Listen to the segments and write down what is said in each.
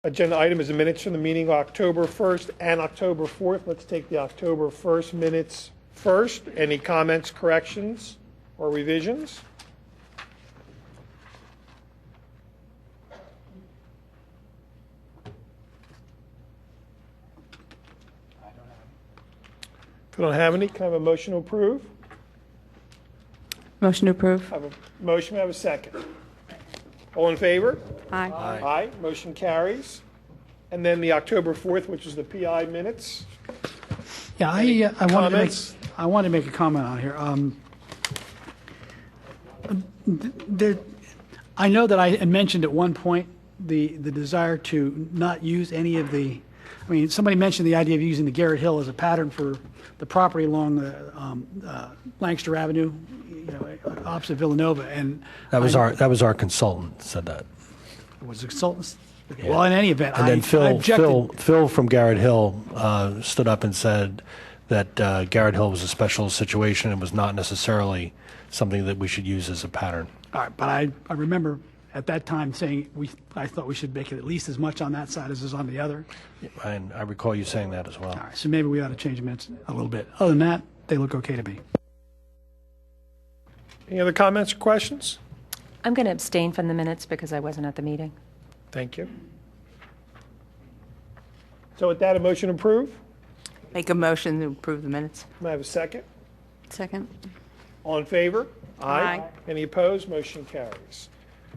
agenda item is the minutes from the meeting of October 1st and October 4th. Let's take the October 1st minutes first. Any comments, corrections, or revisions? If we don't have any, can I have a motion to approve? Motion to approve. I have a motion, I have a second. All in favor? Aye. Aye. Motion carries. And then the October 4th, which is the PI minutes. Yeah, I wanted to make a comment on here. I know that I had mentioned at one point the desire to not use any of the. I mean, somebody mentioned the idea of using the Garrett Hill as a pattern for the property along the Lancaster Avenue, opposite Villanova, and that was our consultant said that. Was the consultant? Okay. Well, in any event, and then Phil from Garrett Hill stood up and said that Garrett Hill was a special situation and was not necessarily something that we should use as a pattern. All right, but I remember at that time saying I thought we should make it at least as much on that side as is on the other. And I recall you saying that as well. All right, so maybe we ought to change them a little bit. Other than that, they look okay to me. Any other comments or questions? I'm going to abstain from the minutes because I wasn't at the meeting. Thank you. So with that, a motion to approve? Make a motion to approve the minutes. May I have a second? Second. All in favor? Aye. Any opposed? Motion carries.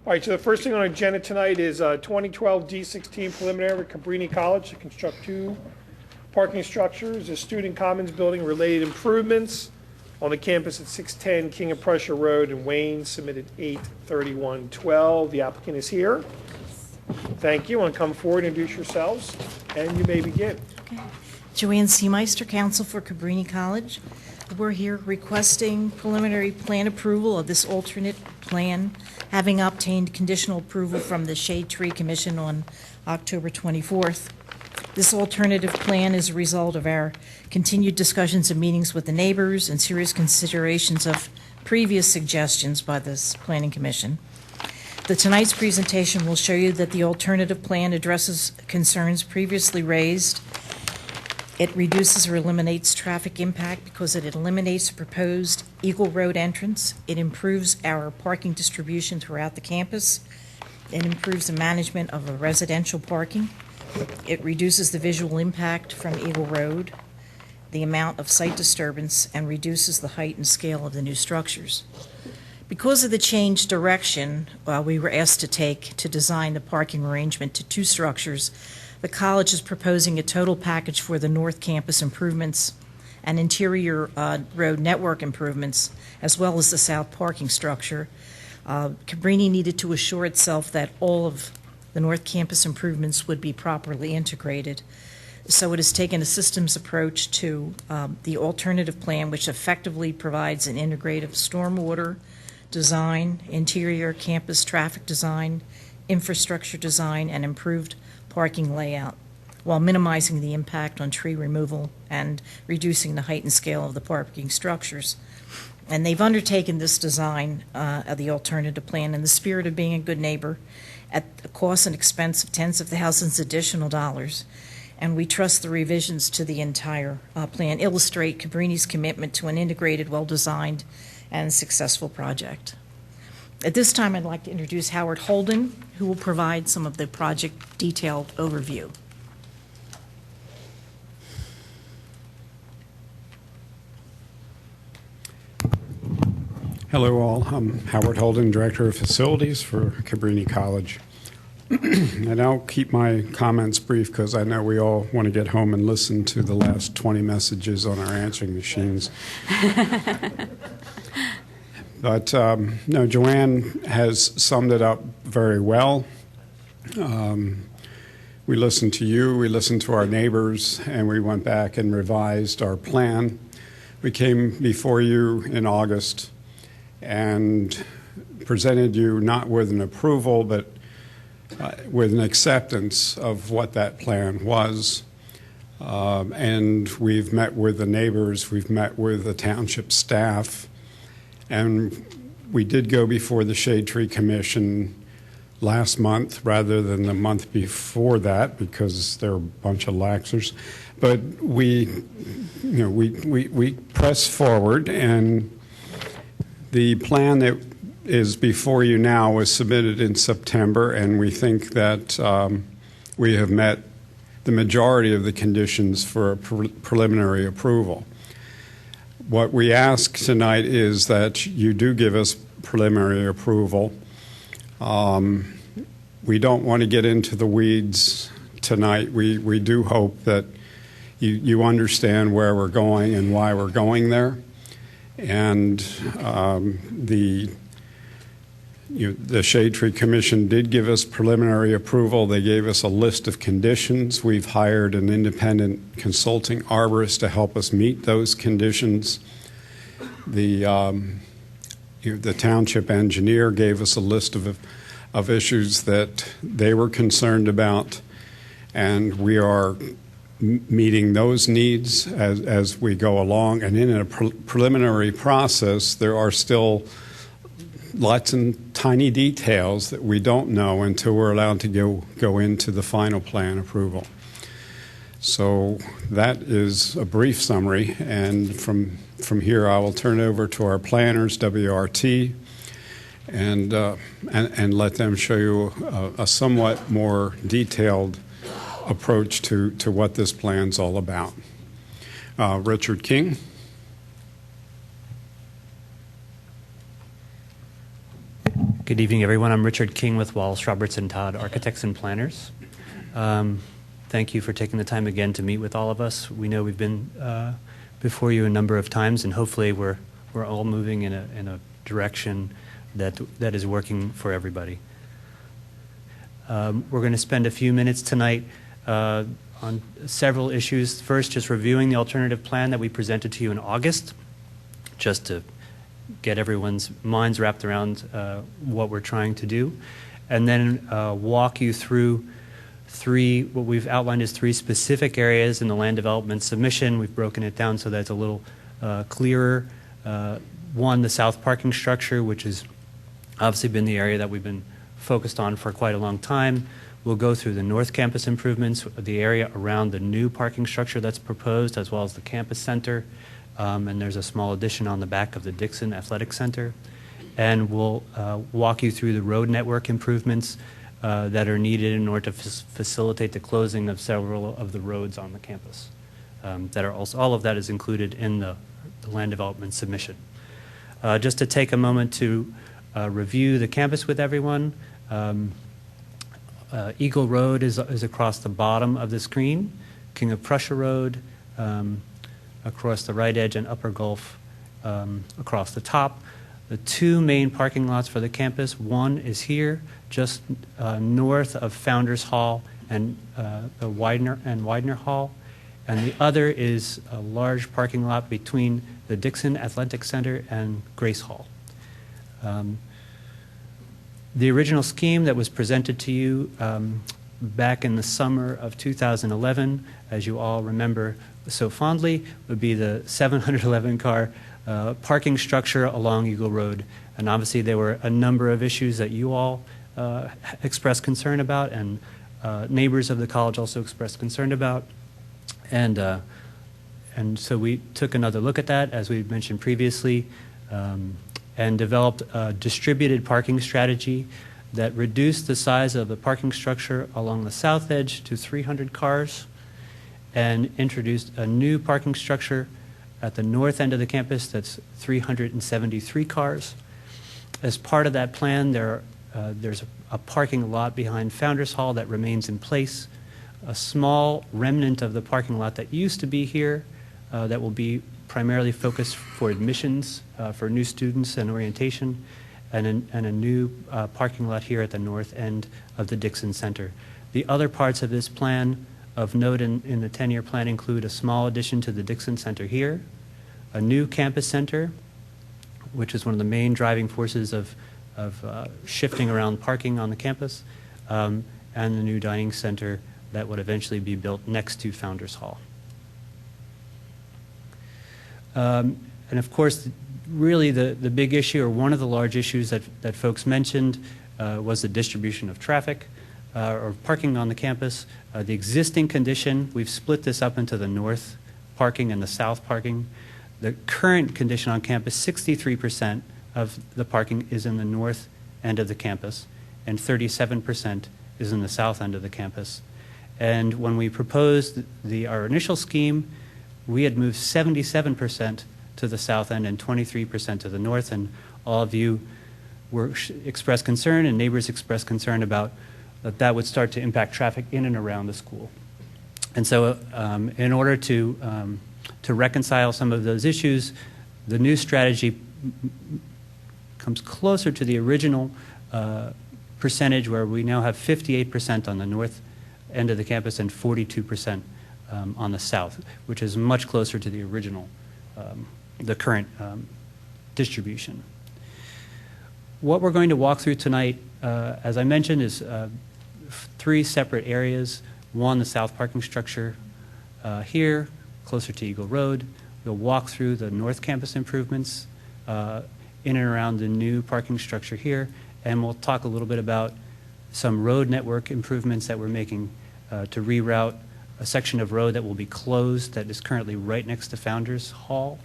All right, so the first thing on our agenda tonight is 2012 D16 preliminary with Cabrini College to construct 2 parking structures, a student commons building related improvements on the campus at 610 King of Prussia Road in Wayne, submitted 8/31/12. The applicant is here. Thank you. Want to come forward and introduce yourselves, and you may begin. Okay. Joanne Seameister, counsel for Cabrini College. We're here requesting preliminary plan approval of this alternate plan, having obtained conditional approval from the Shade Tree Commission on October 24th. This alternative plan is a result of our continued discussions and meetings with the neighbors and serious considerations of previous suggestions by this Planning Commission. Tonight's presentation will show you that the alternative plan addresses concerns previously raised. It reduces or eliminates traffic impact because it eliminates a proposed Eagle Road entrance. It improves our parking distribution throughout the campus. It improves the management of the residential parking. It reduces the visual impact from Eagle Road, the amount of site disturbance, and reduces the height and scale of the new structures. Because of the changed direction we were asked to take to design the parking arrangement to 2 structures, the college is proposing a total package for the North Campus improvements and interior road network improvements, as well as the south parking structure. Cabrini needed to assure itself that all of the North Campus improvements would be properly integrated. So it has taken a systems approach to the alternative plan, which effectively provides an integrative stormwater design, interior campus traffic design, infrastructure design, and improved parking layout, while minimizing the impact on tree removal and reducing the height and scale of the parking structures. And they've undertaken this design of the alternative plan in the spirit of being a good neighbor at the cost and expense of tens of thousands of additional dollars. And we trust the revisions to the entire plan illustrate Cabrini's commitment to an integrated, well-designed, and successful project. At this time, I'd like to introduce Howard Holden, who will provide some of the project detailed overview. Hello all, I'm Howard Holden, Director of Facilities for Cabrini College. And I'll keep my comments brief because I know we all want to get home and listen to the last 20 messages on our answering machines. But no, Joanne has summed it up very well. We listened to you, we listened to our neighbors, and we went back and revised our plan. We came before you in August and presented you not with an approval, but with an acceptance of what that plan was. And we've met with the neighbors, we've met with the township staff, and we did go before the Shade Tree Commission last month rather than the month before that because there are a bunch of laxers. But we press forward, and the plan that is before you now was submitted in September, and we think that we have met the majority of the conditions for a preliminary approval. What we ask tonight is that you do give us preliminary approval. We don't want to get into the weeds tonight. We do hope that you understand where we're going and why we're going there. And the Shade Tree Commission did give us preliminary approval. They gave us a list of conditions. We've hired an independent consulting arborist to help us meet those conditions. The township engineer gave us a list of issues that they were concerned about, and we are meeting those needs as we go along. And in a preliminary process, there are still lots and tiny details that we don't know until we're allowed to go into the final plan approval. So that is a brief summary, and from here I will turn it over to our planners, WRT, and let them show you a somewhat more detailed approach to what this plan's all about. Richard King. Good evening, everyone. I'm Richard King with Wallace, Roberts & Todd Architects and Planners. Thank you for taking the time again to meet with all of us. We know we've been before you a number of times, and hopefully we're all moving in a direction that is working for everybody. We're going to spend a few minutes tonight on several issues. First, just reviewing the alternative plan that we presented to you in August, just to get everyone's minds wrapped around what we're trying to do, and then walk you through what we've outlined as three specific areas in the land development submission. We've broken it down so that it's a little clearer. One, the south parking structure, which has obviously been the area that we've been focused on for quite a long time. We'll go through the north campus improvements, the area around the new parking structure that's proposed, as well as the campus center. And there's a small addition on the back of the Dixon Athletic Center. And we'll walk you through the road network improvements that are needed in order to facilitate the closing of several of the roads on the campus. That are also, all of that is included in the land development submission. Just to take a moment to review the campus with everyone. Eagle Road is across the bottom of the screen. King of Prussia Road across the right edge, and Upper Gulf across the top. The two main parking lots for the campus, one is here, just north of Founders Hall and the Widener Hall, and the other is a large parking lot between the Dixon Athletic Center and Grace Hall. The original scheme that was presented to you back in the summer of 2011, as you all remember so fondly, would be the 711-car parking structure along Eagle Road. And obviously there were a number of issues that you all expressed concern about, and neighbors of the college also expressed concern about. And so we took another look at that, as we mentioned previously, and developed a distributed parking strategy that reduced the size of the parking structure along the south edge to 300 cars, and introduced a new parking structure at the north end of the campus that's 373 cars. As part of that plan, there's a parking lot behind Founders Hall that remains in place, a small remnant of the parking lot that used to be here that will be primarily focused for admissions for new students and orientation, and a new parking lot here at the north end of the Dixon Center. The other parts of this plan of note in the 10-year plan include a small addition to the Dixon Center here, a new campus center, which is one of the main driving forces of shifting around parking on the campus, and the new dining center that would eventually be built next to Founders Hall. And of course, really the big issue, or one of the large issues that folks mentioned, was the distribution of traffic or parking on the campus. The existing condition, we've split this up into the north parking and the south parking. The current condition on campus, 63% of the parking is in the north end of the campus, and 37% is in the south end of the campus. And when we proposed our initial scheme, we had moved 77% to the south end and 23% to the north, and all of you expressed concern, and neighbors expressed concern about that would start to impact traffic in and around the school. And so in order to reconcile some of those issues, the new strategy comes closer to the original percentage, where we now have 58% on the north end of the campus and 42% on the south, which is much closer to the original, the current distribution. What we're going to walk through tonight, as I mentioned, is 3 separate areas. One, the south parking structure here, closer to Eagle Road. We'll walk through the north campus improvements in and around the new parking structure here, and we'll talk a little bit about some road network improvements that we're making to reroute a section of road that will be closed that is currently right next to Founders Hall,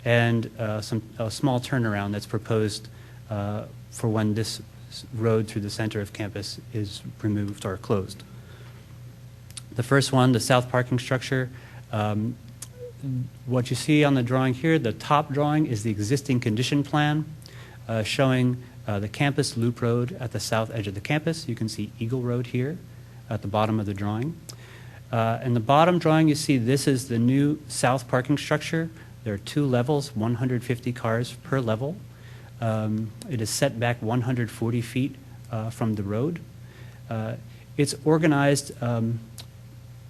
and a small turnaround that's proposed for when this road through the center of campus is removed or closed. The first one, the south parking structure. What you see on the drawing here, the top drawing is the existing condition plan showing the campus loop road at the south edge of the campus. You can see Eagle Road here at the bottom of the drawing. In the bottom drawing, you see this is the new south parking structure. There are 2 levels, 150 cars per level. It is set back 140 feet from the road. It's organized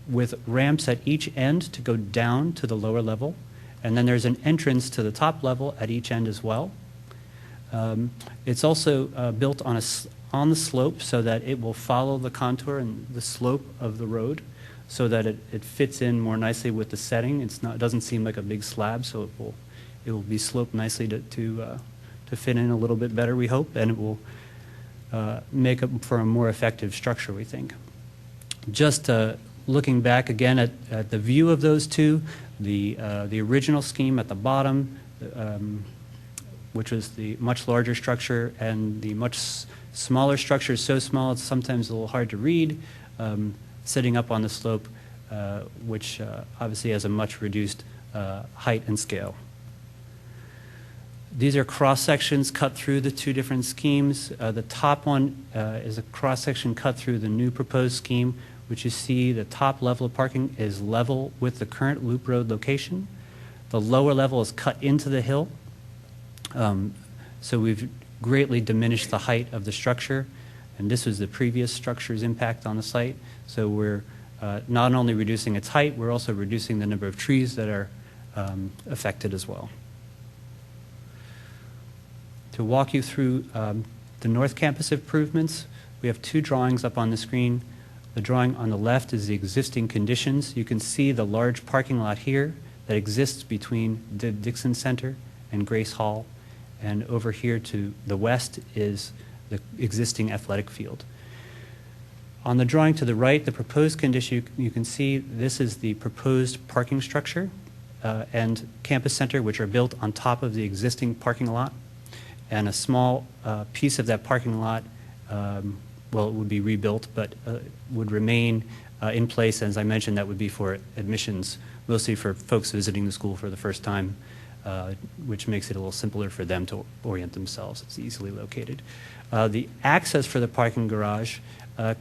with ramps at each end to go down to the lower level, and then there's an entrance to the top level at each end as well. It's also built on the slope so that it will follow the contour and the slope of the road, so that it fits in more nicely with the setting. It doesn't seem like a big slab, so it will be sloped nicely to fit in a little bit better, we hope, and it will make up for a more effective structure, we think. Just looking back again at the view of those two, the original scheme at the bottom, which was the much larger structure, and the much smaller structure, so small it's sometimes a little hard to read, sitting up on the slope, which obviously has a much reduced height and scale. These are cross-sections cut through the 2 different schemes. The top one is a cross-section cut through the new proposed scheme, which you see the top level of parking is level with the current loop road location. The lower level is cut into the hill. So we've greatly diminished the height of the structure, and this was the previous structure's impact on the site. So we're not only reducing its height, we're also reducing the number of trees that are affected as well. To walk you through the North Campus improvements, we have 2 drawings up on the screen. The drawing on the left is the existing conditions. You can see the large parking lot here that exists between the Dixon Center and Grace Hall. And over here to the west is the existing athletic field. On the drawing to the right, the proposed condition, you can see this is the proposed parking structure and campus center, which are built on top of the existing parking lot. And a small piece of that parking lot, well, it would be rebuilt, but would remain in place. As I mentioned, that would be for admissions, mostly for folks visiting the school for the first time, which makes it a little simpler for them to orient themselves. It's easily located. The access for the parking garage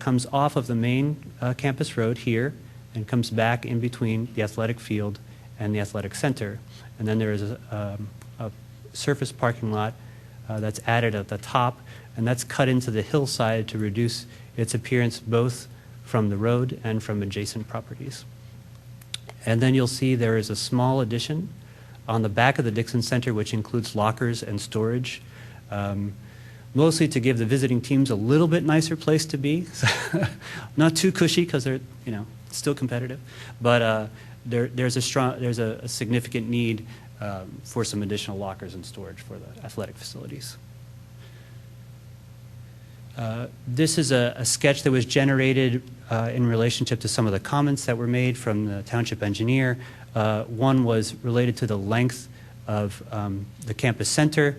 comes off of the main campus road here and comes back in between the athletic field and the athletic center. And then there is a surface parking lot that's added at the top, and that's cut into the hillside to reduce its appearance both from the road and from adjacent properties. And then you'll see there is a small addition on the back of the Dixon Center, which includes lockers and storage, mostly to give the visiting teams a little bit nicer place to be. Not too cushy because they're still competitive, but there's a significant need for some additional lockers and storage for the athletic facilities. This is a sketch that was generated in relationship to some of the comments that were made from the township engineer. One was related to the length of the campus center.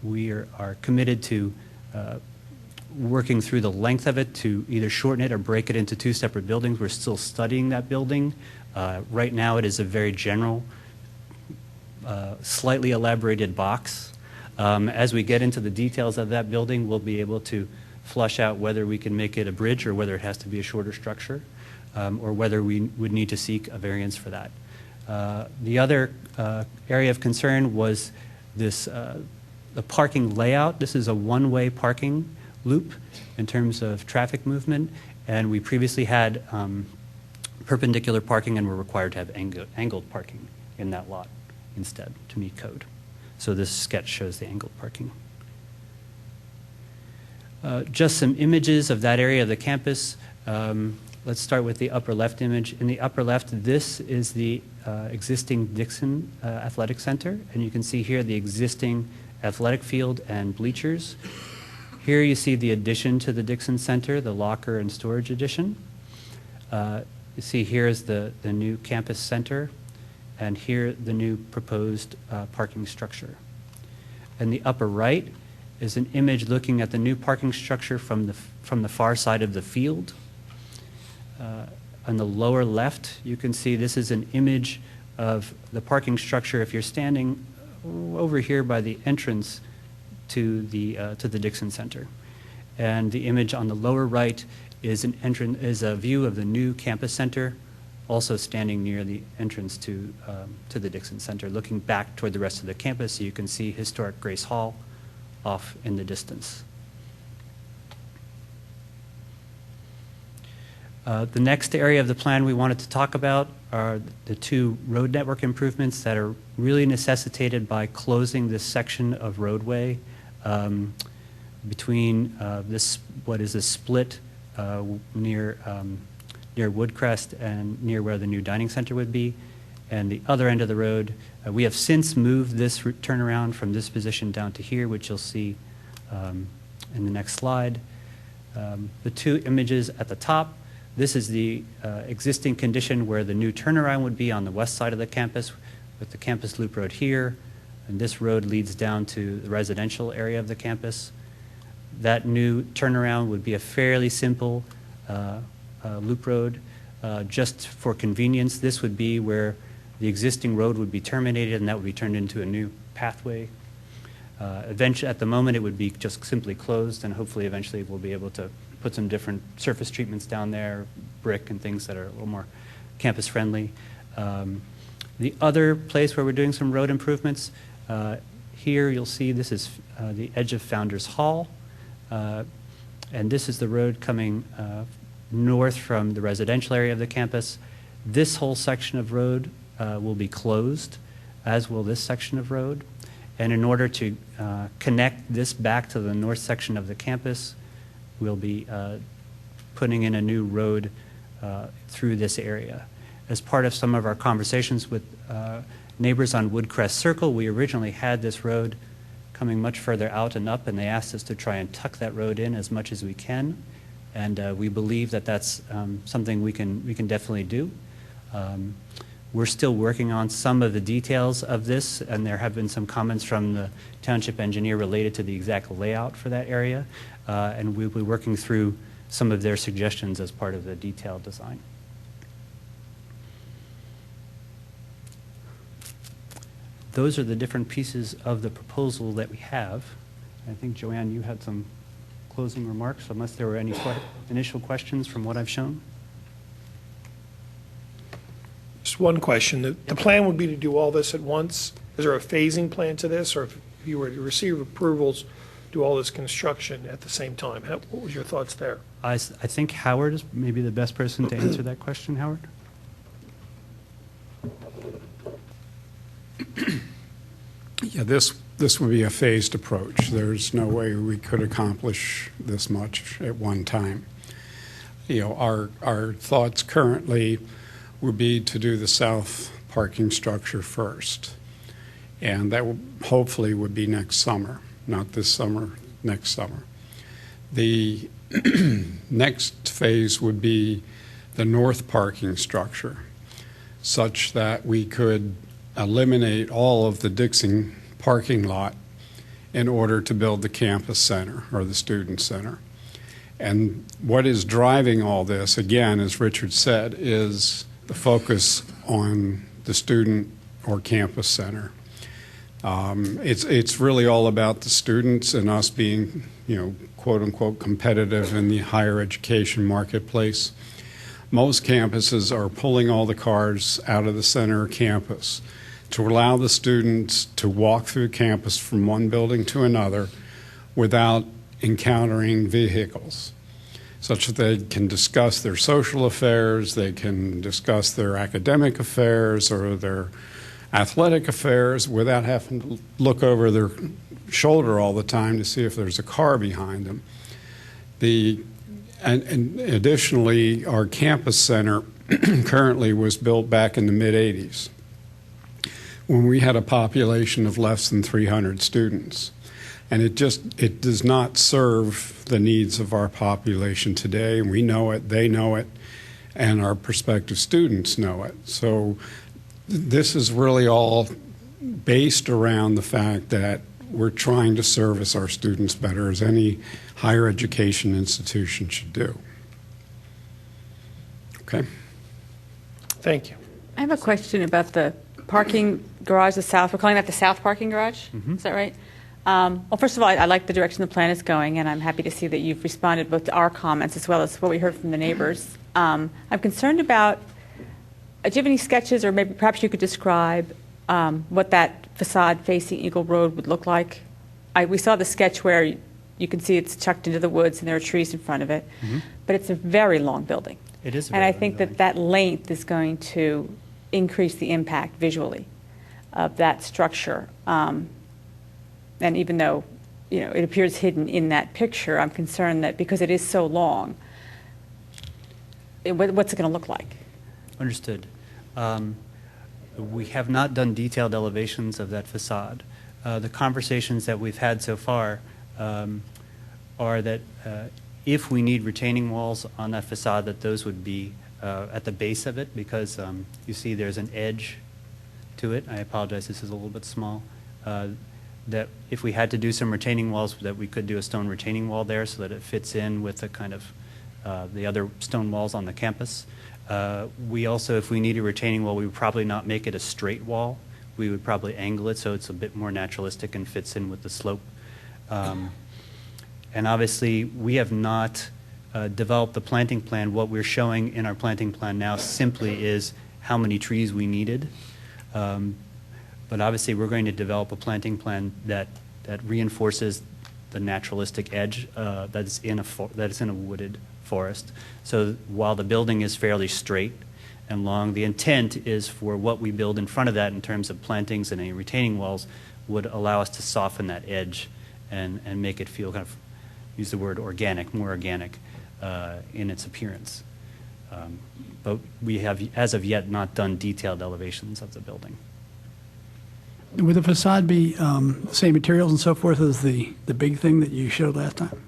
We are committed to working through the length of it to either shorten it or break it into two separate buildings. We're still studying that building. Right now, it is a very general, slightly elaborated box. As we get into the details of that building, we'll be able to flush out whether we can make it a bridge or whether it has to be a shorter structure, or whether we would need to seek a variance for that. The other area of concern was this, the parking layout. This is a one-way parking loop in terms of traffic movement, and we previously had perpendicular parking and were required to have angled parking in that lot instead to meet code. So this sketch shows the angled parking. Just some images of that area of the campus. Let's start with the upper left image. In the upper left, this is the existing Dixon Athletic Center, and you can see here the existing athletic field and bleachers. Here you see the addition to the Dixon Center, the locker and storage addition. You see here is the new campus center, and here the new proposed parking structure. In the upper right is an image looking at the new parking structure from the far side of the field. On the lower left, you can see this is an image of the parking structure if you're standing over here by the entrance to the Dixon Center. And the image on the lower right is a view of the new campus center, also standing near the entrance to the Dixon Center, looking back toward the rest of the campus, so you can see historic Grace Hall off in the distance. The next area of the plan we wanted to talk about are the two road network improvements that are really necessitated by closing this section of roadway between what is a split near Woodcrest and near where the new dining center would be, and the other end of the road. We have since moved this turnaround from this position down to here, which you'll see in the next slide. The two images at the top, this is the existing condition where the new turnaround would be on the west side of the campus, with the campus loop road here, and this road leads down to the residential area of the campus. That new turnaround would be a fairly simple loop road. Just for convenience, this would be where the existing road would be terminated, and that would be turned into a new pathway. Eventually, at the moment, it would be just simply closed, and hopefully eventually we'll be able to put some different surface treatments down there, brick and things that are a little more campus friendly. The other place where we're doing some road improvements, here you'll see this is the edge of Founders Hall, and this is the road coming north from the residential area of the campus. This whole section of road will be closed, as will this section of road. And in order to connect this back to the north section of the campus, we'll be putting in a new road through this area. As part of some of our conversations with neighbors on Woodcrest Circle, we originally had this road coming much further out and up, and they asked us to try and tuck that road in as much as we can. And we believe that that's something we can definitely do. We're still working on some of the details of this, and there have been some comments from the township engineer related to the exact layout for that area, and we'll be working through some of their suggestions as part of the detailed design. Those are the different pieces of the proposal that we have. I think, Joanne, you had some closing remarks, unless there were any initial questions from what I've shown. Just one question. The plan would be to do all this at once. Is there a phasing plan to this, or if you were to receive approvals, do all this construction at the same time? What was your thoughts there? I think Howard is maybe the best person to answer that question. Howard? Yeah, this would be a phased approach. There's no way we could accomplish this much at one time. You know, our thoughts currently would be to do the south parking structure first. And that hopefully would be next summer, not this summer, next summer. The next phase would be the north parking structure, such that we could eliminate all of the Dixon parking lot in order to build the campus center or the student center. And what is driving all this, again, as Richard said, is the focus on the student or campus center. It's really all about the students and us being, quote unquote, competitive in the higher education marketplace. Most campuses are pulling all the cars out of the center of campus to allow the students to walk through campus from one building to another without encountering vehicles, such that they can discuss their social affairs, they can discuss their academic affairs or their athletic affairs without having to look over their shoulder all the time to see if there's a car behind them. And additionally, our campus center currently was built back in the mid-'80s when we had a population of less than 300 students. And it does not serve the needs of our population today. And we know it, they know it, and our prospective students know it. So this is really all based around the fact that we're trying to service our students better, as any higher education institution should do. Okay? Thank you. I have a question about the parking garage, the south. We're calling that the south parking garage. Is that right? Well, first of all, I like the direction the plan is going, and I'm happy to see that you've responded both to our comments as well as what we heard from the neighbors. I'm concerned about, do you have any sketches, or maybe perhaps you could describe what that facade facing Eagle Road would look like? We saw the sketch where you can see it's tucked into the woods and there are trees in front of it, but it's a very long building. It is a And very I long think building. that length is going to increase the impact visually of that structure. And even though, it appears hidden in that picture, I'm concerned that because it is so long, what's it going to look like? Understood. We have not done detailed elevations of that facade. The conversations that we've had so far are that if we need retaining walls on that facade, that those would be at the base of it, because you see there's an edge to it. I apologize, this is a little bit small. That if we had to do some retaining walls, that we could do a stone retaining wall there so that it fits in with the kind of the other stone walls on the campus. We also, if we need a retaining wall, we would probably not make it a straight wall. We would probably angle it so it's a bit more naturalistic and fits in with the slope. And obviously, we have not developed the planting plan. What we're showing in our planting plan now simply is how many trees we needed. But obviously, we're going to develop a planting plan that reinforces the naturalistic edge that is in a wooded forest. So while the building is fairly straight and long, the intent is for what we build in front of that in terms of plantings and any retaining walls would allow us to soften that edge and make it feel kind of, use the word organic, more organic in its appearance. But we have, as of yet, not done detailed elevations of the building. Would the facade be same materials and so forth as the big thing that you showed last time?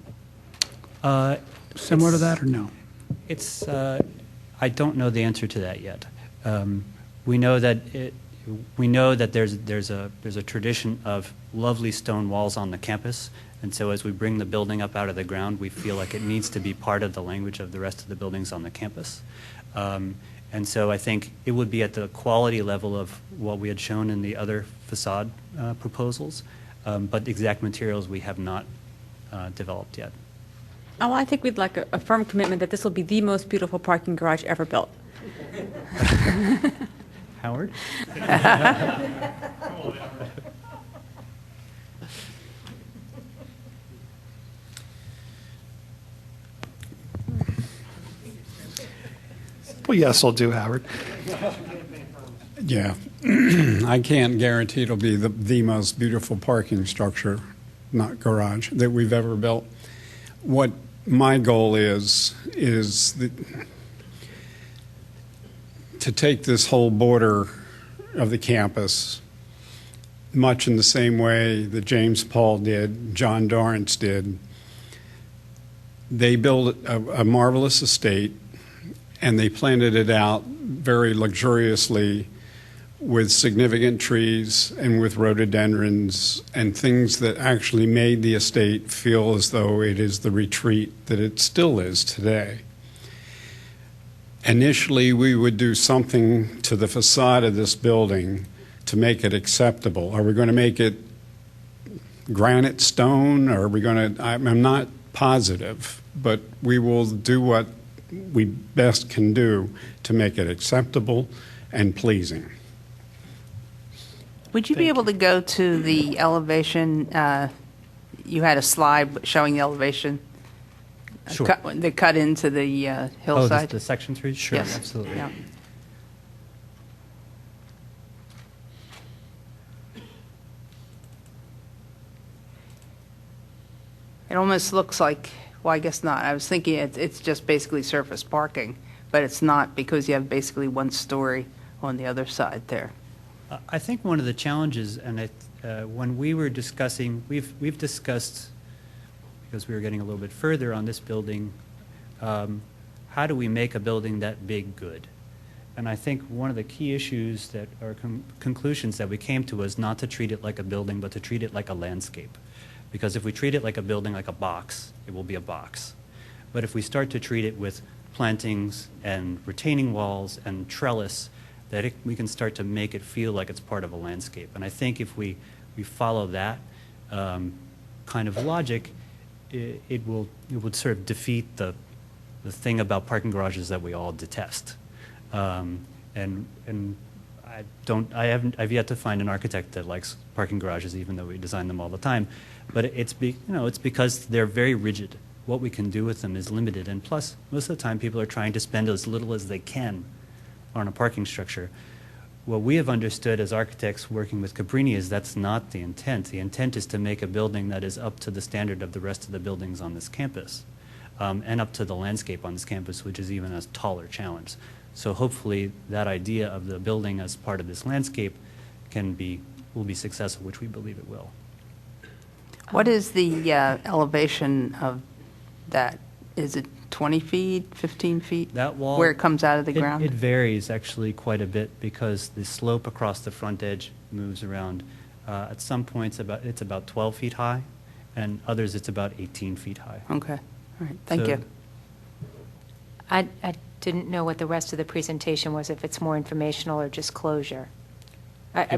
Similar to that, or no? It's, I don't know the answer to that yet. We know that there's a tradition of lovely stone walls on the campus, and so as we bring the building up out of the ground, we feel like it needs to be part of the language of the rest of the buildings on the campus. And so I think it would be at the quality level of what we had shown in the other facade proposals, but the exact materials we have not developed yet. Oh, I think we'd like a firm commitment that this will be the most beautiful parking garage ever built. Howard? Well, yes, I'll do, Howard. Yeah. I can't guarantee it'll be the most beautiful parking structure, not garage, that we've ever built. What my goal is to take this whole border of the campus, much in the same way that James Paul did, John Dorrance did, They built a marvelous estate, and they planted it out very luxuriously with significant trees and with rhododendrons and things that actually made the estate feel as though it is the retreat that it still is today. Initially, we would do something to the facade of this building to make it acceptable. Are we going to make it granite stone? Or are we going to, I'm not positive, but we will do what we best can do to make it acceptable and pleasing. Would you be able to go to the elevation? You had a slide showing the elevation. Sure. The cut into the Oh, hillside. the section 3? Sure, Yes. absolutely. Yeah. It almost looks like, well, I guess not. I was thinking it's just basically surface parking, but it's not because you have basically one story on the other side there. I think one of the challenges, and when we were discussing, we've discussed, because we were getting a little bit further on this building, how do we make a building that big good? And I think one of the key issues that are conclusions that we came to was not to treat it like a building, but to treat it like a landscape. Because if we treat it like a building, like a box, it will be a box. But if we start to treat it with plantings and retaining walls and trellis, we can start to make it feel like it's part of a landscape. And I think if we follow that kind of logic, it would sort of defeat the thing about parking garages that we all detest. And I've yet to find an architect that likes parking garages, even though we design them all the time. But it's because they're very rigid. What we can do with them is limited, and plus, most of the time, people are trying to spend as little as they can on a parking structure. What we have understood as architects working with Cabrini is that's not the intent. The intent is to make a building that is up to the standard of the rest of the buildings on this campus, and up to the landscape on this campus, which is even a taller challenge. So hopefully that idea of the building as part of this landscape will be successful, which we believe it will. What is the elevation of that? Is it 20 feet, 15 feet? That wall, where it comes out of the ground? It varies actually quite a bit because the slope across the front edge moves around. At some points, it's about 12 feet high, and others it's about 18 feet high. Okay. All right. Thank you. I didn't know what the rest of the presentation was, if it's more informational or just closure.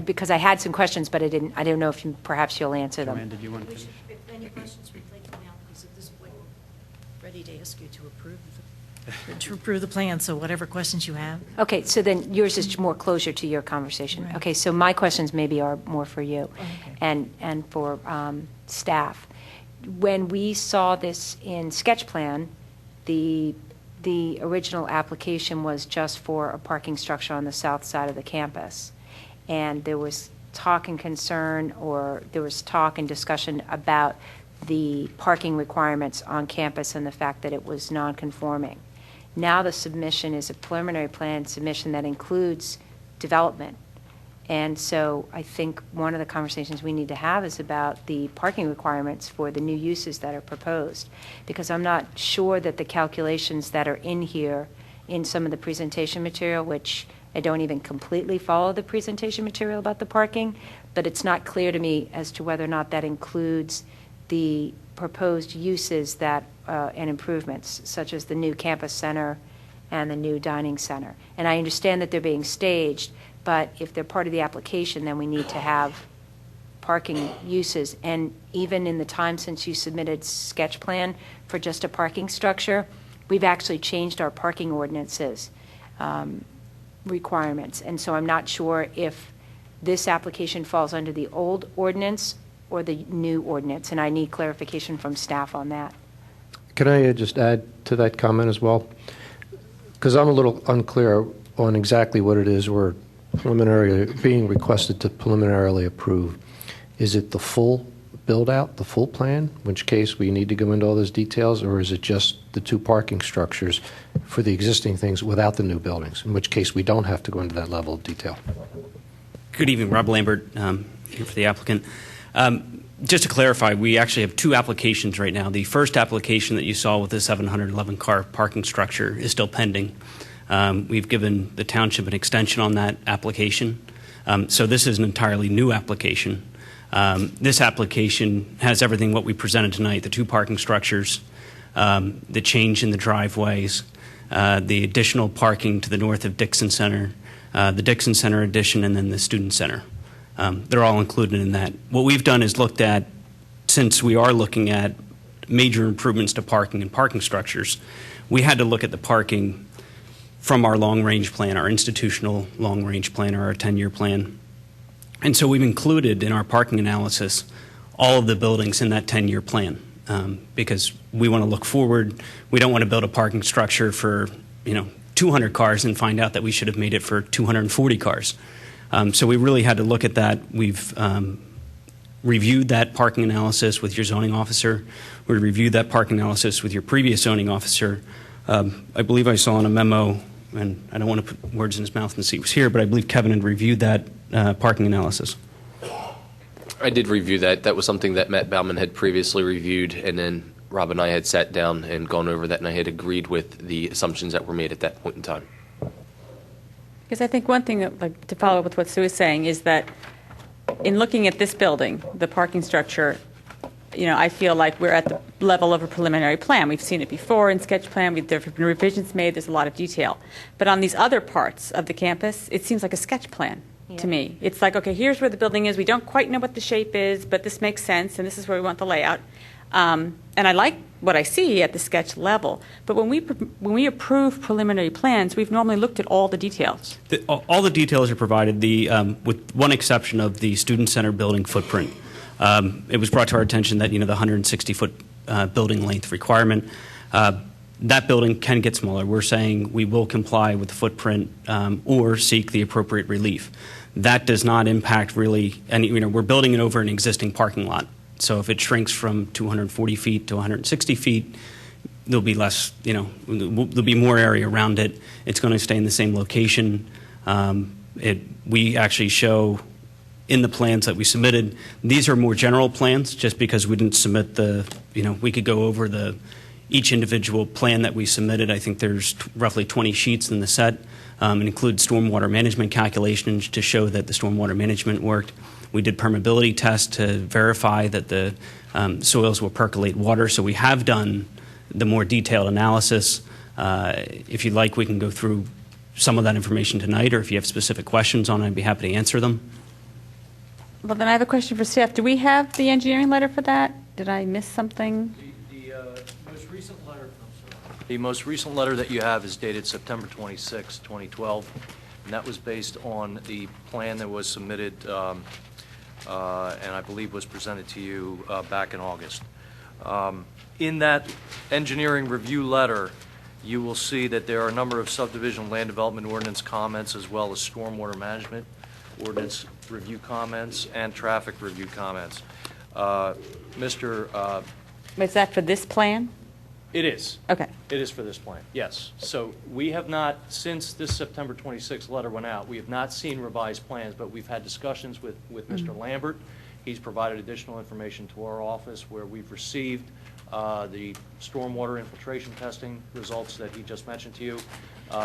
Because I had some questions, but I didn't know if perhaps you'll answer them. Joanne, did you want to finish? If any questions, we'd take them out, because at this point, we're ready to ask you to approve the plan, so whatever questions you have. Okay, so then yours is more closure to your conversation. Right. Okay, so my questions maybe are more for you Okay. and for staff. When we saw this in sketch plan, the original application was just for a parking structure on the south side of the campus. And there was talk and concern, or there was talk and discussion about the parking requirements on campus and the fact that it was non-conforming. Now the submission is a preliminary plan submission that includes development. And so I think one of the conversations we need to have is about the parking requirements for the new uses that are proposed. Because I'm not sure that the calculations that are in here, in some of the presentation material, which I don't even completely follow the presentation material about the parking, but it's not clear to me as to whether or not that includes the proposed uses that and improvements, such as the new campus center and the new dining center. And I understand that they're being staged, but if they're part of the application, then we need to have parking uses. And even in the time since you submitted sketch plan for just a parking structure, we've actually changed our parking ordinances requirements. And so I'm not sure if this application falls under the old ordinance or the new ordinance, and I need clarification from staff on that. Can I just add to that comment as well? Because I'm a little unclear on exactly what it is we're being requested to preliminarily approve. Is it the full build-out, the full plan, in which case we need to go into all those details, or is it just the two parking structures for the existing things without the new buildings, in which case we don't have to go into that level of detail? Good evening, Rob Lambert, here for the applicant. Just to clarify, we actually have two applications right now. The first application that you saw with the 711-car parking structure is still pending. We've given the township an extension on that application. So this is an entirely new application. This application has everything what we presented tonight, the two parking structures, the change in the driveways, the additional parking to the north of Dixon Center, the Dixon Center addition, and then the Student Center. They're all included in that. What we've done is looked at, since we are looking at major improvements to parking and parking structures, we had to look at the parking from our long-range plan, our institutional long-range plan, or our 10-year plan. And so we've included in our parking analysis all of the buildings in that 10-year plan because we want to look forward. We don't want to build a parking structure for 200 cars and find out that we should have made it for 240 cars. So we really had to look at that. We've reviewed that parking analysis with your zoning officer. We reviewed that parking analysis with your previous zoning officer. I believe I saw in a memo, and I don't want to put words in his mouth and see he was here, but I believe Kevin had reviewed that parking analysis. I did review that. That was something that Matt Bauman had previously reviewed, and then Rob and I had sat down and gone over that, and I had agreed with the assumptions that were made at that point in time. Because I think one thing that, like, to follow up with what Sue is saying is that in looking at this building, the parking structure, I feel like we're at the level of a preliminary plan. We've seen it before in sketch plan. There have been revisions made. There's a lot of detail. But on these other parts of the campus, it seems like a sketch plan to me. It's like, okay, here's where the building is. We don't quite know what the shape is, but this makes sense, and this is where we want the layout. And I like what I see at the sketch level. But when we approve preliminary plans, we've normally looked at all the details. All the details are provided, with one exception of the Student Center building footprint. It was brought to our attention that the 160-foot building length requirement, that building can get smaller. We're saying we will comply with the footprint or seek the appropriate relief. That does not impact really any. We're building it over an existing parking lot. So if it shrinks from 240 feet to 160 feet, there'll be less. There'll be more area around it. It's going to stay in the same location. We actually show in the plans that we submitted, these are more general plans just because we didn't submit we could go over each individual plan that we submitted. I think there's roughly 20 sheets in the set. It includes stormwater management calculations to show that the stormwater management worked. We did permeability tests to verify that the soils will percolate water. So we have done the more detailed analysis. If you'd like, we can go through some of that information tonight, or if you have specific questions on it, I'd be happy to answer them. Well, then I have a question for staff. Do we have the engineering letter for that? Did I miss something? The most recent letter that you have is dated September 26, 2012, and that was based on the plan that was submitted and I believe was presented to you back in August. In that engineering review letter, you will see that there are a number of subdivision land development ordinance comments as well as stormwater management ordinance review comments and traffic review comments. Is that for this plan? It is. Okay. It is for this plan, yes. So we have not, since this September 26th letter went out, we have not seen revised plans, but we've had discussions with Mr. Lambert. He's provided additional information to our office where we've received the stormwater infiltration testing results that he just mentioned to you.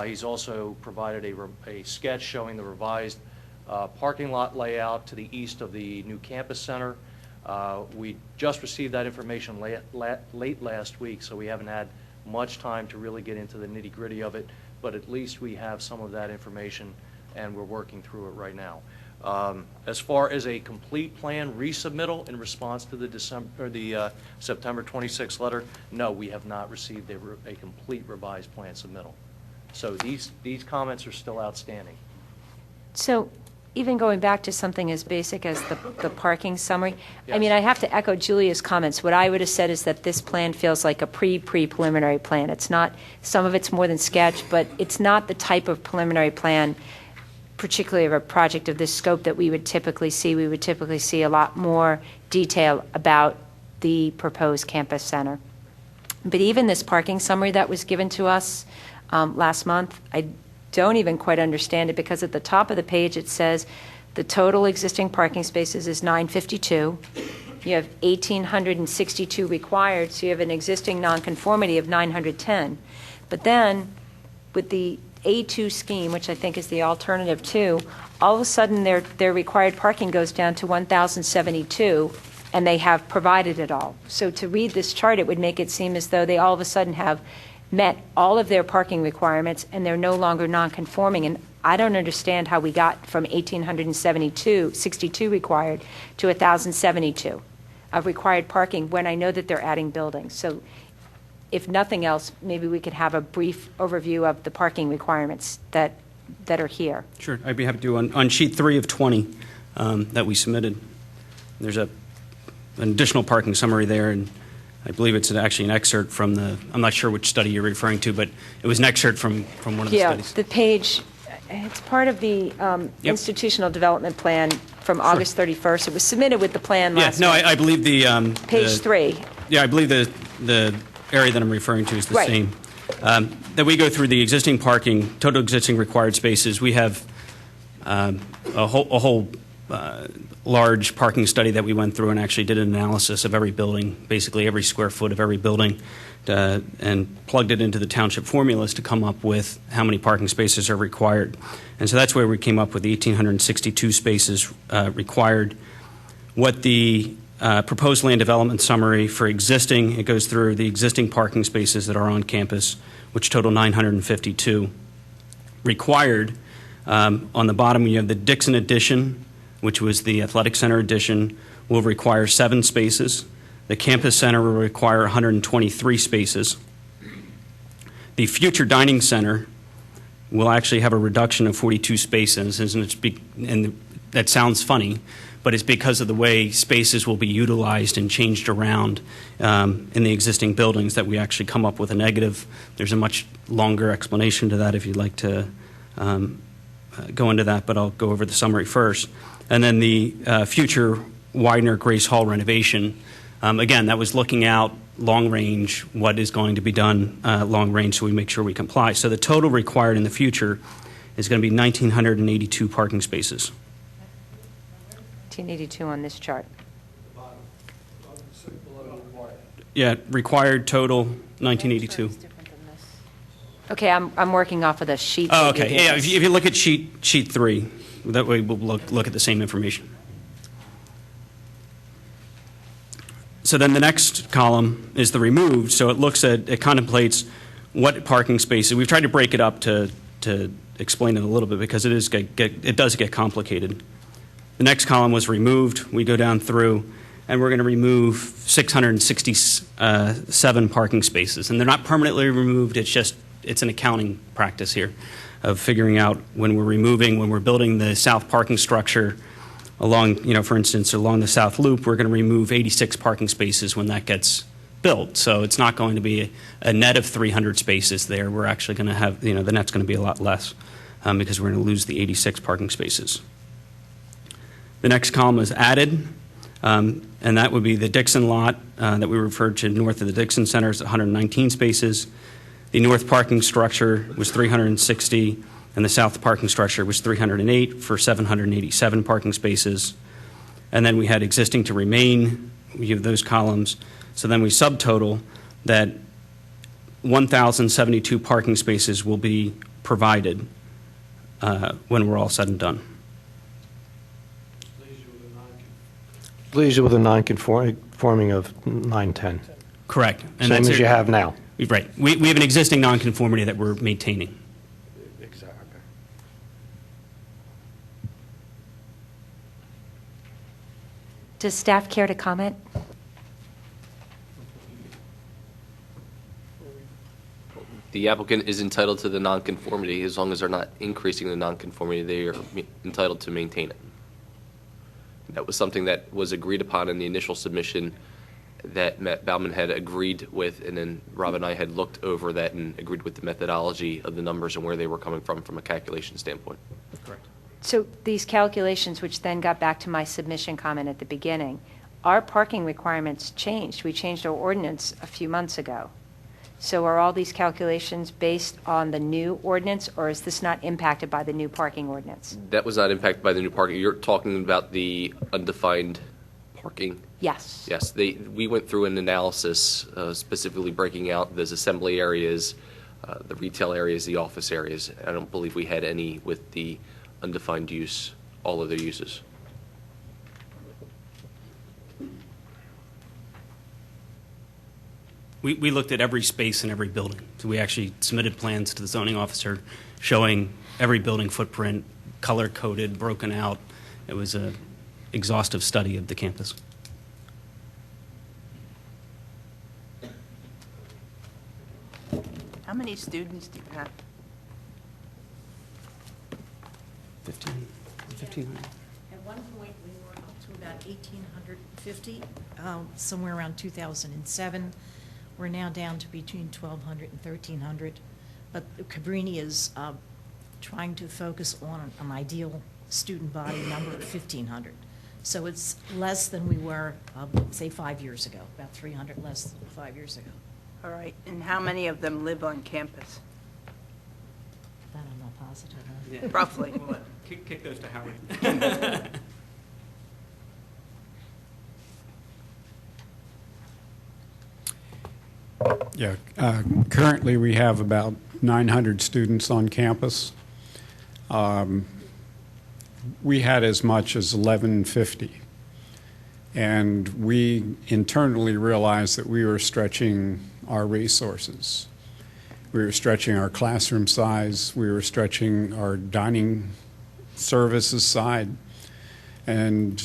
He's also provided a sketch showing the revised parking lot layout to the east of the new campus center. We just received that information late last week, so we haven't had much time to really get into the nitty-gritty of it, but at least we have some of that information, and we're working through it right now. As far as a complete plan resubmittal in response to the September 26th letter, no, we have not received a complete revised plan submittal. So these comments are still outstanding. So even going back to something as basic as the parking summary, Yes. I mean, I have to echo Julia's comments. What I would have said is that this plan feels like a pre-preliminary plan. It's not, some of it's more than sketch, but it's not the type of preliminary plan, particularly of a project of this scope, that we would typically see. We would typically see a lot more detail about the proposed campus center. But even this parking summary that was given to us last month, I don't even quite understand it, because at the top of the page it says the total existing parking spaces is 952. You have 1,862 required, so you have an existing nonconformity of 910. But then, with the A2 scheme, which I think is the alternative too, all of a sudden their required parking goes down to 1,072, and they have provided it all. So to read this chart, it would make it seem as though they all of a sudden have met all of their parking requirements, and they're no longer non-conforming. And I don't understand how we got from 1,862 required to 1,072 of required parking when I know that they're adding buildings. So if nothing else, maybe we could have a brief overview of the parking requirements that are here. Sure, I'd be happy to. On sheet 3 of 20 that we submitted, there's an additional parking summary there, and I believe it's actually an excerpt from I'm not sure which study you're referring to, but it was an excerpt from one of the studies. Yeah, the page, it's part of the institutional development plan from August 31st. It was submitted with the plan last no, month. I believe the... Page 3. Yeah, I believe the area that I'm referring to is the same. That we go through the existing parking, total existing required spaces. We have a whole large parking study that we went through and actually did an analysis of every building, basically every square foot of every building, and plugged it into the township formulas to come up with how many parking spaces are required. And so that's where we came up with the 1,862 spaces required. What the proposed land development summary for existing, it goes through the existing parking spaces that are on campus, which total 952. Required, on the bottom you have the Dixon addition, which was the athletic center addition, will require 7 spaces. The campus center will require 123 spaces. The future dining center will actually have a reduction of 42 spaces, and that sounds funny, but it's because of the way spaces will be utilized and changed around in the existing buildings that we actually come up with a negative. There's a much longer explanation to that if you'd like to go into that, but I'll go over the summary first. And then the future Widener Grace Hall renovation, again, that was looking out long range, what is going to be done long range, so we make sure we comply. So the total required in the future is going to be 1,982 parking spaces. 1,982 on this chart. Yeah, required total 1982. Okay, I'm working off of the sheet. Oh, okay. Yeah, if you look at sheet 3, that way we'll look at the same information. So then the next column is the removed. So it contemplates what parking spaces. We've tried to break it up to explain it a little bit because it does get complicated. The next column was removed. We go down through, and we're going to remove 667 parking spaces. And they're not permanently removed. It's an accounting practice here of figuring out when we're building the south parking structure along, for instance, along the south loop, we're going to remove 86 parking spaces when that gets built. So it's not going to be a net of 300 spaces there. We're actually going to have, the net's going to be a lot less because we're going to lose the 86 parking spaces. The next column is added, and that would be the Dixon lot that we referred to north of the Dixon Center is 119 spaces. The north parking structure was 360, and the south parking structure was 308 for 787 parking spaces. And then we had existing to remain. We have those columns. So then we subtotal that 1,072 parking spaces will be provided when we're all said and done. Leaves you with a non-conforming of 910. Correct. And Same as you have now. Right. We have an existing nonconformity that we're maintaining. Exactly. Does staff care to comment? The applicant is entitled to the nonconformity as long as they're not increasing the nonconformity. They are entitled to maintain it. That was something that was agreed upon in the initial submission that Matt Bauman had agreed with, and then Rob and I had looked over that and agreed with the methodology of the numbers and where they were coming from a calculation standpoint. Correct. So these calculations, which then got back to my submission comment at the beginning, our parking requirements changed. We changed our ordinance a few months ago. So are all these calculations based on the new ordinance, or is this not impacted by the new parking ordinance? That was not impacted by the new parking. You're talking about the undefined parking Yes. Yes, we went through an analysis specifically breaking out those assembly areas, the retail areas, the office areas. I don't believe we had any with the undefined use, all of their uses. We looked at every space in every building. So we actually submitted plans to the zoning officer showing every building footprint, color-coded, broken out. It was an exhaustive study of the campus. How many students do you have? 1,500. At one point, we were up to about 1,850, somewhere around 2007. We're now down to between 1,200 and 1,300. But Cabrini is trying to focus on an ideal student body number of 1,500. So it's less than we were, say, 5 years ago, about 300 less than 5 years ago. All right, and how many of them live on campus? That I'm not positive of. Roughly. Kick those to Howard. Yeah, currently we have about 900 students on campus. We had as much as 1,150. And we internally realized that we were stretching our resources. We were stretching our classroom size. We were stretching our dining services side. And,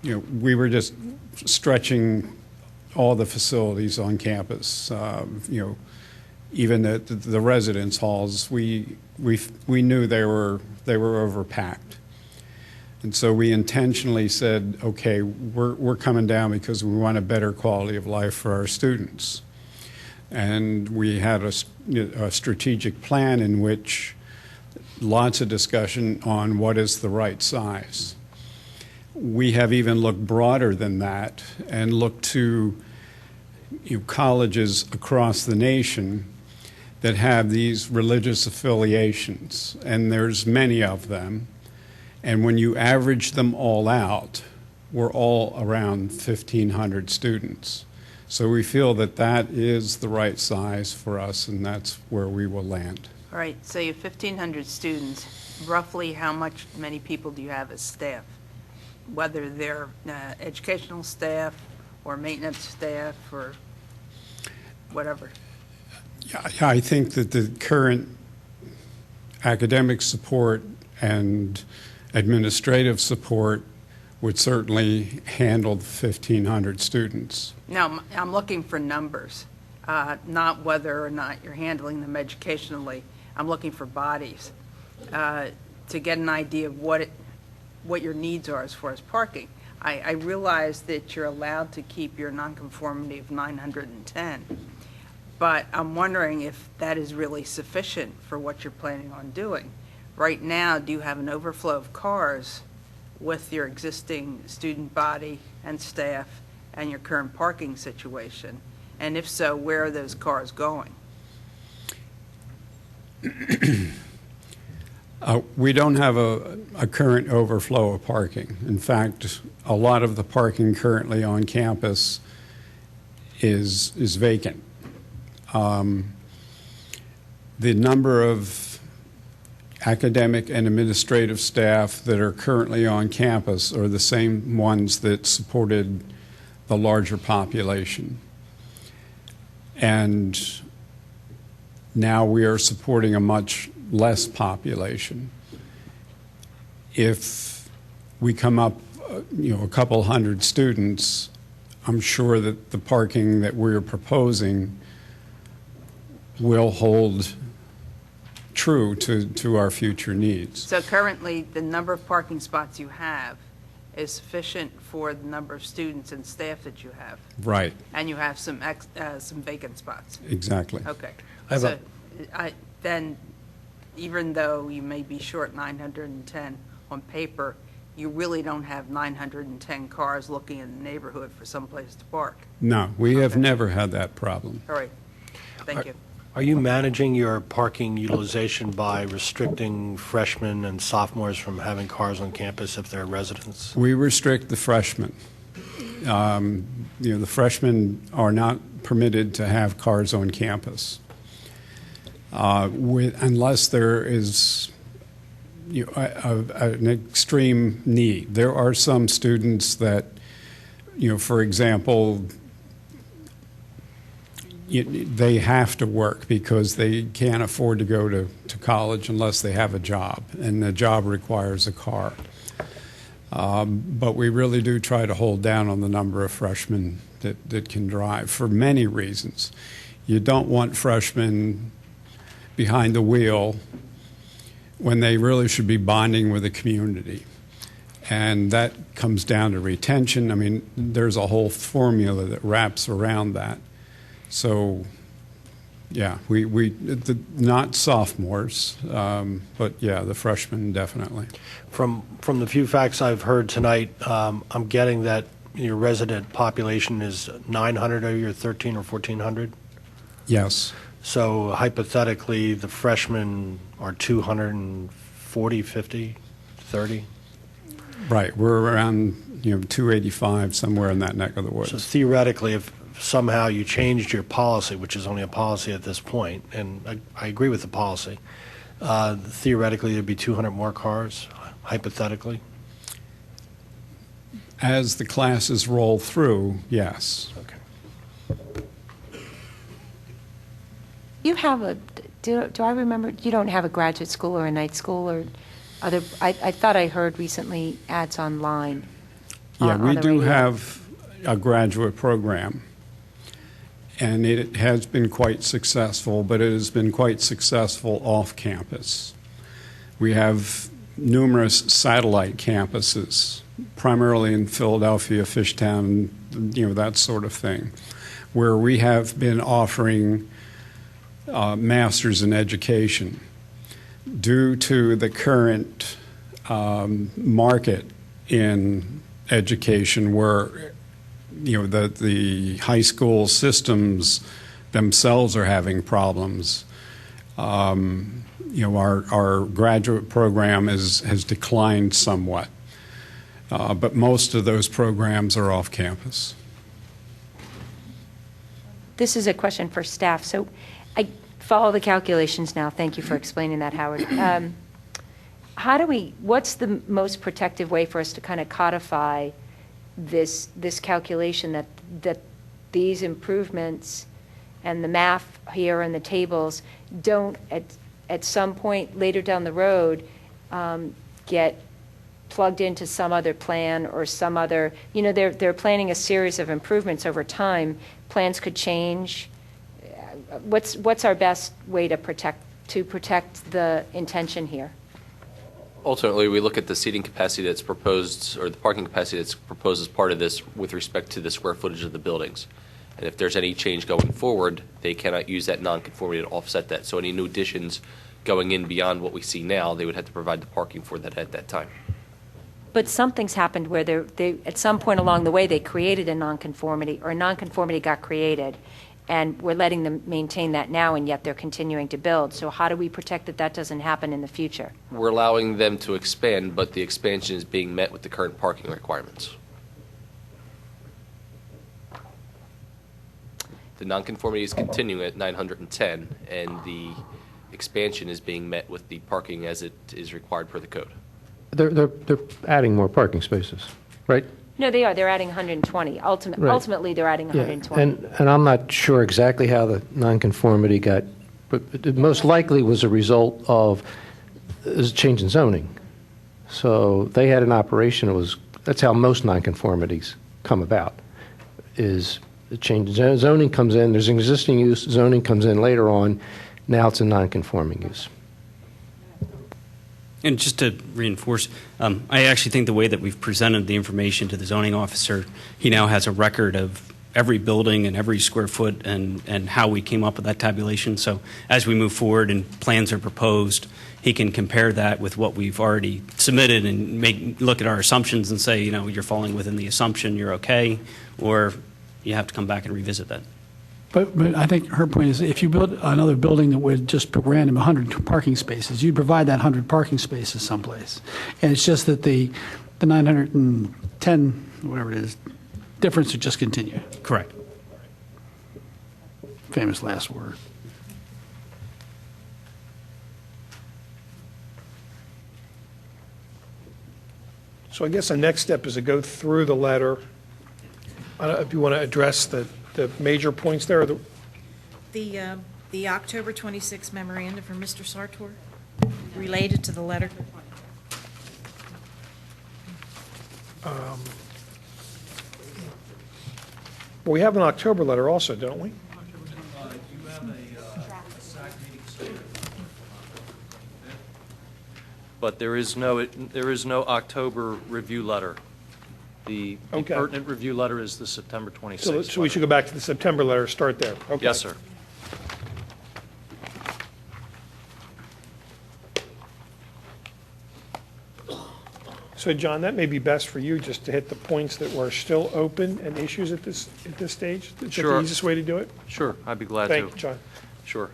you know, we were just stretching all the facilities on campus. You know, even the residence halls, we knew they were overpacked. And so we intentionally said, okay, we're coming down because we want a better quality of life for our students. And we had a strategic plan in which lots of discussion on what is the right size. We have even looked broader than that and looked to colleges across the nation that have these religious affiliations, and there's many of them. And when you average them all out, we're all around 1,500 students. So we feel that that is the right size for us, and that's where we will land. All right, so you have 1,500 students. Roughly many people do you have as staff? Whether they're educational staff or maintenance staff or whatever? Yeah, I think that the current academic support and administrative support would certainly handle the 1,500 students. No, I'm looking for numbers, not whether or not you're handling them educationally. I'm looking for bodies to get an idea of what your needs are as far as parking. I realize that you're allowed to keep your nonconformity of 910, but I'm wondering if that is really sufficient for what you're planning on doing. Right now, do you have an overflow of cars with your existing student body and staff and your current parking situation? And if so, where are those cars going? We don't have a current overflow of parking. In fact, a lot of the parking currently on campus is vacant. The number of academic and administrative staff that are currently on campus are the same ones that supported the larger population. And now we are supporting a much less population. If we come up, a couple hundred students, I'm sure that the parking that we're proposing will hold true to our future needs. So currently, the number of parking spots you have is sufficient for the number of students and staff that you have? Right. And you have some vacant spots? Exactly. Okay. I have Then, even though you may be short 910 on paper, you really don't have 910 cars looking in the neighborhood for someplace to park? No, we have Okay. never had that problem. All right. Thank you. Are you managing your parking utilization by restricting freshmen and sophomores from having cars on campus if they're residents? We restrict the freshmen. The freshmen are not permitted to have cars on campus unless there is an extreme need. There are some students that, for example, they have to work because they can't afford to go to college unless they have a job, and the job requires a car. But we really do try to hold down on the number of freshmen that can drive for many reasons. You don't want freshmen behind the wheel when they really should be bonding with the community. And that comes down to retention. I mean, there's a whole formula that wraps around that. So, yeah, not sophomores, but yeah, the freshmen definitely. From the few facts I've heard tonight, I'm getting that your resident population is 900 of your 13 or 1,400? Yes. So hypothetically, the freshmen are 240, 50, 30? Right. We're around 285, somewhere in that neck of the woods. So theoretically, if somehow you changed your policy, which is only a policy at this point, and I agree with the policy, theoretically there'd be 200 more cars, hypothetically? As the classes roll through, yes. Okay. You have do I remember, you don't have a graduate school or a night school or other, I thought I heard recently ads online. Yeah, on we the do radio. have a graduate program, and it has been quite successful, but it has been quite successful off campus. We have numerous satellite campuses, primarily in Philadelphia, Fishtown, that sort of thing, where we have been offering masters in education. Due to the current market in education, where the high school systems themselves are having problems, our graduate program has declined somewhat, but most of those programs are off campus. This is a question for staff. So I follow the calculations now. Thank you for explaining that, Howard. What's the most protective way for us to kind of codify this calculation that these improvements and the math here and the tables don't at some point later down the road get plugged into some other plan or some other, they're planning a series of improvements over time. Plans could change. What's our best way to protect the intention here? Ultimately, we look at the seating capacity that's proposed, or the parking capacity that's proposed as part of this with respect to the square footage of the buildings. And if there's any change going forward, they cannot use that nonconformity to offset that. So any new additions going in beyond what we see now, they would have to provide the parking for that at that time. But something's happened where they at some point along the way, they created a nonconformity, or a nonconformity got created, and we're letting them maintain that now, and yet they're continuing to build. So how do we protect that doesn't happen in the future? We're allowing them to expand, but the expansion is being met with the current parking requirements. The nonconformity is continuing at 910, and the expansion is being met with the parking as it is required per the code. They're adding more parking spaces, right? No, they are. They're adding 120. Right. Ultimately, they're adding 120. And I'm not sure exactly how the nonconformity got, but it most likely was a result of a change in zoning. So they had an operation. That's how most nonconformities come about, is the change in zoning comes in, there's an existing use, zoning comes in later on, now it's a nonconforming use. And just to reinforce, I actually think the way that we've presented the information to the zoning officer, he now has a record of every building and every square foot and how we came up with that tabulation. So as we move forward and plans are proposed, he can compare that with what we've already submitted and look at our assumptions and say, you're falling within the assumption, you're okay, or you have to come back and revisit that. But I think her point is, if you build another building that would just random 100 parking spaces, you'd provide that 100 parking spaces someplace. And it's just that the 910, whatever it is, difference to just continue. Correct. Famous last word. So I guess the next step is to go through the letter. I don't know if you want to address the major points there. The October 26 memorandum from Mr. Sartor related to the letter. Well, we have an October letter also, don't we? But there is no October review letter. The Okay. pertinent review letter is the September 26th. So we should go back to the September letter, start there. Okay. Yes, sir. So, John, that may be best for you, just to hit the points that were still open and issues at this stage. Is that Sure. the easiest way to do it? Sure, I'd be glad to. Thank you, John. Sure.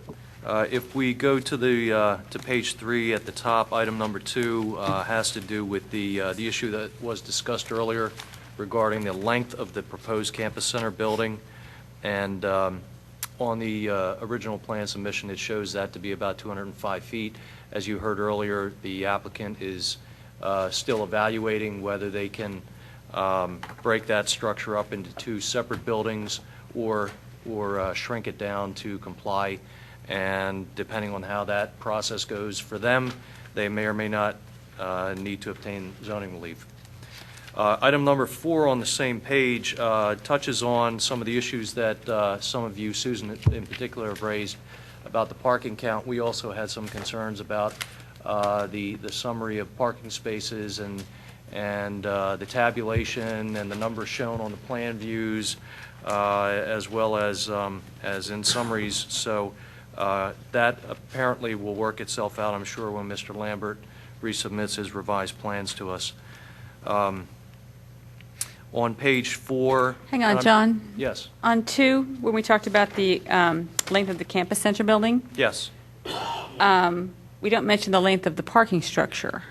If we go to to page 3 at the top, item number 2 has to do with the issue that was discussed earlier regarding the length of the proposed campus center building. And on the original plan submission, it shows that to be about 205 feet. As you heard earlier, the applicant is still evaluating whether they can break that structure up into 2 separate buildings or shrink it down to comply. And depending on how that process goes for them, they may or may not need to obtain zoning relief. Item number 4 on the same page touches on some of the issues that some of you, Susan in particular, have raised about the parking count. We also had some concerns about the summary of parking spaces and the tabulation and the numbers shown on the plan views, as well as in summaries. So that apparently will work itself out, I'm sure, when Mr. Lambert resubmits his revised plans to us. On page 4... Hang on, John. Yes. On 2, when we talked about the length of the campus center building, Yes. we don't mention the length of the parking structure.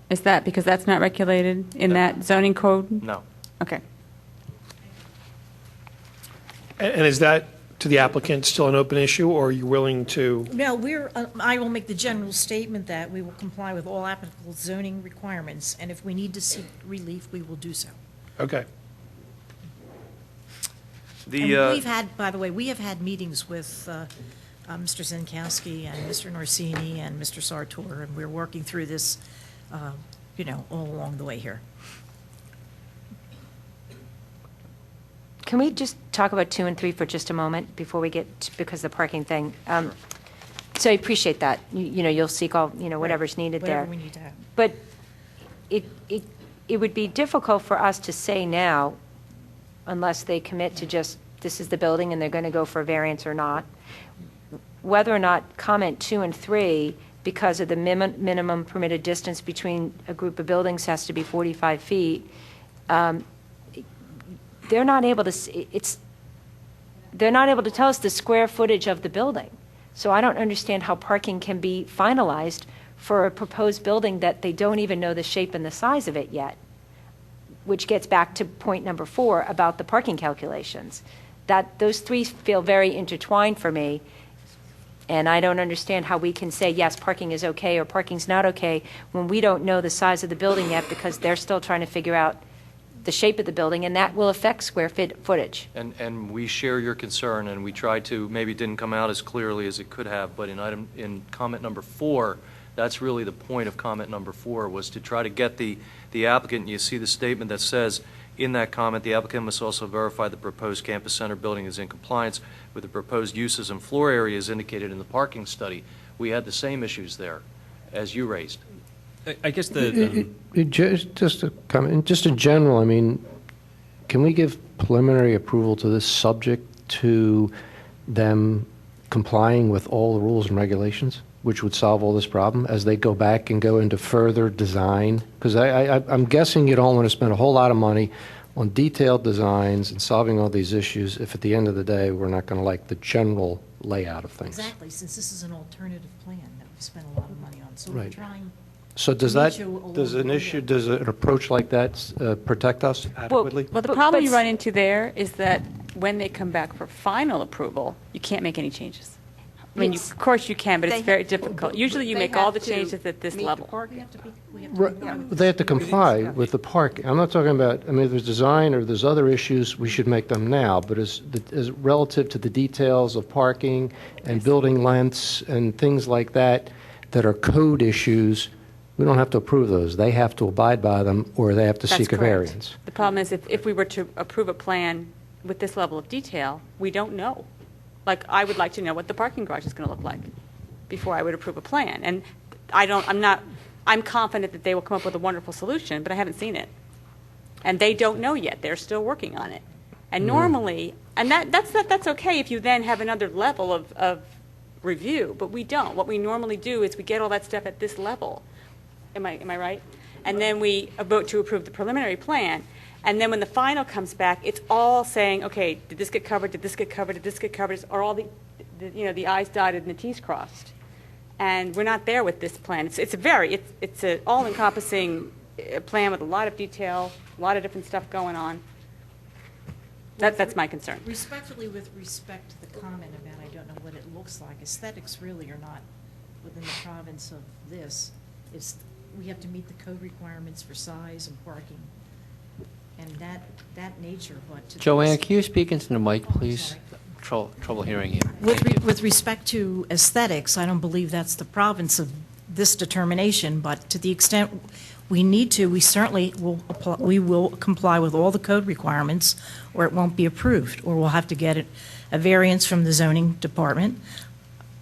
Is that because that's not regulated in that zoning code? No. Okay. And is that, to the applicant, still an open issue, or are you willing to? No, I will make the general statement that we will comply with all applicable zoning requirements, and if we need to seek relief, we will do so. Okay. And we've had, by the way, we have had meetings with Mr. Zenkowski and Mr. Norsini and Mr. Sartor, and we're working through this, all along the way here. Can we just talk about 2 and 3 for just a moment before we get, because the parking thing? So I appreciate that. You'll seek all, whatever's needed there. Whatever we need to have. But it would be difficult for us to say now, unless they commit to just, this is the building and they're going to go for a variance or not, whether or not comment 2 and 3, because of the minimum permitted distance between a group of buildings has to be 45 feet, they're not able to tell us the square footage of the building. So I don't understand how parking can be finalized for a proposed building that they don't even know the shape and the size of it yet, which gets back to point number 4 about the parking calculations. Those 3 feel very intertwined for me, and I don't understand how we can say, yes, parking is okay or parking's not okay when we don't know the size of the building yet, because they're still trying to figure out the shape of the building, and that will affect square footage. And we share your concern, and we tried to, maybe it didn't come out as clearly as it could have, but in comment number 4, that's really the point of comment number 4, was to try to get the applicant. You see the statement that says, in that comment, the applicant must also verify the proposed campus center building is in compliance with the proposed uses and floor areas indicated in the parking study. We had the same issues there as you raised. I guess Just a comment, just in general, I mean, can we give preliminary approval to this subject to them complying with all the rules and regulations, which would solve all this problem as they go back and go into further design? Because I'm guessing you don't want to spend a whole lot of money on detailed designs and solving all these issues if at the end of the day we're not going to like the general layout of things. Exactly, since this is an alternative plan that we've spent a lot of money on. So we're Right. trying So does Meet that, you along does an the way. issue, does an approach like that protect us adequately? Well, the problem you run into there is that when they come back for final approval, you can't make any changes. I mean, Yes. of course you can, but They it's very have- difficult. Usually you they make all have the to changes at this meet the level. We have to comply with They have to comply with the parking. I'm not talking about, I mean, if there's design or there's other issues, we should make them now, but as relative to the details of parking and building lengths and things like that, that are code issues, we don't have to approve those. They have to abide by them, or they have to That's seek a correct. variance. The problem is if we were to approve a plan with this level of detail, we don't know. Like, I would like to know what the parking garage is going to look like before I would approve a plan. And I'm confident that they will come up with a wonderful solution, but I haven't seen it. And they don't know yet. They're still working on it. And normally, and that's okay if you then have another level of review, but we don't. What we normally do is we get all that stuff at this level. Am I right? And then we vote to approve the preliminary plan. And then when the final comes back, it's all saying, okay, did this get covered? Did this get covered? Did this get covered? Are all the I's dotted and the T's crossed? And we're not there with this plan. It's an all-encompassing plan with a lot of detail, a lot of different stuff going on. That's my concern. Respectfully, with respect to the comment about I don't know what it looks like, aesthetics really are not within the province of this. We have to meet the code requirements for size and parking, and that nature, but to... Joanne, can you speak into the mic, please? Sorry. Trouble hearing you. Thank you. With respect to aesthetics, I don't believe that's the province of this determination, but to the extent we need to, we certainly will comply with all the code requirements, or it won't be approved, or we'll have to get a variance from the zoning department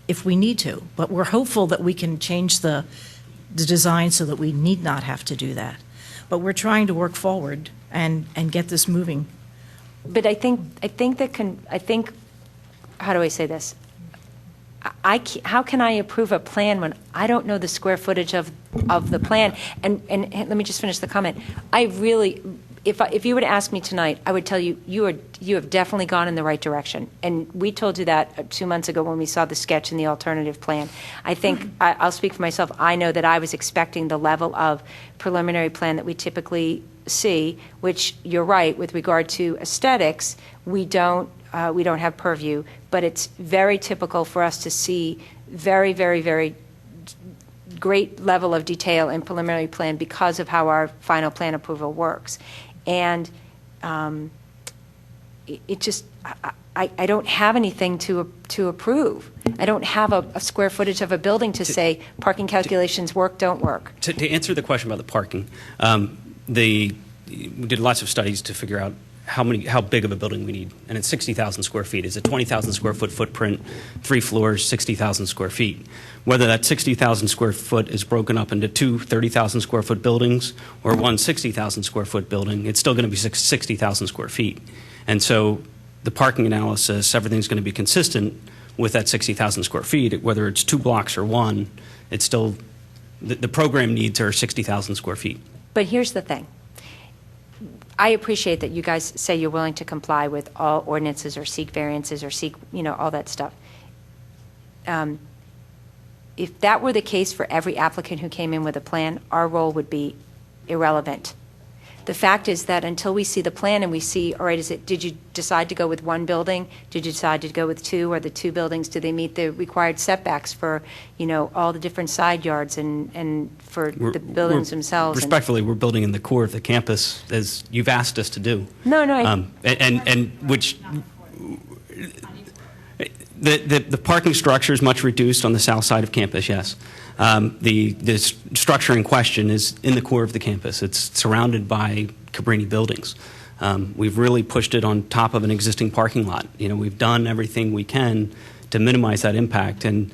if we need to. But we're hopeful that we can change the design so that we need not have to do that. But we're trying to work forward and get this moving. But I think, how do I say this? How can I approve a plan when I don't know the square footage of the plan? And let me just finish the comment. I really, if you were to ask me tonight, I would tell you, you have definitely gone in the right direction. And we told you that 2 months ago when we saw the sketch and the alternative plan. I think, I'll speak for myself, I know that I was expecting the level of preliminary plan that we typically see, which you're right, with regard to aesthetics, we don't have purview, but it's very typical for us to see very, very, very great level of detail in preliminary plan because of how our final plan approval works. And it just, I don't have anything to approve. I don't have a square footage of a building to say parking calculations work, don't work. To answer the question about the parking, we did lots of studies to figure out how big of a building we need, and it's 60,000 square feet. It's a 20,000 square foot footprint, 3 floors, 60,000 square feet. Whether that 60,000 square foot is broken up into two 30,000 square foot buildings or one 60,000 square foot building, it's still going to be 60,000 square feet. And so the parking analysis, everything's going to be consistent with that 60,000 square feet, whether it's 2 blocks or one. It's still the program needs are 60,000 square feet. But here's the thing. I appreciate that you guys say you're willing to comply with all ordinances or seek variances or seek, all that stuff. If that were the case for every applicant who came in with a plan, our role would be irrelevant. The fact is that until we see the plan and we see, all right, did you decide to go with one building? Did you decide to go with two? Or the two buildings, do they meet the required setbacks for, all the different side yards and for the buildings themselves? Respectfully, we're building in the core of the campus, as you've asked us to do. No. And which the parking structure is much reduced on the south side of campus, yes. The structure in question is in the core of the campus. It's surrounded by Cabrini buildings. We've really pushed it on top of an existing parking lot. We've done everything we can to minimize that impact. And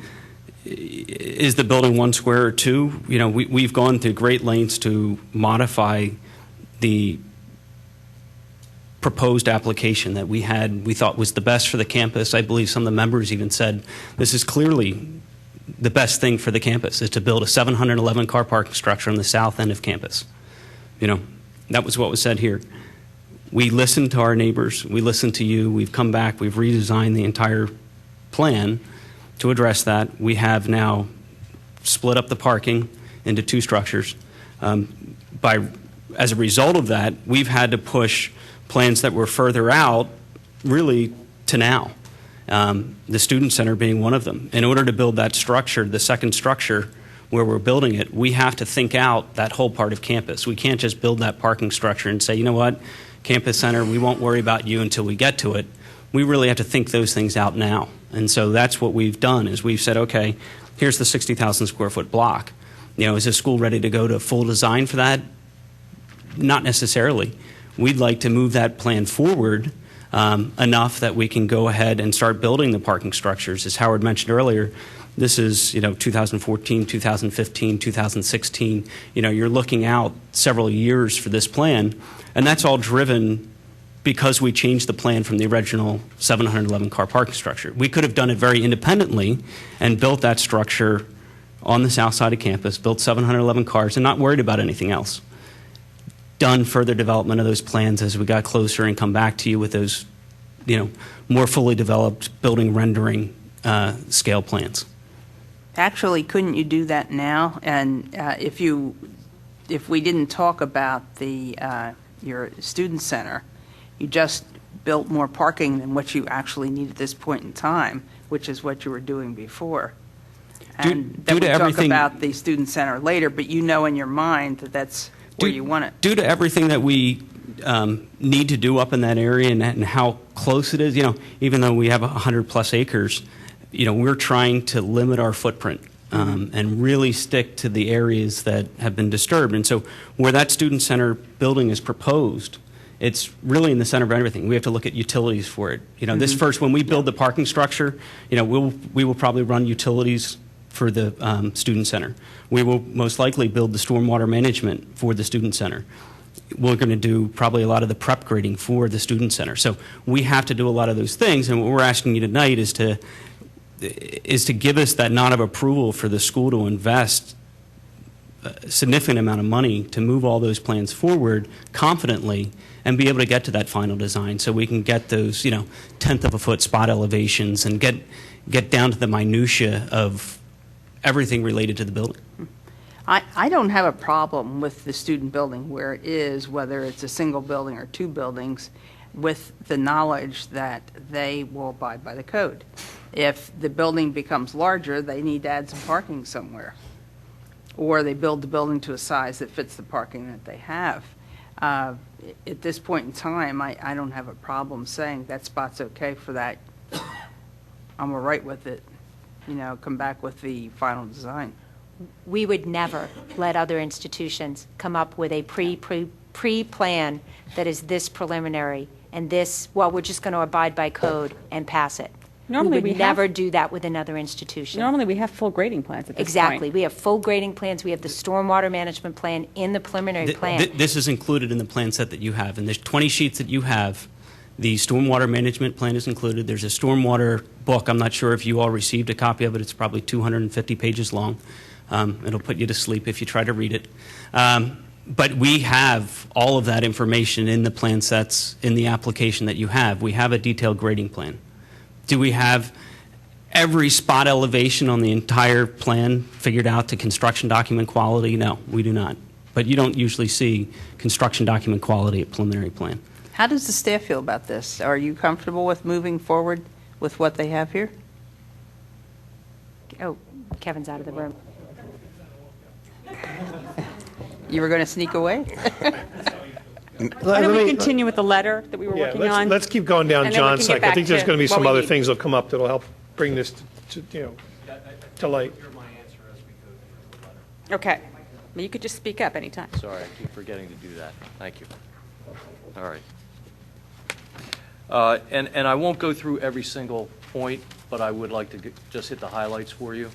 is the building 1 square or 2? We've gone through great lengths to modify the proposed application that we thought was the best for the campus. I believe some of the members even said this is clearly the best thing for the campus, is to build a 711 car parking structure on the south end of campus. That was what was said here. We listened to our neighbors. We listened to you. We've come back. We've redesigned the entire plan to address that. We have now split up the parking into 2 structures. As a result of that, we've had to push plans that were further out really to now, the Student Center being one of them. In order to build that structure, the second structure where we're building it, we have to think out that whole part of campus. We can't just build that parking structure and say, you know what, Campus Center, we won't worry about you until we get to it. We really have to think those things out now. And so that's what we've done, is we've said, okay, here's the 60,000 square foot block. Is the school ready to go to full design for that? Not necessarily. We'd like to move that plan forward enough that we can go ahead and start building the parking structures. As Howard mentioned earlier, this is 2014, 2015, 2016. You're looking out several years for this plan, and that's all driven because we changed the plan from the original 711 car parking structure. We could have done it very independently and built that structure on the south side of campus, built 711 cars, and not worried about anything else. Done further development of those plans as we got closer and come back to you with those, more fully developed building rendering scale plans. Actually, couldn't you do that now? And if we didn't talk about your student center, you just built more parking than what you actually need at this point in time, which is what you were doing before. And then we'll talk about the student center later, but in your mind that that's where you want it. Due to everything that we need to do up in that area and how close it is, even though we have 100+ acres, we're trying to limit our footprint and really stick to the areas that have been disturbed. And so where that student center building is proposed, it's really in the center of everything. We have to look at utilities for it. This first, when we build the parking structure, we will probably run utilities for the student center. We will most likely build the stormwater management for the student center. We're going to do probably a lot of the prep grading for the student center. So we have to do a lot of those things, and what we're asking you tonight is to give us that nod of approval for the school to invest a significant amount of money to move all those plans forward confidently and be able to get to that final design so we can get those, tenth of a foot spot elevations and get down to the minutia of everything related to the building. I don't have a problem with the student building where it is, whether it's a single building or 2 buildings, with the knowledge that they will abide by the code. If the building becomes larger, they need to add some parking somewhere. Or they build the building to a size that fits the parking that they have. At this point in time, I don't have a problem saying that spot's okay for that. I'm all right with it. Come back with the final design. We would never let other institutions come up with a pre-plan that is this preliminary and this, we're just going to abide by code and pass it. Normally we would never do that with another institution. Normally we have full grading plans at this Exactly. point. We have full grading plans. We have the stormwater management plan in the preliminary plan. This is included in the plan set that you have. And there's 20 sheets that you have. The stormwater management plan is included. There's a stormwater book. I'm not sure if you all received a copy of it. It's probably 250 pages long. It'll put you to sleep if you try to read it. But we have all of that information in the plan sets in the application that you have. We have a detailed grading plan. Do we have every spot elevation on the entire plan figured out to construction document quality? No, we do not. But you don't usually see construction document quality at preliminary plan. How does the staff feel about this? Are you comfortable with moving forward with what they have here? Oh, Kevin's out of the room. You were going to sneak away? Why don't we continue with the letter that we were working on? Let's keep going down and then we John's can get side. I think back there's to going to be what some we other need. things that'll come up that'll help bring this to light. Okay. Well, you could just speak up anytime. Sorry, I keep forgetting to do that. Thank you. All right. And I won't go through every single point, but I would like to just hit the highlights for you,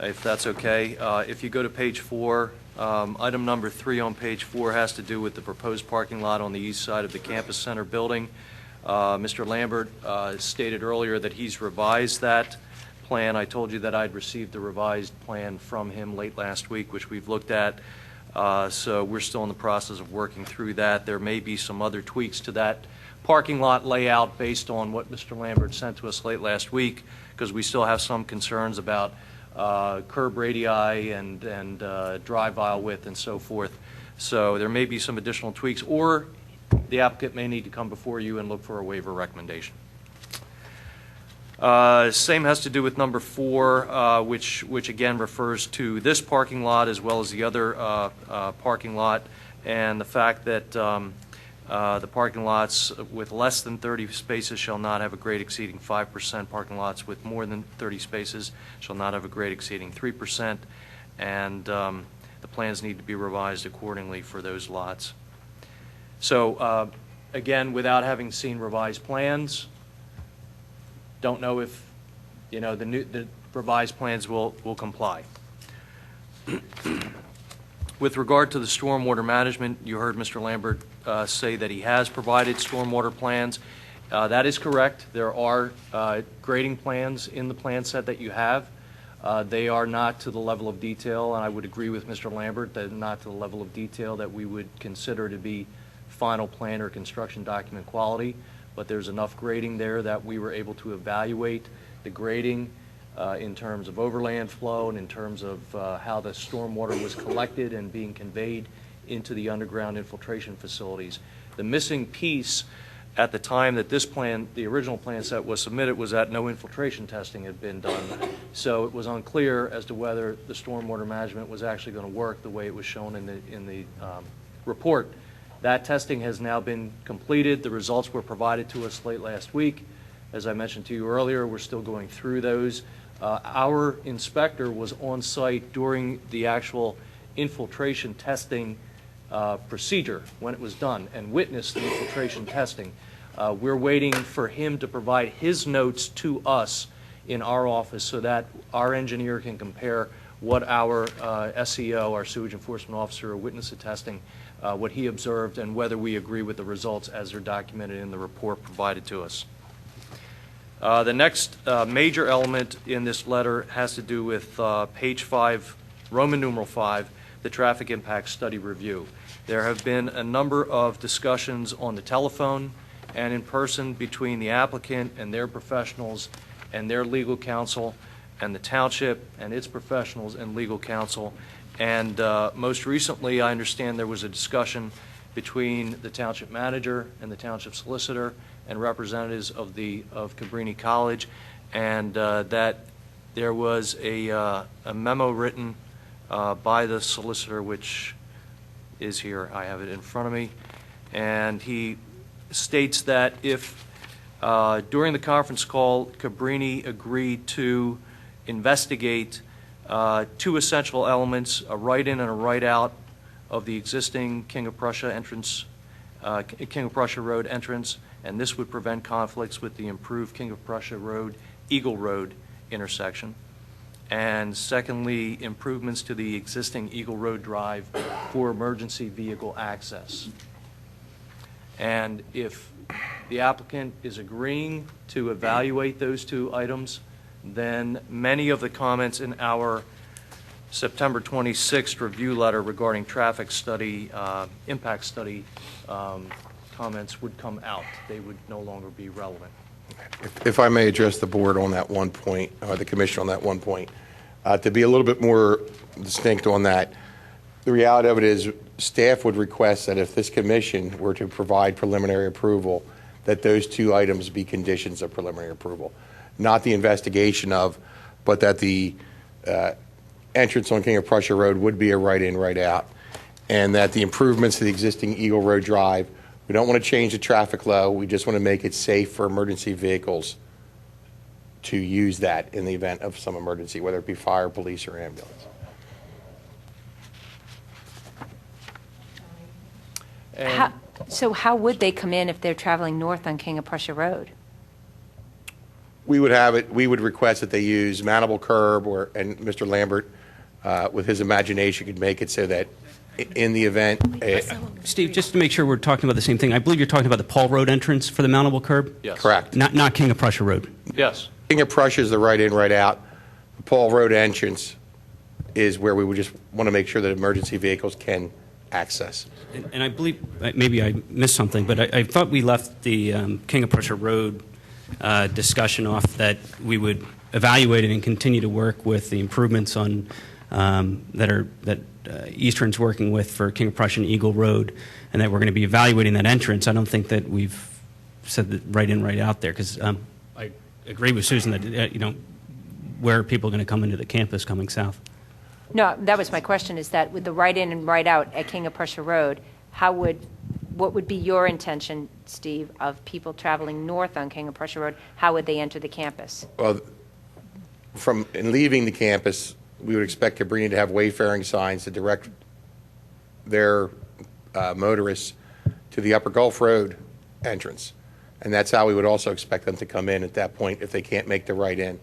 if that's okay. If you go to page 4, item number 3 on page 4 has to do with the proposed parking lot on the east side of the campus center building. Mr. Lambert stated earlier that he's revised that plan. I told you that I'd received the revised plan from him late last week, which we've looked at. So we're still in the process of working through that. There may be some other tweaks to that parking lot layout based on what Mr. Lambert sent to us late last week, because we still have some concerns about curb radii and drive aisle width and so forth. So there may be some additional tweaks, or the applicant may need to come before you and look for a waiver recommendation. Same has to do with number 4, which again refers to this parking lot as well as the other parking lot, and the fact that the parking lots with less than 30 spaces shall not have a grade exceeding 5%. Parking lots with more than 30 spaces shall not have a grade exceeding 3%, and the plans need to be revised accordingly for those lots. So again, without having seen revised plans, don't know if the revised plans will comply. With regard to the stormwater management, you heard Mr. Lambert say that he has provided stormwater plans. That is correct. There are grading plans in the plan set that you have. They are not to the level of detail, and I would agree with Mr. Lambert that not to the level of detail that we would consider to be final plan or construction document quality, but there's enough grading there that we were able to evaluate the grading in terms of overland flow and in terms of how the stormwater was collected and being conveyed into the underground infiltration facilities. The missing piece at the time that this plan, the original plan set was submitted, was that no infiltration testing had been done. So it was unclear as to whether the stormwater management was actually going to work the way it was shown in the report. That testing has now been completed. The results were provided to us late last week. As I mentioned to you earlier, we're still going through those. Our inspector was on site during the actual infiltration testing procedure when it was done and witnessed the infiltration testing. We're waiting for him to provide his notes to us in our office so that our engineer can compare what our SEO, our sewage enforcement officer, witnessed the testing, what he observed, and whether we agree with the results as they're documented in the report provided to us. The next major element in this letter has to do with page 5, Roman numeral 5, the traffic impact study review. There have been a number of discussions on the telephone and in person between the applicant and their professionals and their legal counsel and the township and its professionals and legal counsel. And most recently, I understand there was a discussion between the township manager and the township solicitor and representatives of Cabrini College, and that there was a memo written by the solicitor, which is here. I have it in front of me, and he states that if during the conference call, Cabrini agreed to investigate 2 essential elements, a right-in and a right-out of the existing King of Prussia entrance, King of Prussia Road entrance, and this would prevent conflicts with the improved King of Prussia Road, Eagle Road intersection. And secondly, improvements to the existing Eagle Road Drive for emergency vehicle access. And if the applicant is agreeing to evaluate those 2 items, then many of the comments in our September 26th review letter regarding traffic study, impact study comments would come out. They would no longer be relevant. If I may address the board on that one point, or the commission on that one point, to be a little bit more distinct on that, the reality of it is staff would request that if this commission were to provide preliminary approval, that those 2 items be conditions of preliminary approval. Not the investigation of, but that the entrance on King of Prussia Road would be a right-in, right-out, and that the improvements to the existing Eagle Road Drive, we don't want to change the traffic flow, we just want to make it safe for emergency vehicles to use that in the event of some emergency, whether it be fire, police, or ambulance. So how would they come in if they're traveling north on King of Prussia Road? We would have it. We would request that they use mountable curb, and Mr. Lambert, with his imagination, could make it so that in the event. Steve, just to make sure we're talking about the same thing, I believe you're talking about the Paul Road entrance for the mountable curb? Yes. Correct. Not King of Prussia Road? Yes. King of Prussia is the right-in, right-out. The Paul Road entrance is where we would just want to make sure that emergency vehicles can access. And I believe, maybe I missed something, but I thought we left the King of Prussia Road discussion off, that we would evaluated and continue to work with the improvements on that Eastern's working with for King of Prussia and Eagle Road, and that we're going to be evaluating that entrance. I don't think that we've said that right in, right out there, because I agree with Susan that where are people going to come into the campus coming south? No, that was my question, is that with the right in and right out at King of Prussia Road, what would be your intention, Steve, of people traveling north on King of Prussia Road? How would they enter the campus? Well, in leaving the campus, we would expect Cabrini to have wayfaring signs to direct their motorists to the Upper Gulf Road entrance. And that's how we would also expect them to come in at that point if they can't make the right in.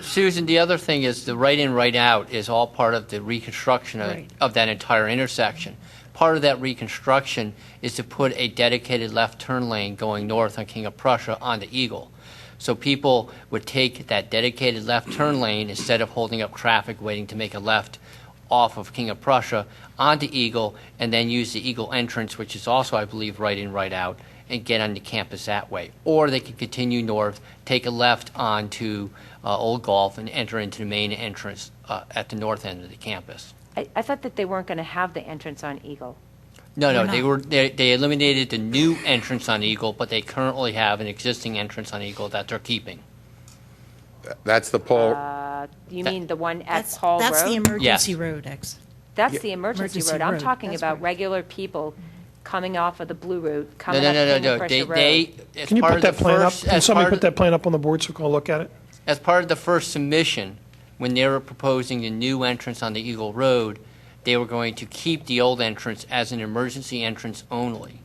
Susan, the other thing is the right in, right out is all part of the reconstruction of that entire intersection. Part of that reconstruction is to put a dedicated left turn lane going north on King of Prussia onto Eagle. So people would take that dedicated left turn lane instead of holding up traffic waiting to make a left off of King of Prussia onto Eagle, and then use the Eagle entrance, which is also, I believe, right in, right out, and get onto campus that way. Or they could continue north, take a left onto Old Gulf, and enter into the main entrance at the north end of the campus. I thought that they weren't going to have the entrance on Eagle. No, they eliminated the new entrance on Eagle, but they currently have an existing entrance on Eagle that they're keeping. That's the Paul. You mean the one at Paul Road? That's the emergency Yes. road exit. That's the emergency road. I'm talking That's about right. regular people coming off of the Blue Route, coming No. up King of Prussia Road. Can you put that plan up? Can somebody put that plan up on the board so we can all look at it? As part of the first submission, when they were proposing the new entrance on the Eagle Road, they were going to keep the old entrance as an emergency entrance only.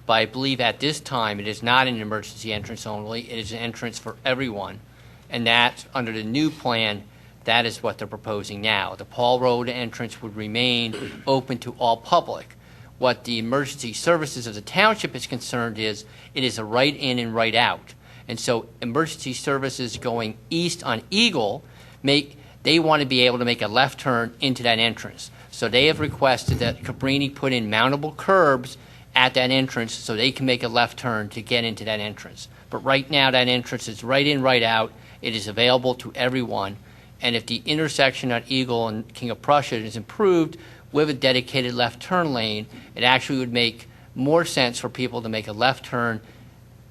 But I believe at this time it is not an emergency entrance only, it is an entrance for everyone. And that, under the new plan, that is what they're proposing now. The Paul Road entrance would remain open to all public. What the emergency services of the township is concerned is it is a right in and right out. And so emergency services going east on Eagle, they want to be able to make a left turn into that entrance. So they have requested that Cabrini put in mountable curbs at that entrance so they can make a left turn to get into that entrance. But right now that entrance is right in, right out. It is available to everyone. And if the intersection at Eagle and King of Prussia is improved with a dedicated left turn lane, it actually would make more sense for people to make a left turn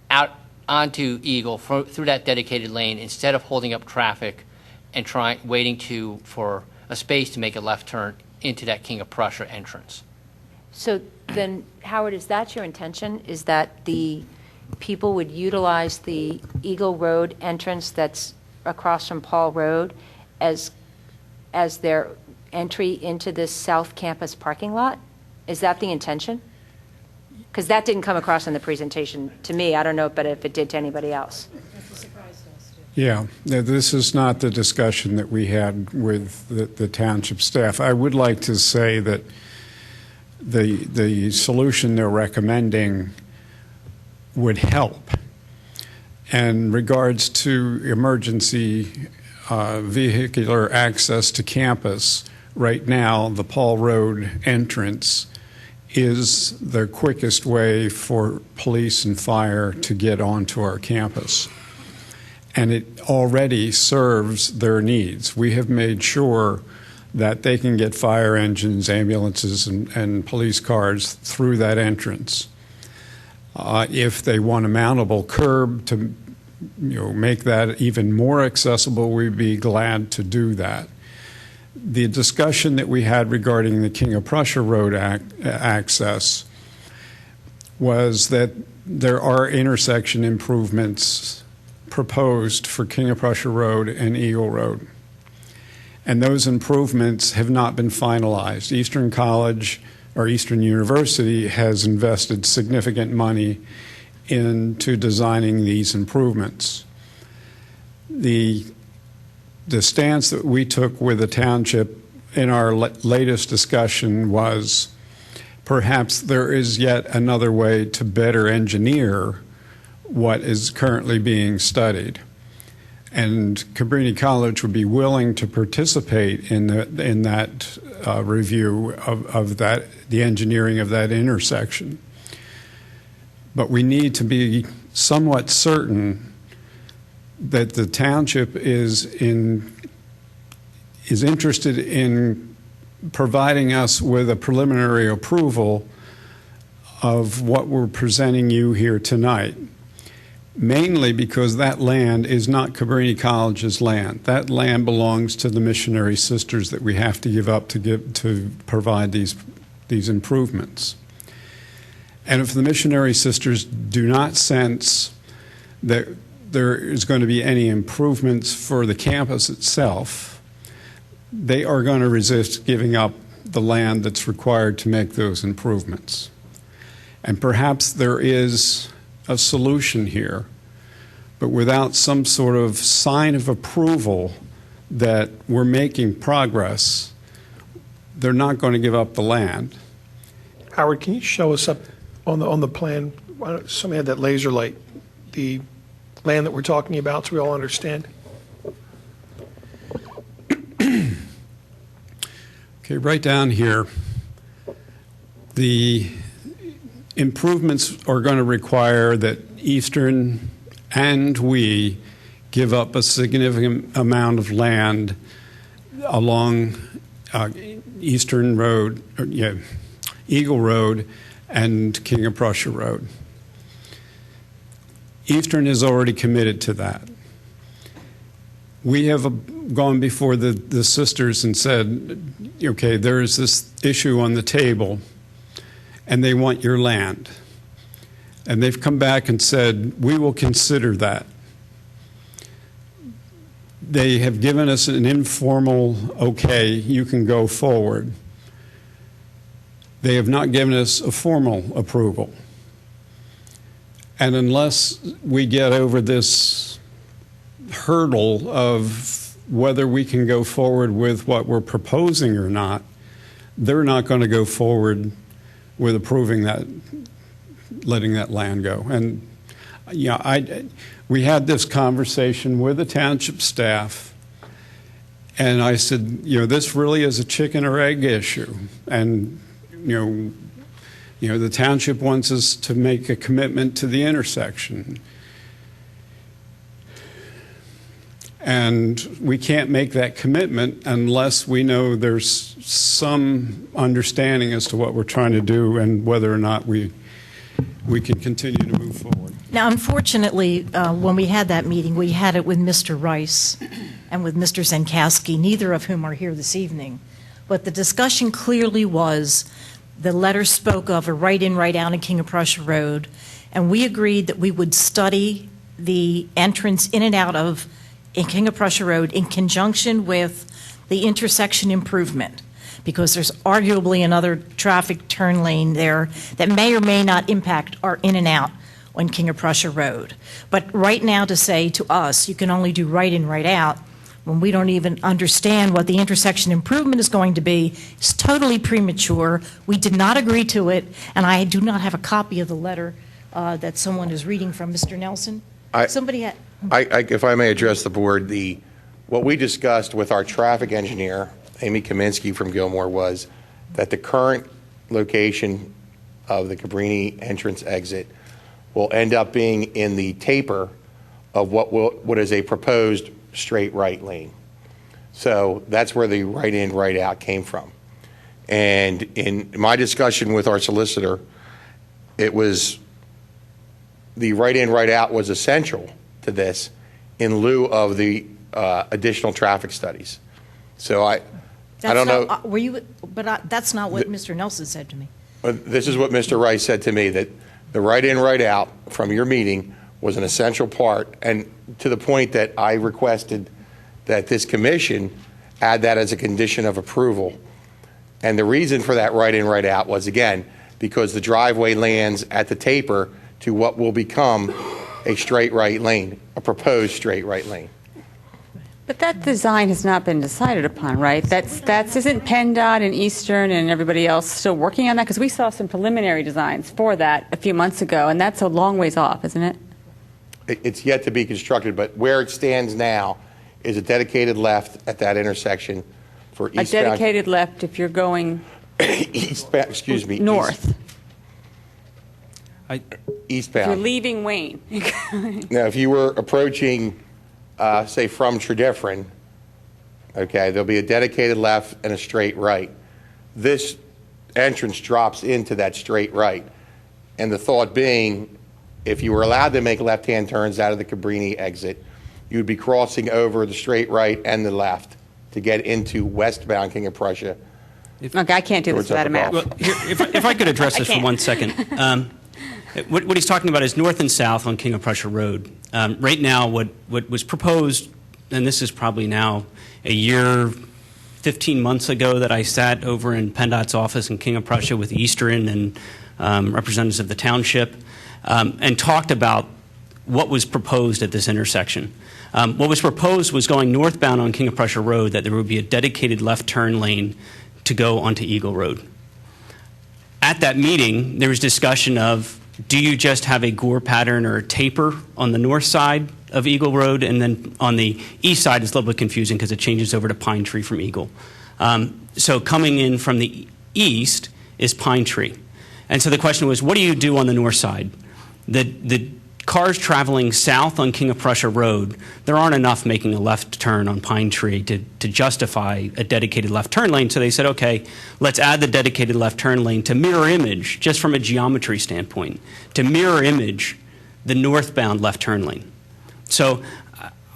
out onto Eagle through that dedicated lane instead of holding up traffic and waiting for a space to make a left turn into that King of Prussia entrance. So then, Howard, is that your intention? Is that the people would utilize the Eagle Road entrance that's across from Paul Road as their entry into this South Campus parking lot? Is that the intention? Because that didn't come across in the presentation to me. I don't know, but if it did to anybody else. Yeah, this is not the discussion that we had with the township staff. I would like to say that the solution they're recommending would help. And regards to emergency vehicular access to campus, right now the Paul Road entrance is the quickest way for police and fire to get onto our campus. And it already serves their needs. We have made sure that they can get fire engines, ambulances, and police cars through that entrance. If they want a mountable curb to make that even more accessible, we'd be glad to do that. The discussion that we had regarding the King of Prussia Road access was that there are intersection improvements proposed for King of Prussia Road and Eagle Road. And those improvements have not been finalized. Eastern College or Eastern University has invested significant money into designing these improvements. The stance that we took with the township in our latest discussion was perhaps there is yet another way to better engineer what is currently being studied. And Cabrini College would be willing to participate in that review of the engineering of that intersection. But we need to be somewhat certain that the township is interested in providing us with a preliminary approval of what we're presenting you here tonight, mainly because that land is not Cabrini College's land. That land belongs to the missionary sisters that we have to give up to provide these improvements. And if the missionary sisters do not sense that there is going to be any improvements for the campus itself, they are going to resist giving up the land that's required to make those improvements. And perhaps there is a solution here, but without some sort of sign of approval that we're making progress, they're not going to give up the land. Howard, can you show us up on the plan? Why don't somebody had that laser light, the land that we're talking about, so we all understand? Okay, right down here, the improvements are going to require that Eastern and we give up a significant amount of land along Eastern Road, Eagle Road and King of Prussia Road. Eastern is already committed to that. We have gone before the sisters and said, okay, there is this issue on the table, and they want your land. And they've come back and said, we will consider that. They have given us an informal, okay, you can go forward. They have not given us a formal approval. And unless we get over this hurdle of whether we can go forward with what we're proposing or not, they're not going to go forward with approving that, letting that land go. And we had this conversation with the township staff, and I said, this really is a chicken or egg issue. And, the township wants us to make a commitment to the intersection. And we can't make that commitment unless we know there's some understanding as to what we're trying to do and whether or not we can continue to move forward. Now, unfortunately, when we had that meeting, we had it with Mr. Rice and with Mr. Zenkowski, neither of whom are here this evening. But the discussion clearly was, the letter spoke of a right-in, right-out in King of Prussia Road, and we agreed that we would study the entrance in and out of King of Prussia Road in conjunction with the intersection improvement, because there's arguably another traffic turn lane there that may or may not impact our in and out on King of Prussia Road. But right now to say to us, you can only do right in, right out, when we don't even understand what the intersection improvement is going to be, is totally premature. We did not agree to it, and I do not have a copy of the letter that someone is reading from. Mr. Nelson? Somebody had... If I may address the board, what we discussed with our traffic engineer, Amy Kaminsky from Gilmore, was that the current location of the Cabrini entrance exit will end up being in the taper of what is a proposed straight right lane. So that's where the right in, right out came from. And in my discussion with our solicitor, it was the right in, right out was essential to this in lieu of the additional traffic studies. So I don't know. That's not what Mr. Nelson said to me. This is what Mr. Rice said to me, that the right in, right out from your meeting was an essential part, and to the point that I requested that this commission add that as a condition of approval. And the reason for that right in, right out was, again, because the driveway lands at the taper to what will become a straight right lane, a proposed straight right lane. But that design has not been decided upon, right? Isn't PennDOT and Eastern and everybody else still working on that? Because we saw some preliminary designs for that a few months ago, and that's a long ways off, isn't it? It's yet to be constructed, but where it stands now is a dedicated left at that intersection for eastbound. A dedicated left if you're going north. Eastbound. If you're leaving Wayne. Now, if you were approaching say from Tredyffrin, okay, there'll be a dedicated left and a straight right. This entrance drops into that straight right. And the thought being, if you were allowed to make left-hand turns out of the Cabrini exit, you'd be crossing over the straight right and the left to get into westbound King of Prussia. Okay, I can't do this without a map. Well, here, if I could address this for 1 second. What he's talking about is north and south on King of Prussia Road. Right now, what was proposed, and this is probably now a year, 15 months ago that I sat over in PennDOT's office in King of Prussia with Eastern and representatives of the Township and talked about what was proposed at this intersection. What was proposed was going northbound on King of Prussia Road, that there would be a dedicated left turn lane to go onto Eagle Road. At that meeting, there was discussion of, do you just have a gore pattern or a taper on the north side of Eagle Road, and then on the east side it's a little bit confusing because it changes over to Pine Tree from Eagle. So coming in from the east is Pine Tree. And so the question was, what do you do on the north side? The cars traveling south on King of Prussia Road, there aren't enough making a left turn on Pine Tree to justify a dedicated left turn lane. So they said, okay, let's add the dedicated left turn lane to mirror image, just from a geometry standpoint, to mirror image the northbound left turn lane. So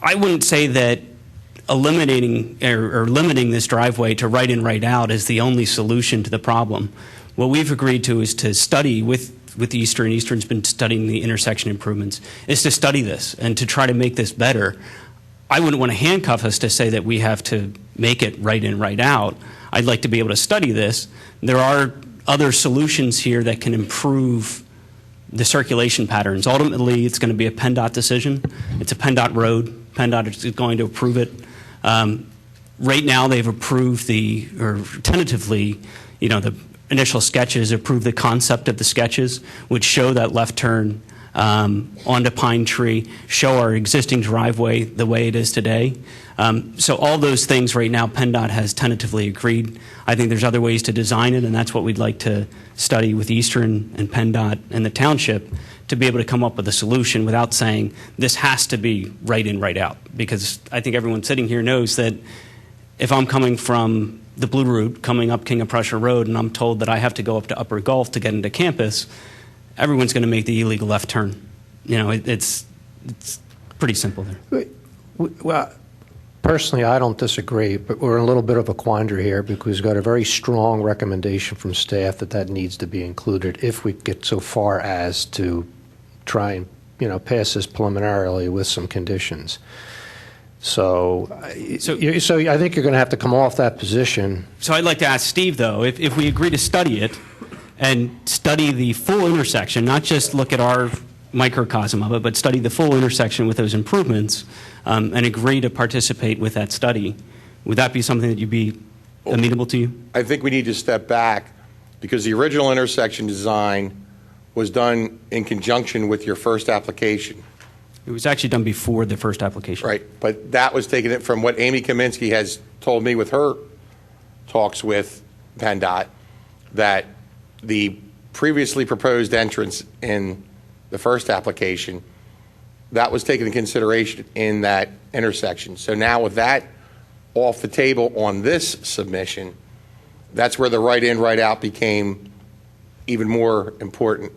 I wouldn't say that eliminating or limiting this driveway to right in, right out is the only solution to the problem. What we've agreed to is to study with Eastern. Eastern's been studying the intersection improvements, is to study this and to try to make this better. I wouldn't want to handcuff us to say that we have to make it right in, right out. I'd like to be able to study this. There are other solutions here that can improve the circulation patterns. Ultimately, it's going to be a PennDOT decision. It's a PennDOT road. PennDOT is going to approve it. Right now, they've approved or tentatively, the initial sketches approve the concept of the sketches, which show that left turn onto Pine Tree, show our existing driveway the way it is today. So all those things right now, PennDOT has tentatively agreed. I think there's other ways to design it, and that's what we'd like to study with Eastern and PennDOT and the Township to be able to come up with a solution without saying this has to be right in, right out. Because I think everyone sitting here knows that if I'm coming from the Blue Route, coming up King of Prussia Road, and I'm told that I have to go up to Upper Gulf to get into campus, everyone's going to make the illegal left turn. It's pretty simple there. Well, personally, I don't disagree, but we're in a little bit of a quandary here because we've got a very strong recommendation from staff that needs to be included if we get so far as to try and, pass this preliminarily with some conditions. So I think you're going to have to come off that position. So I'd like to ask Steve, though, if we agree to study it and study the full intersection, not just look at our microcosm of it, but study the full intersection with those improvements and agree to participate with that study, would that be something that you'd be amenable to you? I think we need to step back because the original intersection design was done in conjunction with your first application. It was actually done before the first application. Right, but that was taking it from what Amy Kaminsky has told me with her talks with PennDOT, that the previously proposed entrance in the first application, that was taken into consideration in that intersection. So now with that off the table on this submission, that's where the right in, right out became even more important.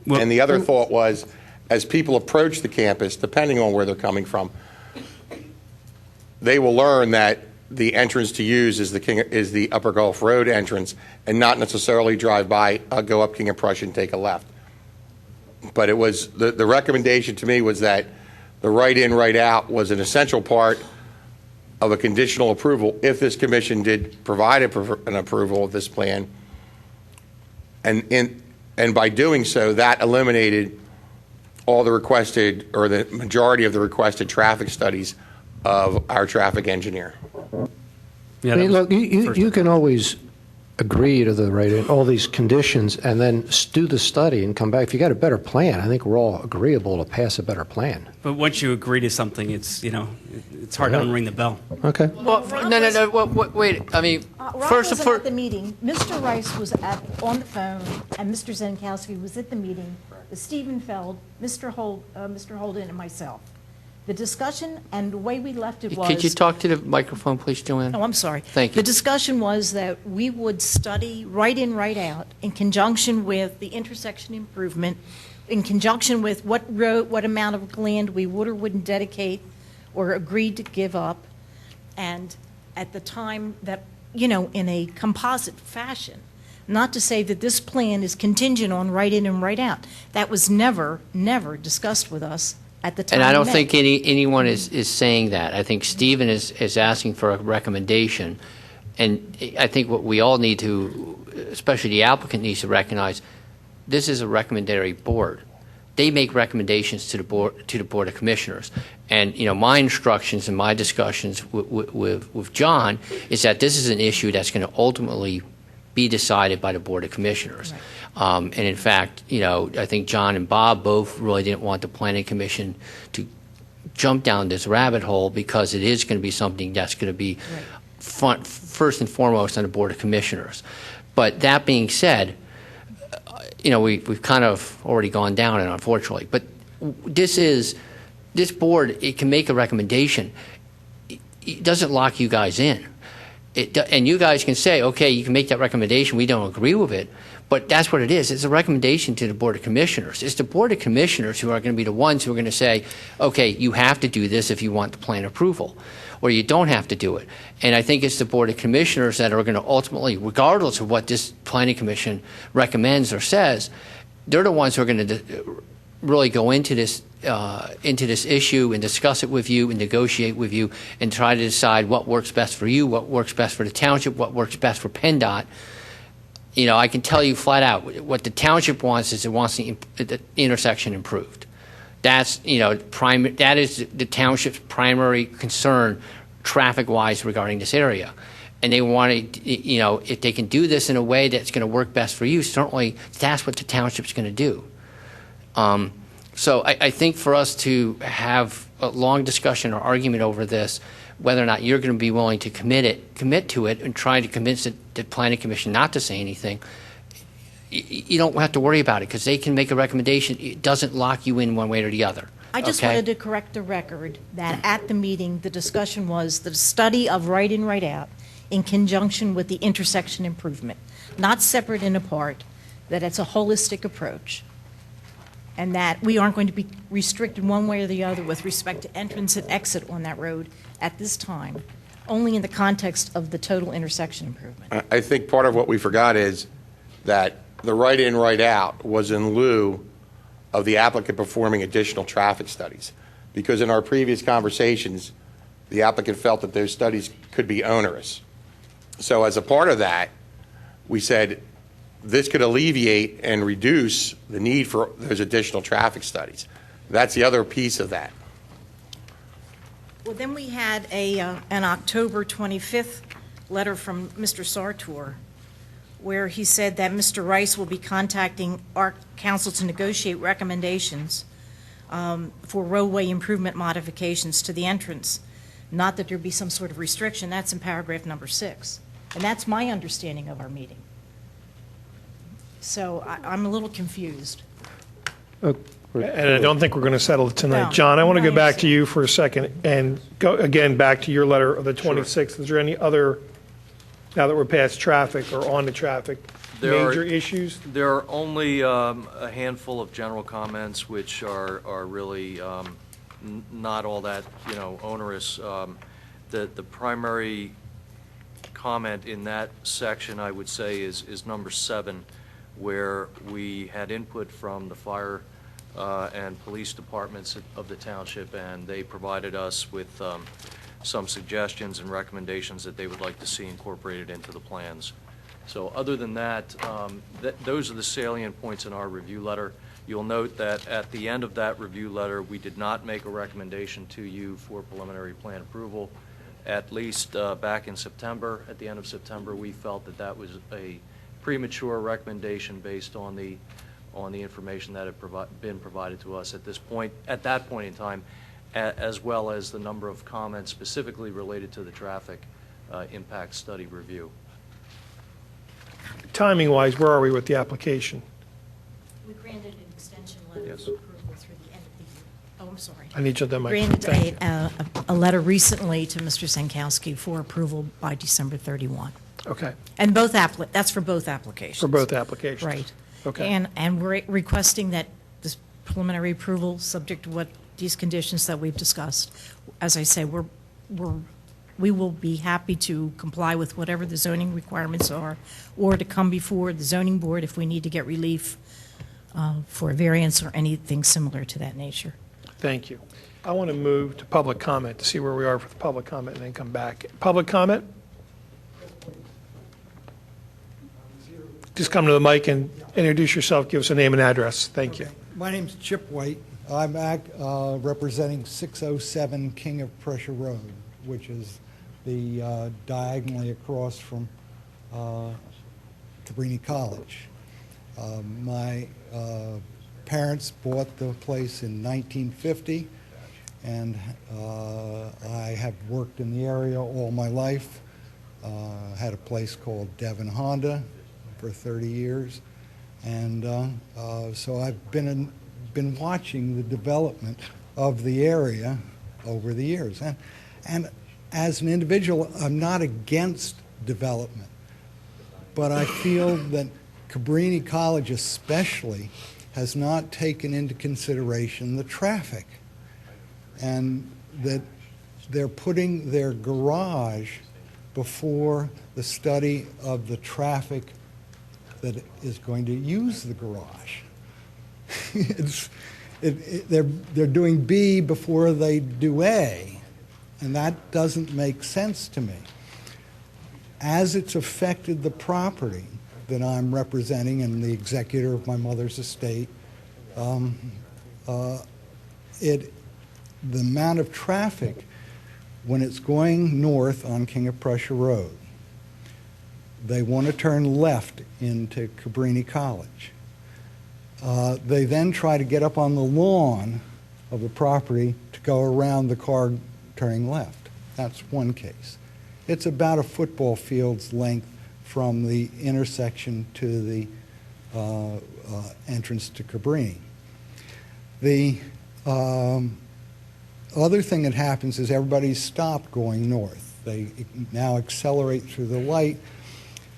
And the other thought was, as people approach the campus, depending on where they're coming from, they will learn that the entrance to use is the Upper Gulf Road entrance and not necessarily drive by, go up King of Prussia and take a left. But it was the recommendation to me was that the right in, right out was an essential part of a conditional approval if this commission did provide an approval of this plan. And by doing so, that eliminated all the requested, or the majority of the requested traffic studies of our traffic engineer. Yeah, look, you can always agree to the right, all these conditions, and then do the study and come back. If you got a better plan, I think we're all agreeable to pass a better plan. But once you agree to something, it's hard to unring the bell. Okay. Well, no. Wait. I mean, Rob first wasn't of all, at the meeting. Mr. Rice was on the phone, and Mr. Zenkowski was at the meeting with Stephen Feld, Mr. Holden, and myself. The discussion and the way we left it was... Could you talk to the microphone, please, Joanne? Oh, I'm sorry. Thank you. The discussion was that we would study right in, right out, in conjunction with the intersection improvement, in conjunction with what road, what amount of land we would or wouldn't dedicate or agreed to give up, and at the time that, in a composite fashion. Not to say that this plan is contingent on right in and right out. That was never discussed with us at the time. And I don't we met. think anyone is saying that. I think Stephen is asking for a recommendation. And I think what we all need to, especially the applicant, needs to recognize, this is a recommendatory board. They make recommendations to the board of commissioners. And my instructions and my discussions with John is that this is an issue that's going to ultimately be decided by the board of commissioners. Right. And in fact, I think John and Bob both really didn't want the planning commission to jump down this rabbit hole, because it is going to be something that's going to be first and foremost on the board of commissioners. But that being said, we've kind of already gone down it, unfortunately. But this board, it can make a recommendation. It doesn't lock you guys in. And you guys can say, okay, you can make that recommendation. We don't agree with it. But that's what it is. It's a recommendation to the board of commissioners. It's the board of commissioners who are going to be the ones who are going to say, okay, you have to do this if you want the plan approval, or you don't have to do it. And I think it's the board of commissioners that are going to ultimately, regardless of what this planning commission recommends or says, they're the ones who are going to really go into this issue and discuss it with you and negotiate with you and try to decide what works best for you, what works best for the township, what works best for PennDOT. I can tell you flat out, what the township wants is it wants the intersection improved. That is the township's primary concern, traffic-wise, regarding this area. And they want to, if they can do this in a way that's going to work best for you, certainly that's what the township's going to do. So I think for us to have a long discussion or argument over this, whether or not you're going to be willing to commit to it and try to convince the planning commission not to say anything, you don't have to worry about it, because they can make a recommendation. It doesn't lock you in one way or the other. I just wanted to correct the record that at the meeting, the discussion was the study of right in, right out in conjunction with the intersection improvement, not separate and apart, that it's a holistic approach, and that we aren't going to be restricted one way or the other with respect to entrance and exit on that road at this time, only in the context of the total intersection improvement. I think part of what we forgot is that the right in, right out was in lieu of the applicant performing additional traffic studies. Because in our previous conversations, the applicant felt that those studies could be onerous. So as a part of that, we said this could alleviate and reduce the need for those additional traffic studies. That's the other piece of that. Well, then we had an October 25th letter from Mr. Sartor, where he said that Mr. Rice will be contacting our council to negotiate recommendations for roadway improvement modifications to the entrance. Not that there be some sort of restriction. That's in paragraph number 6. And that's my understanding of our meeting. So I'm a little confused. And I don't think we're going to settle it tonight. No, John, I want to I go back to understand. you for a second and go again back to your letter of the 26th. Is there any other, now that we're past traffic or on the traffic, major issues? There are only a handful of general comments which are really not all that, onerous. The primary comment in that section, I would say, is number 7, where we had input from the fire and police departments of the township, and they provided us with some suggestions and recommendations that they would like to see incorporated into the plans. So other than that, those are the salient points in our review letter. You'll note that at the end of that review letter, we did not make a recommendation to you for preliminary plan approval. At least back in September, at the end of September, we felt that that was a premature recommendation based on the information that had been provided to us at that point in time, as well as the number of comments specifically related to the traffic impact study review. Timing-wise, where are we with the application? We granted an extension letter of approval through the end of the year. Oh, I'm sorry. I need you to mic. Granted Thank you. a letter recently to Mr. Sankowski for approval by December 31. Okay, And that's for both applications. for both applications. Right. Okay. And we're requesting that this preliminary approval, subject to what these conditions that we've discussed, as I say, we will be happy to comply with whatever the zoning requirements are, or to come before the zoning board if we need to get relief for a variance or anything similar to that nature. Thank you. I want to move to public comment to see where we are for the public comment and then come back. Public comment? Just come to the mic and introduce yourself, give us a name and address. Thank you. My name's Chip White. I'm representing 607 King of Prussia Road, which is the diagonally across from Cabrini College. My parents bought the place in 1950, and I have worked in the area all my life. Had a place called Devon Honda for 30 years, and so I've been watching the development of the area over the years. And as an individual, I'm not against development, but I feel that Cabrini College especially has not taken into consideration the traffic, and that they're putting their garage before the study of the traffic that is going to use the garage. They're doing B before they do A, and that doesn't make sense to me. As it's affected the property that I'm representing and the executor of my mother's estate, the amount of traffic when it's going north on King of Prussia Road, they want to turn left into Cabrini College. They then try to get up on the lawn of the property to go around the car turning left. That's one case. It's about a football field's length from the intersection to the entrance to Cabrini. The other thing that happens is everybody's stopped going north. They now accelerate through the light.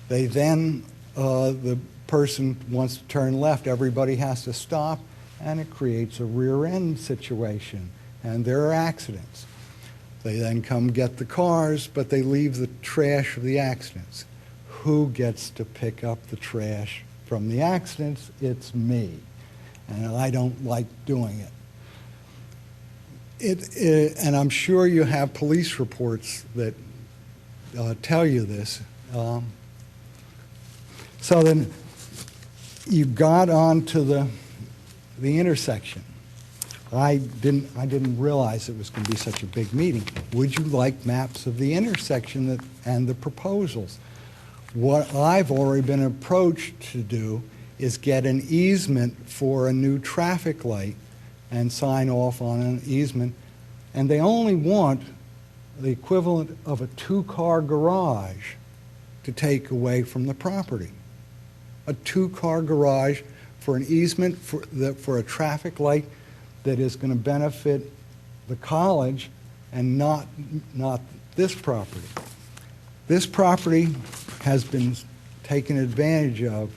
They then, the person wants to turn left, everybody has to stop, and it creates a rear end situation, and there are accidents. They then come get the cars, but they leave the trash of the accidents. Who gets to pick up the trash from the accidents? It's me, and I don't like doing it. And I'm sure you have police reports that tell you this. So then you got onto the intersection. I didn't realize it was going to be such a big meeting. Would you like maps of the intersection and the proposals? What I've already been approached to do is get an easement for a new traffic light and sign off on an easement. And they only want the equivalent of a two-car garage to take away from the property. A two-car garage for an easement for a traffic light that is going to benefit the college and not this property. This property has been taken advantage of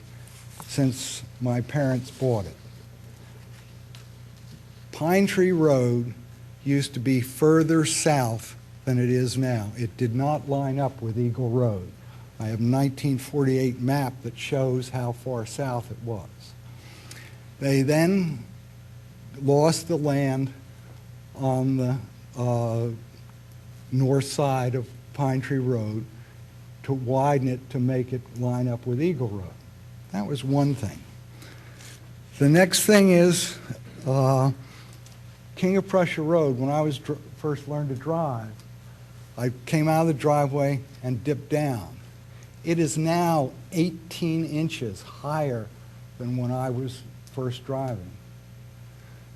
since my parents bought it. Pine Tree Road used to be further south than it is now. It did not line up with Eagle Road. I have a 1948 map that shows how far south it was. They then lost the land on the north side of Pine Tree Road to widen it to make it line up with Eagle Road. That was one thing. The next thing is King of Prussia Road. When I was first learned to drive, I came out of the driveway and dipped down. It is now 18 inches higher than when I was first driving.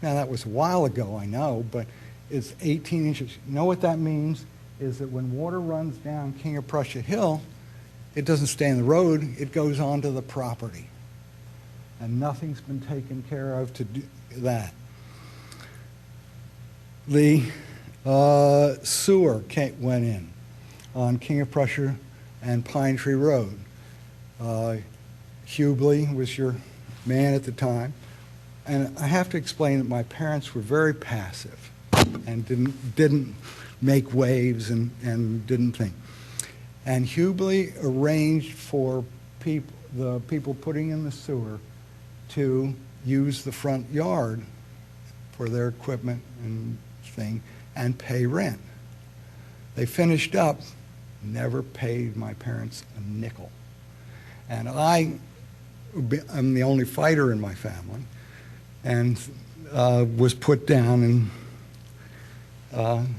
Now, that was a while ago, I know, but it's 18 inches. You know what that means? Is that when water runs down King of Prussia Hill, it doesn't stay in the road, it goes onto the property. And nothing's been taken care of to do that. the sewer went in on King of Prussia and Pine Tree Road. Hubley was your man at the time. And I have to explain that my parents were very passive and didn't make waves and didn't think. And Hubley arranged for the people putting in the sewer to use the front yard for their equipment and thing and pay rent. They finished up, never paid my parents a nickel. And I'm the only fighter in my family, and was put down. And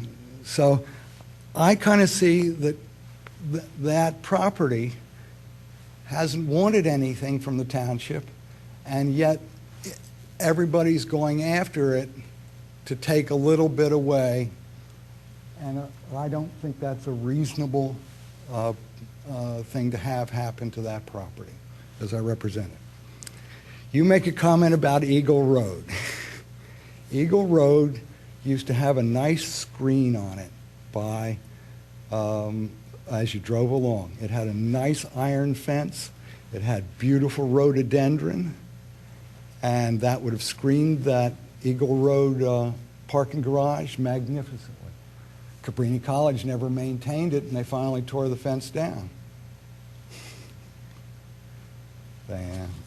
so I kind of see that that property hasn't wanted anything from the township, and yet everybody's going after it to take a little bit away. And I don't think that's a reasonable thing to have happen to that property as I represent it. You make a comment about Eagle Road. Eagle Road used to have a nice screen on it by, as you drove along. It had a nice iron fence. It had beautiful rhododendron, and that would have screened that Eagle Road parking garage magnificently. Cabrini College never maintained it, and they finally tore the fence down.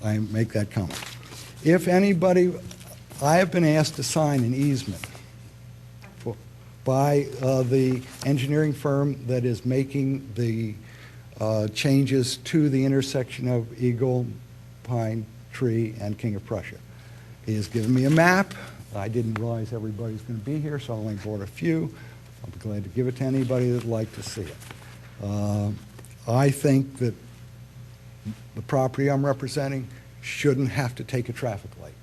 I make that comment. If anybody, I have been asked to sign an easement by the engineering firm that is making the changes to the intersection of Eagle, Pine Tree, and King of Prussia. He has given me a map. I didn't realize everybody's going to be here, so I only brought a few. I'll be glad to give it to anybody that'd like to see it. I think that the property I'm representing shouldn't have to take a traffic light,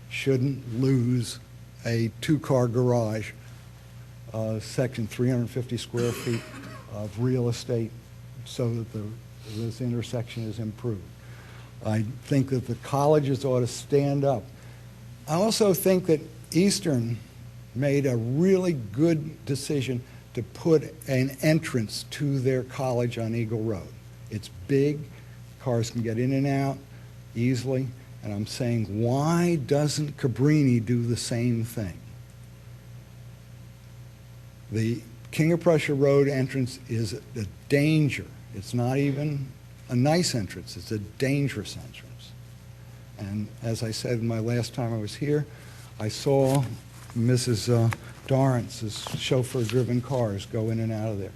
shouldn't lose a two-car garage, section 350 square feet of real estate so that this intersection is improved. I think that the colleges ought to stand up. I also think that Eastern made a really good decision to put an entrance to their college on Eagle Road. It's big, cars can get in and out easily, and I'm saying, why doesn't Cabrini do the same thing? The King of Prussia Road entrance is a danger. It's not even a nice entrance, it's a dangerous entrance. And as I said my last time I was here, I saw Mrs. Dorrance's chauffeur-driven cars go in and out of there.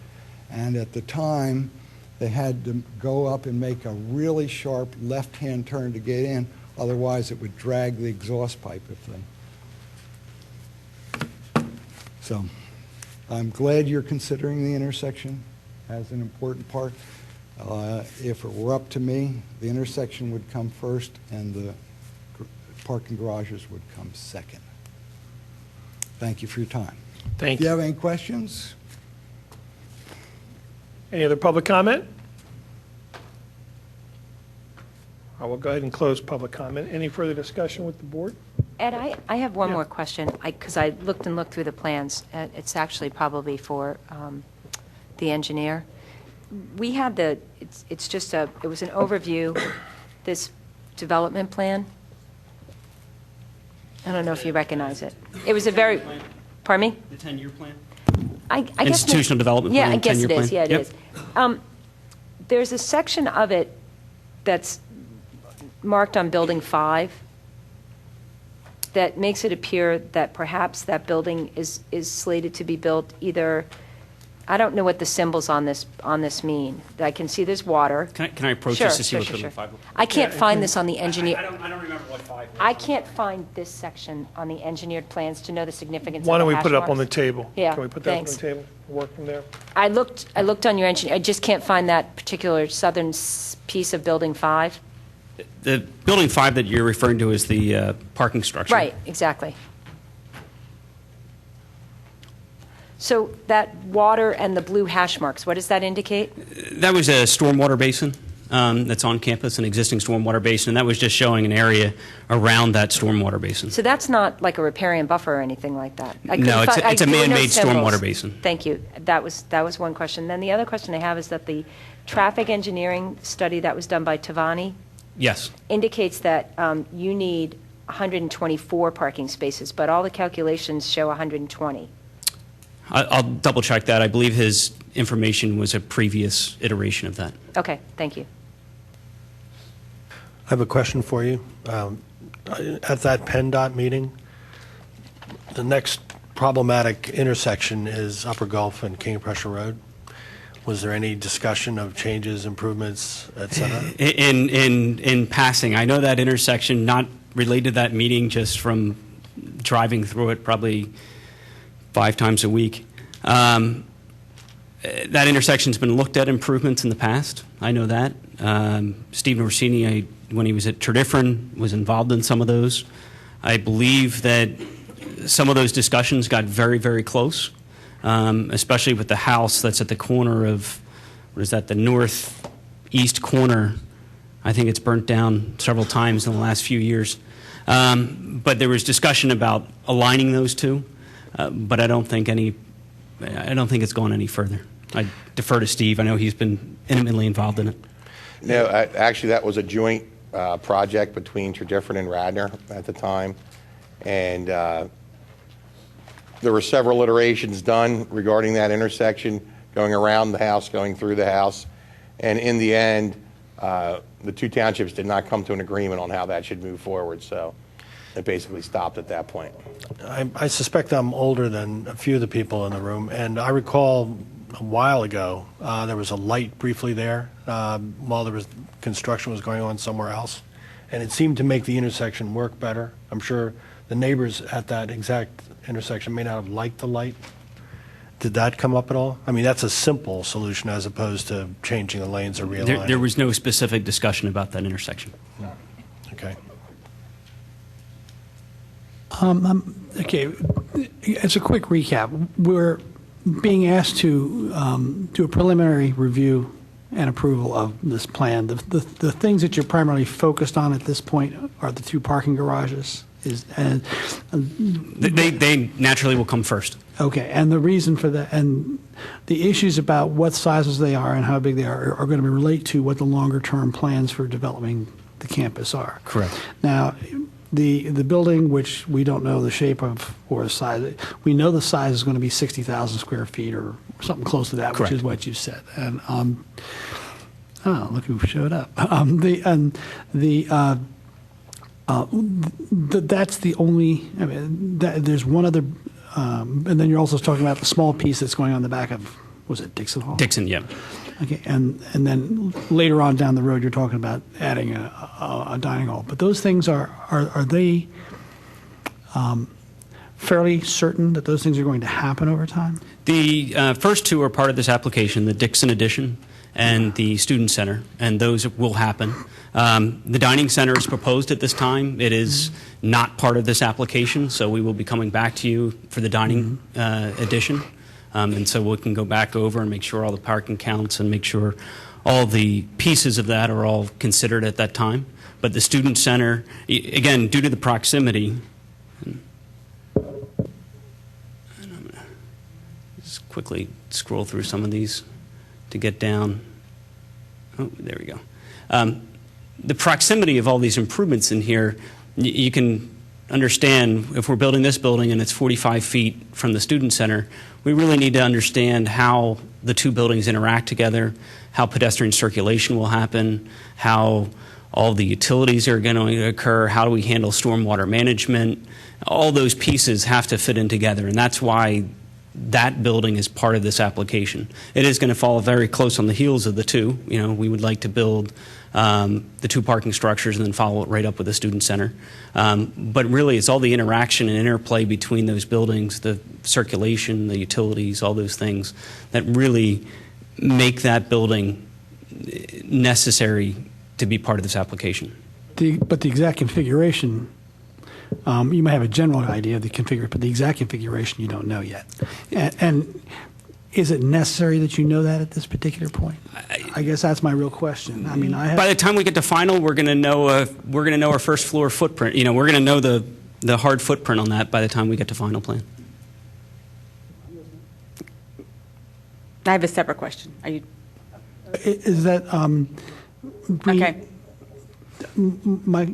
And at the time, they had to go up and make a really sharp left-hand turn to get in, otherwise it would drag the exhaust pipe if they... So, I'm glad you're considering the intersection as an important part. If it were up to me, the intersection would come first and the parking garages would come second. Thank you for your time. Thank Do you you. have any questions? Any other public comment? I will go ahead and close public comment. Any further discussion with the board? Ed, I have one Yeah. more question, because I looked through the plans. It's actually probably for the engineer. We had it was an overview, this development plan. I don't know if you recognize it. It was a very, pardon me? The 10-year plan? I guess Institutional development yeah, plan, I guess 10-year it is. plan. Yeah, it Yep. is. There's a section of it that's marked on Building 5 that makes it appear that perhaps that building is slated to be built either, I don't know what the symbols on this mean. I can see there's water. Can I approach Sure, this to see sure, what sure, Building sure. 5 looks like? I can't find this on the engineer. I don't remember what 5 was. I can't find this section on the engineered plans to know the significance Why of don't the we put it hash up on the marks. table? Yeah, Can we put that up on the thanks. table? Work from there? I looked on your engineer, I just can't find that particular southern piece of Building 5. The Building 5 that you're referring to is the parking structure. Right, exactly. So that water and the blue hash marks, what does that indicate? That was a stormwater basin. that's on campus, an existing stormwater basin, and that was just showing an area around that stormwater basin. So that's not like a riparian buffer or anything like that? No, it's a there were no man-made symbols. stormwater basin. Thank you. That was one question. Then the other question I have is that the traffic engineering study that was done by Tavani Yes. indicates that you need 124 parking spaces, but all the calculations show 120. I'll double check that. I believe his information was a previous iteration of that. Okay, thank you. I have a question for you. At that PennDOT meeting, the next problematic intersection is Upper Gulf and King of Prussia Road. Was there any discussion of changes, improvements, et cetera? In passing, I know that intersection, not related to that meeting, just from driving through it probably 5 times a week. That intersection's been looked at improvements in the past. I know that. Steve Norsini, when he was at Tredifferin, was involved in some of those. I believe that some of those discussions got very, very close, especially with the house that's at the corner of, what is that, the northeast corner. I think it's burnt down several times in the last few years. But there was discussion about aligning those two, but I don't think it's gone any further. I defer to Steve. I know he's been intimately involved in it. No, actually, that was a joint project between Tredifferin and Radnor at the time, and there were several iterations done regarding that intersection, going around the house, going through the house, and in the end, the two townships did not come to an agreement on how that should move forward, so it basically stopped at that point. I suspect I'm older than a few of the people in the room, and I recall a while ago there was a light briefly there while there was construction was going on somewhere else, and it seemed to make the intersection work better. I'm sure the neighbors at that exact intersection may not have liked the light. Did that come up at all? I mean, that's a simple solution as opposed to changing the lanes or realigning. There was no specific discussion about that intersection. Okay. Okay, as a quick recap, we're being asked to do a preliminary review and approval of this plan. The things that you're primarily focused on at this point are the 2 parking garages. They naturally will come first. Okay, and the reason for that, and the issues about what sizes they are and how big they are going to relate to what the longer-term plans for developing the campus are. Correct. Now, the building, which we don't know the shape of or the size, we know the size is going to be 60,000 square feet or something close to that, Correct. which is what you said. And look who showed up. That's the only. I mean, there's one other, and then you're also talking about the small piece that's going on the back of, was it Dixon Hall? Dixon, yeah. Okay, and then later on down the road, you're talking about adding a dining hall. But those things are they fairly certain that those things are going to happen over time? The first 2 are part of this application, the Dixon addition and the student center, and those will happen. The dining center is proposed at this time. It is not part of this application, so we will be coming back to you for the dining addition. And so we can go back over and make sure all the parking counts and make sure all the pieces of that are all considered at that time. But the student center, again, due to the proximity, and I'm going to just quickly scroll through some of these to get down. Oh, there we go. The proximity of all these improvements in here, you can understand if we're building this building and it's 45 feet from the student center, we really need to understand how the 2 buildings interact together, how pedestrian circulation will happen, how all the utilities are going to occur, how do we handle stormwater management. All those pieces have to fit in together, and that's why that building is part of this application. It is going to follow very close on the heels of the 2. You know, we would like to build the 2 parking structures and then follow it right up with the student center. But really, it's all the interaction and interplay between those buildings, the circulation, the utilities, all those things that really make that building necessary to be part of this application. But the exact configuration, you may have a general idea of the configuration, but the exact configuration you don't know yet. And Is it necessary that you know that at this particular point? I guess that's my real question. I mean, By the time we get to final, we're going to know our first floor footprint. You know, we're going to know the hard footprint on that by the time we get to final plan. I have a separate question. Are you is that okay? my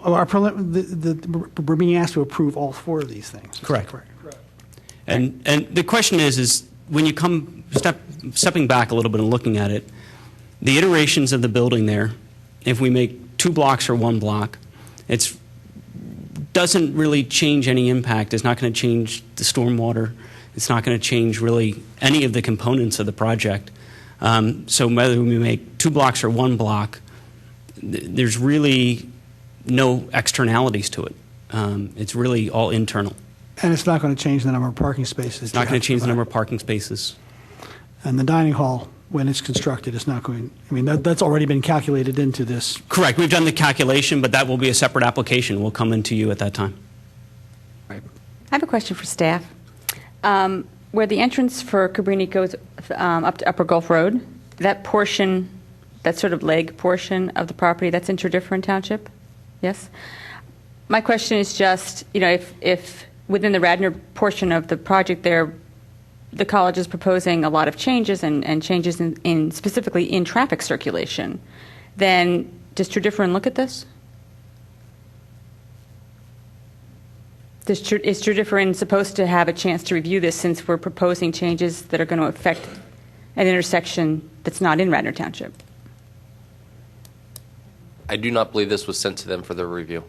we're being asked to approve all 4 of these things. Correct. And the question is when you come stepping back a little bit and looking at it, the iterations of the building there, if we make 2 blocks or 1 block, it doesn't really change any impact. It's not going to change the stormwater. It's not going to change really any of the components of the project. So whether we make 2 blocks or 1 block, there's really no externalities to it. It's really all internal. And it's not going to change the number of parking spaces. It's not going to change the number of parking spaces. And the dining hall, when it's constructed, is not going, I mean, that's already been calculated into this. Correct. We've done the calculation, but that will be a separate application. We'll come into you at that time. I have a question for staff. Where the entrance for Cabrini goes up to Upper Gulf Road, that portion, that sort of leg portion of the property, that's interdifferent township? Yes? My question is just, you know, if within the Radnor portion of the project there, the college is proposing a lot of changes and changes in specifically in traffic circulation, then does Tredyffrin look at this? Is Tredyffrin supposed to have a chance to review this since we're proposing changes that are going to affect an intersection that's not in Radnor Township? I do not believe this was sent to them for their review.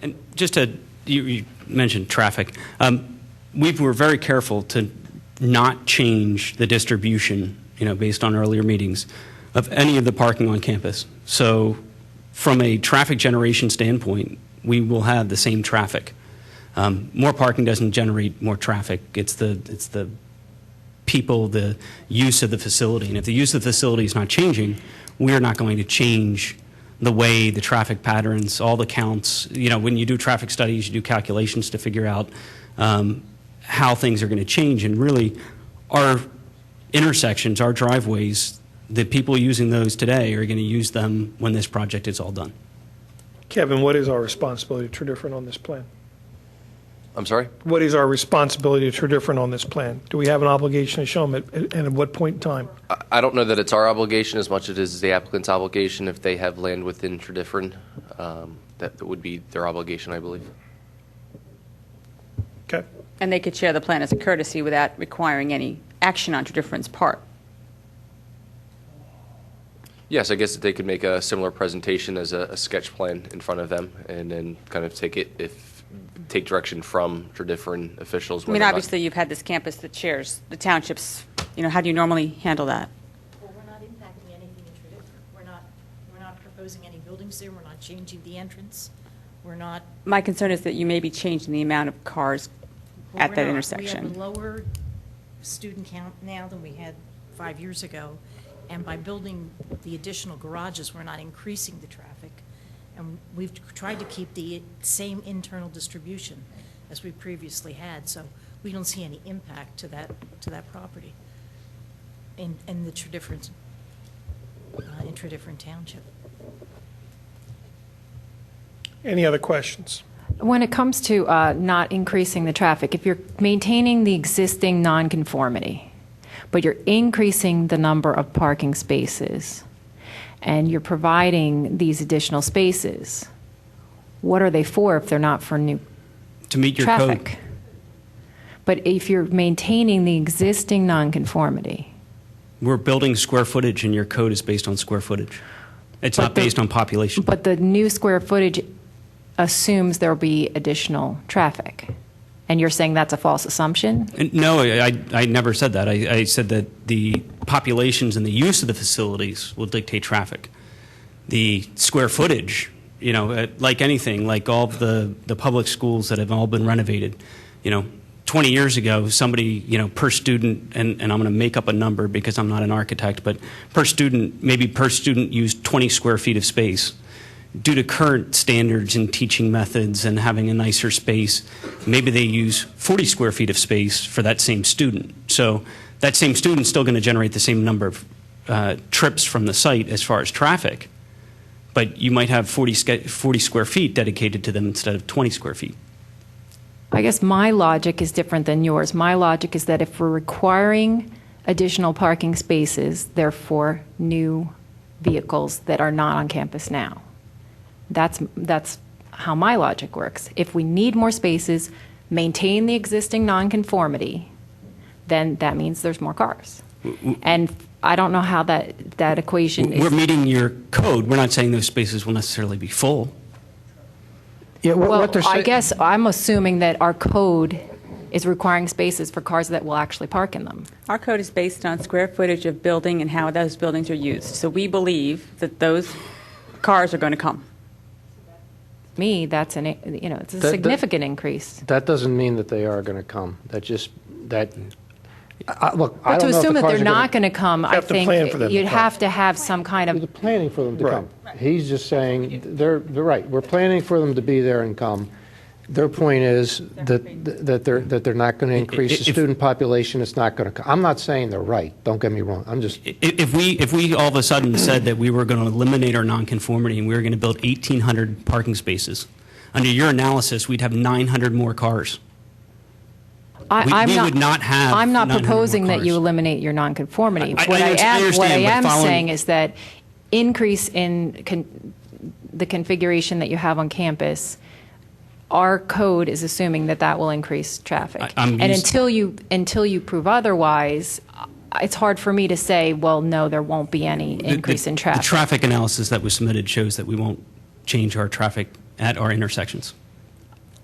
And just to, you mentioned traffic. We were very careful to not change the distribution, you know, based on earlier meetings, of any of the parking on campus. So from a traffic generation standpoint, we will have the same traffic. More parking doesn't generate more traffic. It's the people, the use of the facility. And if the use of the facility is not changing, we're not going to change the way the traffic patterns, all the counts. You know, when you do traffic studies, you do calculations to figure out how things are going to change. And really, our intersections, our driveways, the people using those today are going to use them when this project is all done. Kevin, what is our responsibility to Tredyffrin on this plan? I'm sorry? What is our responsibility to Tredyffrin on this plan? Do we have an obligation to show them and at what point in time? I don't know that it's our obligation as much as it is the applicant's obligation. If they have land within Tredyffrin, that would be their obligation, I believe. Okay. And they could share the plan as a courtesy without requiring any action on Tredyffrin's part. Yes, I guess they could make a similar presentation as a sketch plan in front of them and then kind of take direction from Tredyffrin officials. I mean, obviously, you've had this campus that shares the townships. You know, how do you normally handle that? Well, we're not impacting anything in Tredyffrin. We're not proposing any buildings there. We're not changing the entrance. We're not. My concern is that you may be changing the amount of cars at that intersection. We have a lower student count now than we had 5 years ago. And by building the additional garages, we're not increasing the traffic. And we've tried to keep the same internal distribution as we previously had. So we don't see any impact to that property in the Tredyffrin Township. Any other questions? When it comes to not increasing the traffic, if you're maintaining the existing nonconformity, but you're increasing the number of parking spaces, and you're providing these additional spaces, what are they for if they're not for new to meet your traffic? code. But if you're maintaining the existing nonconformity. We're building square footage, and your code is based on square footage. It's not based on population. But the new square footage assumes there will be additional traffic. And you're saying that's a false assumption? No, I never said that. I said that the populations and the use of the facilities will dictate traffic. The square footage, you know, like anything, like all the public schools that have all been renovated, you know, 20 years ago, somebody, you know, per student, and I'm going to make up a number because I'm not an architect, but per student used 20 square feet of space. due to current standards and teaching methods and having a nicer space, maybe they use 40 square feet of space for that same student. So that same student's still going to generate the same number of trips from the site as far as traffic, but you might have 40 square feet dedicated to them instead of 20 square feet. I guess my logic is different than yours. My logic is that if we're requiring additional parking spaces, therefore new vehicles that are not on campus now. That's how my logic works. If we need more spaces, maintain the existing nonconformity, then that means there's more cars. And I don't know how that equation is. We're meeting your code. We're not saying those spaces will necessarily be full. Yeah, Well, I guess I'm assuming that our code is requiring spaces for cars that will actually park in them. Our code is based on square footage of building and how those buildings are used. So we believe that those cars are going to come. Me, that's it's a significant increase. That doesn't mean that they are going to come. Look, I But don't to know if assume the that cars they're are not going to come, I have to plan for them think to you'd come. have to have some kind of. We're planning for them to Right. come. He's just saying, they're right, we're planning for them to be there and come. Their point is that they're not going to increase the student population, it's not going to come. I'm not saying they're right, don't get me wrong, I'm just, If we all of a sudden said that we were going to eliminate our nonconformity and we were going to build 1,800 parking spaces, under your analysis, we'd have 900 more cars. We would not have I'm not 900 more proposing that you cars. eliminate your nonconformity. I What I understand, but am following- saying is that increase in the configuration that you have on campus, our code is assuming that that will increase traffic. I'm And used- until you prove otherwise, it's hard for me to say, well, no, there won't be any increase in traffic. The traffic analysis that was submitted shows that we won't change our traffic at our intersections.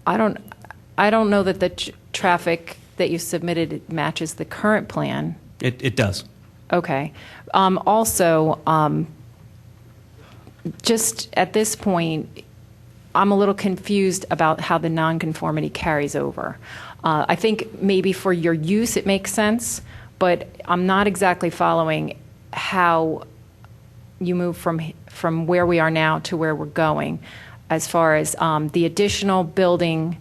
I don't know that the traffic that you submitted matches the current plan. It does. Okay. Also, just at this point, I'm a little confused about how the nonconformity carries over. I think maybe for your use it makes sense, but I'm not exactly following how you move from where we are now to where we're going as far as the additional building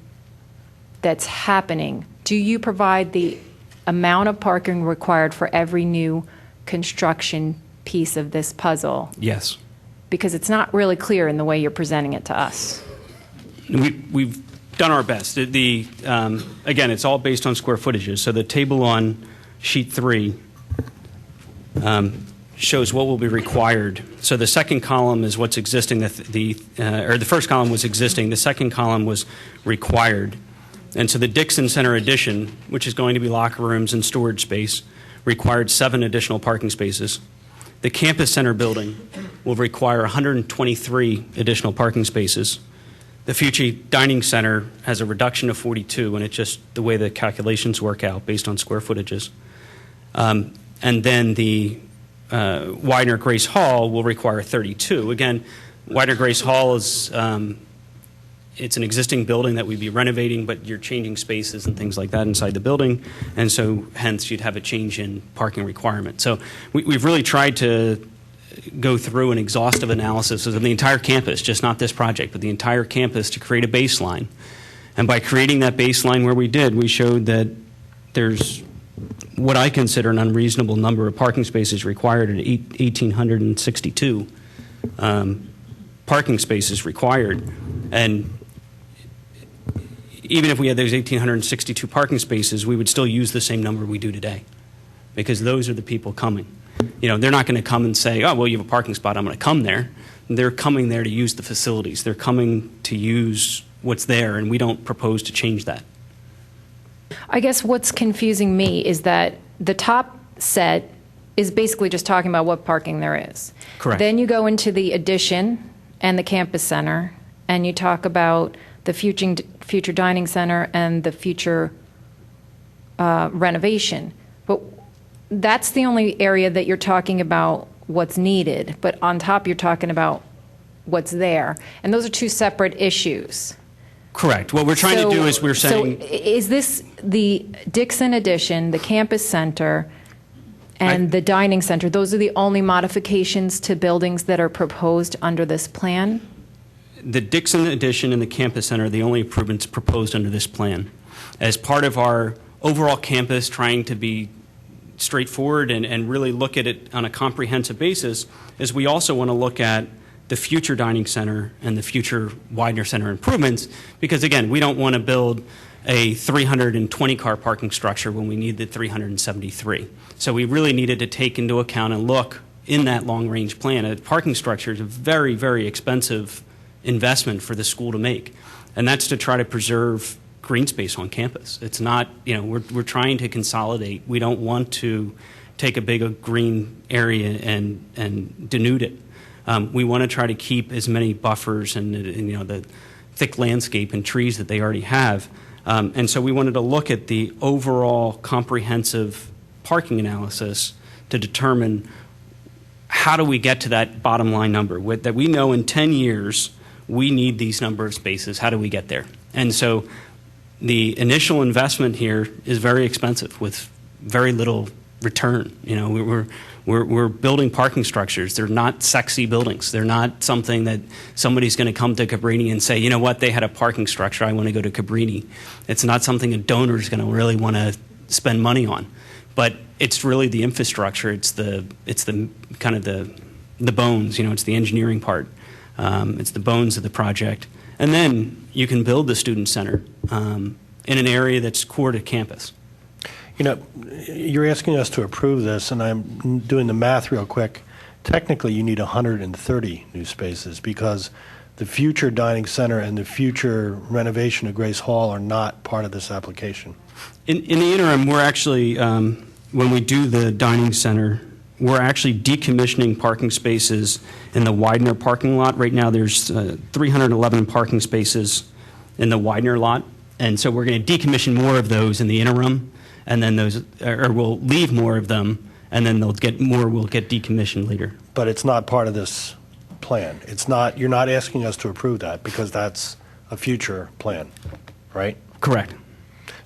that's happening. Do you provide the amount of parking required for every new construction piece of this puzzle? Yes. Because it's not really clear in the way you're presenting it to us. We've done our best. Again, it's all based on square footages. So the table on sheet 3 shows what will be required. So the second column is what's existing. The first column was existing. The second column was required. And so the Dixon Center addition, which is going to be locker rooms and storage space, required 7 additional parking spaces. The campus center building will require 123 additional parking spaces. The future dining center has a reduction of 42, and it's just the way the calculations work out based on square footages. And then the Widener Grace Hall will require 32. Again, Widener Grace Hall is it's an existing building that we'd be renovating, but you're changing spaces and things like that inside the building, and so hence you'd have a change in parking requirement. So we've really tried to go through an exhaustive analysis of the entire campus, just not this project, but the entire campus to create a baseline. And by creating that baseline where we did, we showed that there's what I consider an unreasonable number of parking spaces required at 1,862 parking spaces required. And even if we had those 1,862 parking spaces, we would still use the same number we do today, because those are the people coming. They're not going to come and say, oh, well, you have a parking spot, I'm going to come there. They're coming there to use the facilities. They're coming to use what's there, and we don't propose to change that. I guess what's confusing me is that the top set is basically just talking about what parking there is. Correct. Then you go into the addition and the campus center, and you talk about the future dining center and the future renovation. But that's the only area that you're talking about what's needed. But on top, you're talking about what's there. And those are two separate issues. Correct. What we're trying to do is we're saying... So is this the Dixon addition, the campus center, and the dining center, those are the only modifications to buildings that are proposed under this plan? the Dixon addition and the campus center are the only improvements proposed under this plan. As part of our overall campus, trying to be straightforward and really look at it on a comprehensive basis, is we also want to look at the future dining center and the future Widener Center improvements, because again, we don't want to build a 320-car parking structure when we need the 373. So we really needed to take into account and look in that long-range plan. A parking structure is a very, very expensive investment for the school to make, and that's to try to preserve green space on campus. It's not, we're trying to consolidate. We don't want to take a big green area and denude it. We want to try to keep as many buffers and the thick landscape and trees that they already have. And so we wanted to look at the overall comprehensive parking analysis to determine how do we get to that bottom line number that we know in 10 years we need these number of spaces. How do we get there? And so the initial investment here is very expensive with very little return. We're building parking structures. They're not sexy buildings. They're not something that somebody's going to come to Cabrini and say, you know what, they had a parking structure, I want to go to Cabrini. It's not something a donor is going to really want to spend money on. But it's really the infrastructure. It's the kind of the bones. It's the engineering part. It's the bones of the project. And then you can build the student center in an area that's core to campus. You're asking us to approve this, and I'm doing the math real quick. Technically, you need 130 new spaces because the future dining center and the future renovation of Grace Hall are not part of this application. In the interim, we're actually, when we do the dining center, we're actually decommissioning parking spaces in the Widener parking lot. Right now, there's 311 parking spaces in the Widener lot, and so we're going to decommission more of those in the interim. And then we'll leave more of them, and then we'll get decommissioned later. But it's not part of this plan. You're not asking us to approve that because that's a future plan, right? Correct.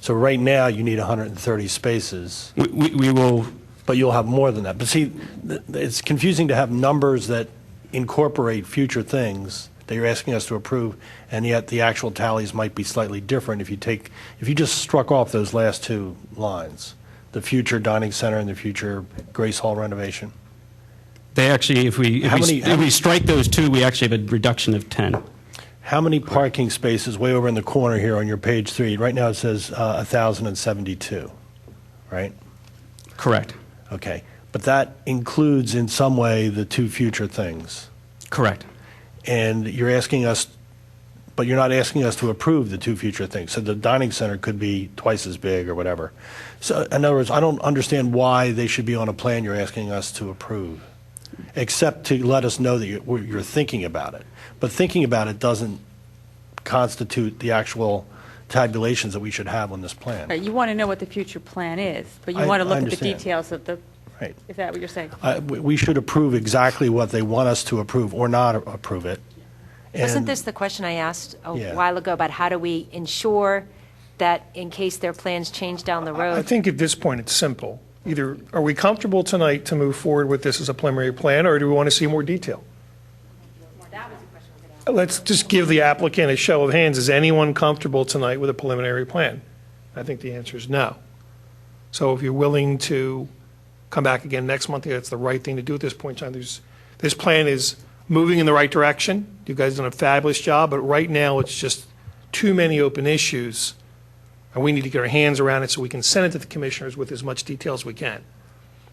So right now, you need 130 spaces. We will. But you'll have more than that. But see, it's confusing to have numbers that incorporate future things that you're asking us to approve, and yet the actual tallies might be slightly different if you just struck off those last two lines, the future dining center and the future Grace Hall renovation. They actually, if we strike those two, we actually have a reduction of 10. How many parking spaces, way over in the corner here on your page 3, right now it says 1,072, right? Correct. Okay, but that includes in some way the two future things. Correct. And you're asking us, but you're not asking us to approve the two future things. So the dining center could be twice as big or whatever. So in other words, I don't understand why they should be on a plan you're asking us to approve, except to let us know that you're thinking about it. But thinking about it doesn't constitute the actual tabulations that we should have on this plan. Right, you want to know what the future plan is, but you I want to look at the understand. details of the, Right. is that what you're saying? We should approve exactly what they want us to approve or not approve it. Wasn't And- this the question I asked a Yeah. while ago about how do we ensure that in case their plans change down the I road? think at this point, it's simple. Either are we comfortable tonight to move forward with this as a preliminary plan, or do we want to see more detail? Let's just give the applicant a show of hands. Is anyone comfortable tonight with a preliminary plan? I think the answer is no. So if you're willing to come back again next month, that's the right thing to do at this point in time. This plan is moving in the right direction. You guys have done a fabulous job, but right now it's just too many open issues, and we need to get our hands around it so we can send it to the commissioners with as much detail as we can.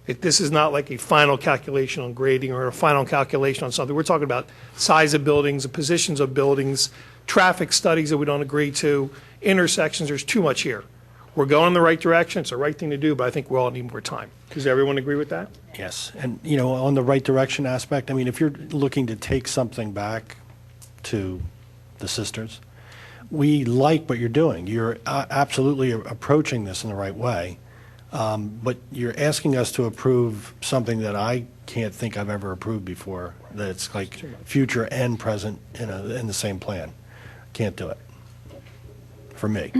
This is not like a final calculation on grading or a final calculation on something. We're talking about size of buildings, the positions of buildings, traffic studies that we don't agree to, intersections. There's too much here. We're going in the right direction. It's the right thing to do, but I think we all need more time. Does everyone agree with that? Yes, and on the right direction aspect, I mean, if you're looking to take something back to the sisters, we like what you're doing. You're absolutely approaching this in the right way, but you're asking us to approve something that I can't think I've ever approved before, that's like future and present in the same plan. Can't do it, for me.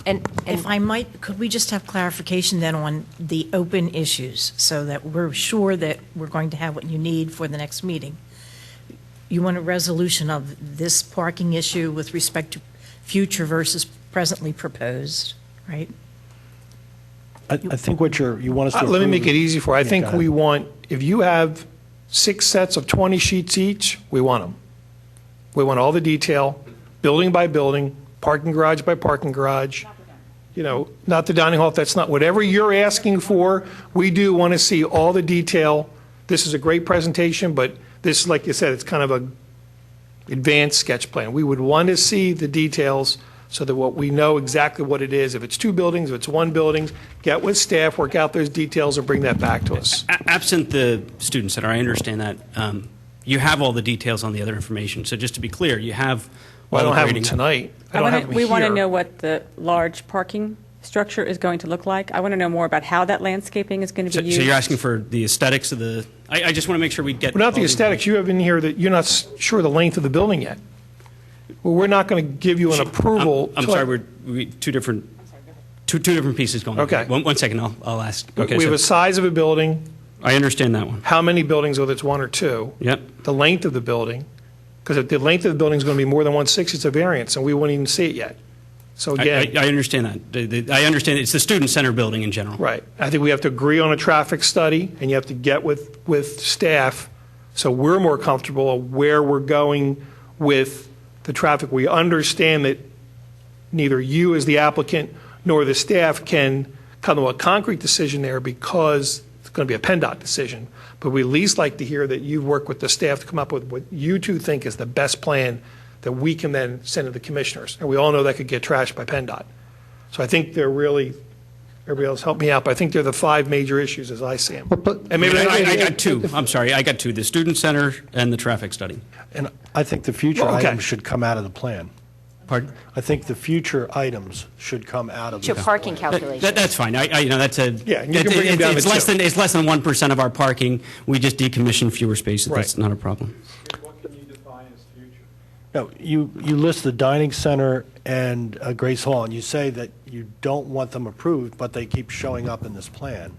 And If I might, could we just have clarification then on the open issues so that we're sure that we're going to have what you need for the next meeting? you want a resolution of this parking issue with respect to future versus presently proposed, right? I think what you want us to approve. Let me make it easy for you. I Yeah, think go ahead. we want, if you have 6 sets of 20 sheets each, we want them. We want all the detail, building by building, parking garage by parking garage. You know, not the dining hall, if that's not, whatever you're asking for, we do want to see all the detail. This is a great presentation, but this, like you said, it's kind of a advanced sketch plan. We would want to see the details so that we know exactly what it is. If it's 2 buildings, if it's 1 building, get with staff, work out those details, and bring that back to us. Absent the student center, I understand that. You have all the details on the other information. So just to be clear, you have Well, I all don't the have them grading. tonight. I don't have them We want to here. know what the large parking structure is going to look like. I want to know more about how that landscaping is going to So, be so used. you're asking for the aesthetics of the, I just want to make sure we get. Well, not the all aesthetics. You have in here that you're not sure the length of the building yet. Well, we're not going to give you an approval. I'm till- sorry, we two different pieces going on. Okay. One second, I'll ask. Okay, We have a size of a building, I understand that one. how many buildings, whether it's 1 or 2. Yep. The length of the building, because if the length of the building is going to be more than 160, it's a variance, and we wouldn't even see it yet. So again, I understand that. I understand it's the student center building in general. right, I think we have to agree on a traffic study, and you have to get with staff, so we're more comfortable of where we're going with the traffic. We understand that neither you as the applicant nor the staff can come to a concrete decision there because it's going to be a PennDOT decision. But we at least like to hear that you've worked with the staff to come up with what you two think is the best plan that we can then send to the commissioners. And we all know that could get trashed by PennDOT. So I think they're really, everybody else help me out, but I think they're the 5 major issues as I see them. And maybe I got 2. I'm sorry, I got 2, the student center and the traffic study. And I think the future Well, okay. items should come out of the plan. Pardon? I think the future items should come out of the To plan. parking calculations. That's fine. You know, that's a. Yeah, and you can bring them down to it's less 2. than 1% of our parking. We just decommission fewer spaces. Right. That's not a problem. What can you define as future? No, you list the dining center and Grace Hall, and you say that you don't want them approved, but they keep showing up in this plan.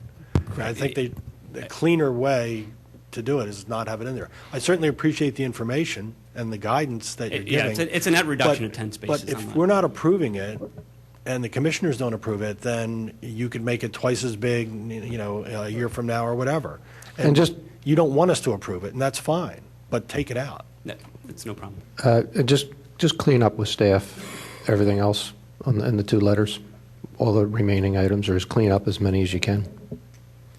I think the cleaner way to do it is not have it in there. I certainly appreciate the information and the guidance that you're Yeah, giving. it's a net reduction of 10 spaces. But on if that. we're not approving it, and the commissioners don't approve it, then you could make it twice as big, you know, a year from now or whatever. And just- you don't want us to approve it, and that's fine, but take it out. No, it's no problem. Just clean up with staff, everything else in the 2 letters, all the remaining items, or just clean up as many as you can.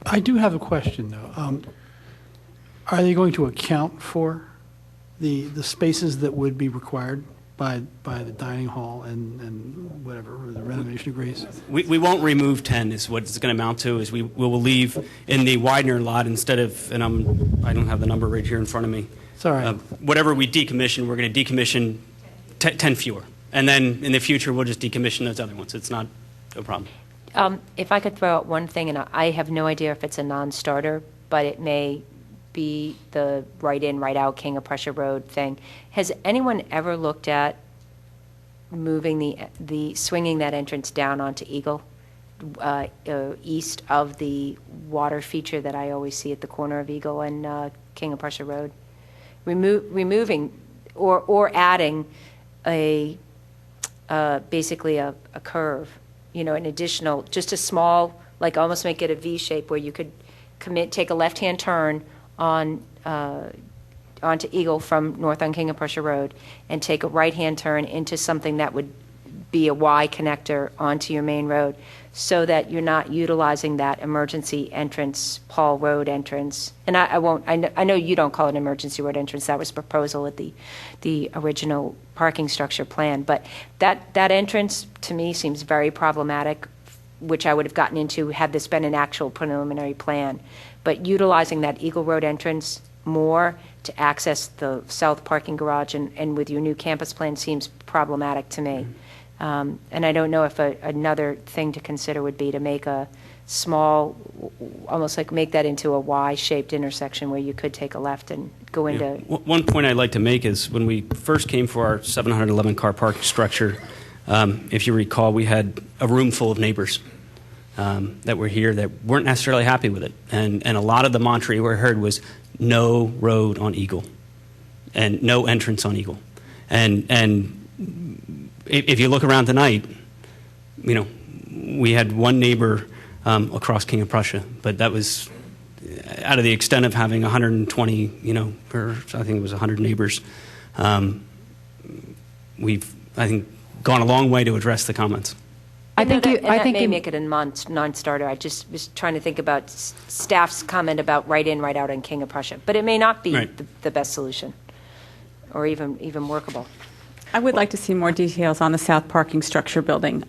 I do have a question, though. Are they going to account for the spaces that would be required by the dining hall and whatever, or the renovation of Grace? We won't remove 10 is what it's going to amount to, is we will leave in the Widener lot instead of, and I don't have the number right here in front of me. It's all right. Whatever we decommission, we're going to decommission 10 fewer. And then in the future, we'll just decommission those other ones. It's not a problem. If I could throw out one thing, and I have no idea if it's a non-starter, but it may be the right-in, right-out King of Prussia Road thing. Has anyone ever looked at moving swinging that entrance down onto Eagle, east of the water feature that I always see at the corner of Eagle and King of Prussia Road? Removing or adding basically a curve, you know, an additional, just a small, like almost make it a V shape where you could take a left-hand turn onto Eagle from north on King of Prussia Road and take a right-hand turn into something that would be a Y connector onto your main road, so that you're not utilizing that emergency entrance, Paul Road entrance. And I know you don't call it an emergency road entrance. That was proposal at the original parking structure plan. But that entrance, to me, seems very problematic, which I would have gotten into had this been an actual preliminary plan. But utilizing that Eagle Road entrance more to access the south parking garage and with your new campus plan seems problematic to me. And I don't know if another thing to consider would be to make a small, almost like make that into a Y-shaped intersection where you could take a left and go into. One point I'd like to make is when we first came for our 711-car parking structure, if you recall, we had a room full of neighbors that were here that weren't necessarily happy with it. And a lot of the mantra we heard was no road on Eagle. and no entrance on Eagle. And if you look around tonight, you know, we had one neighbor across King of Prussia, but that was out of the extent of having 120, you know, or I think it was 100 neighbors. We've, I think, gone a long way to address the comments. I think that may you make it a non-starter. I just was trying to think about staff's comment about right in, right out on King of Prussia. But it may not be Right. the best solution or even workable. I would like to see more details on the south parking structure building.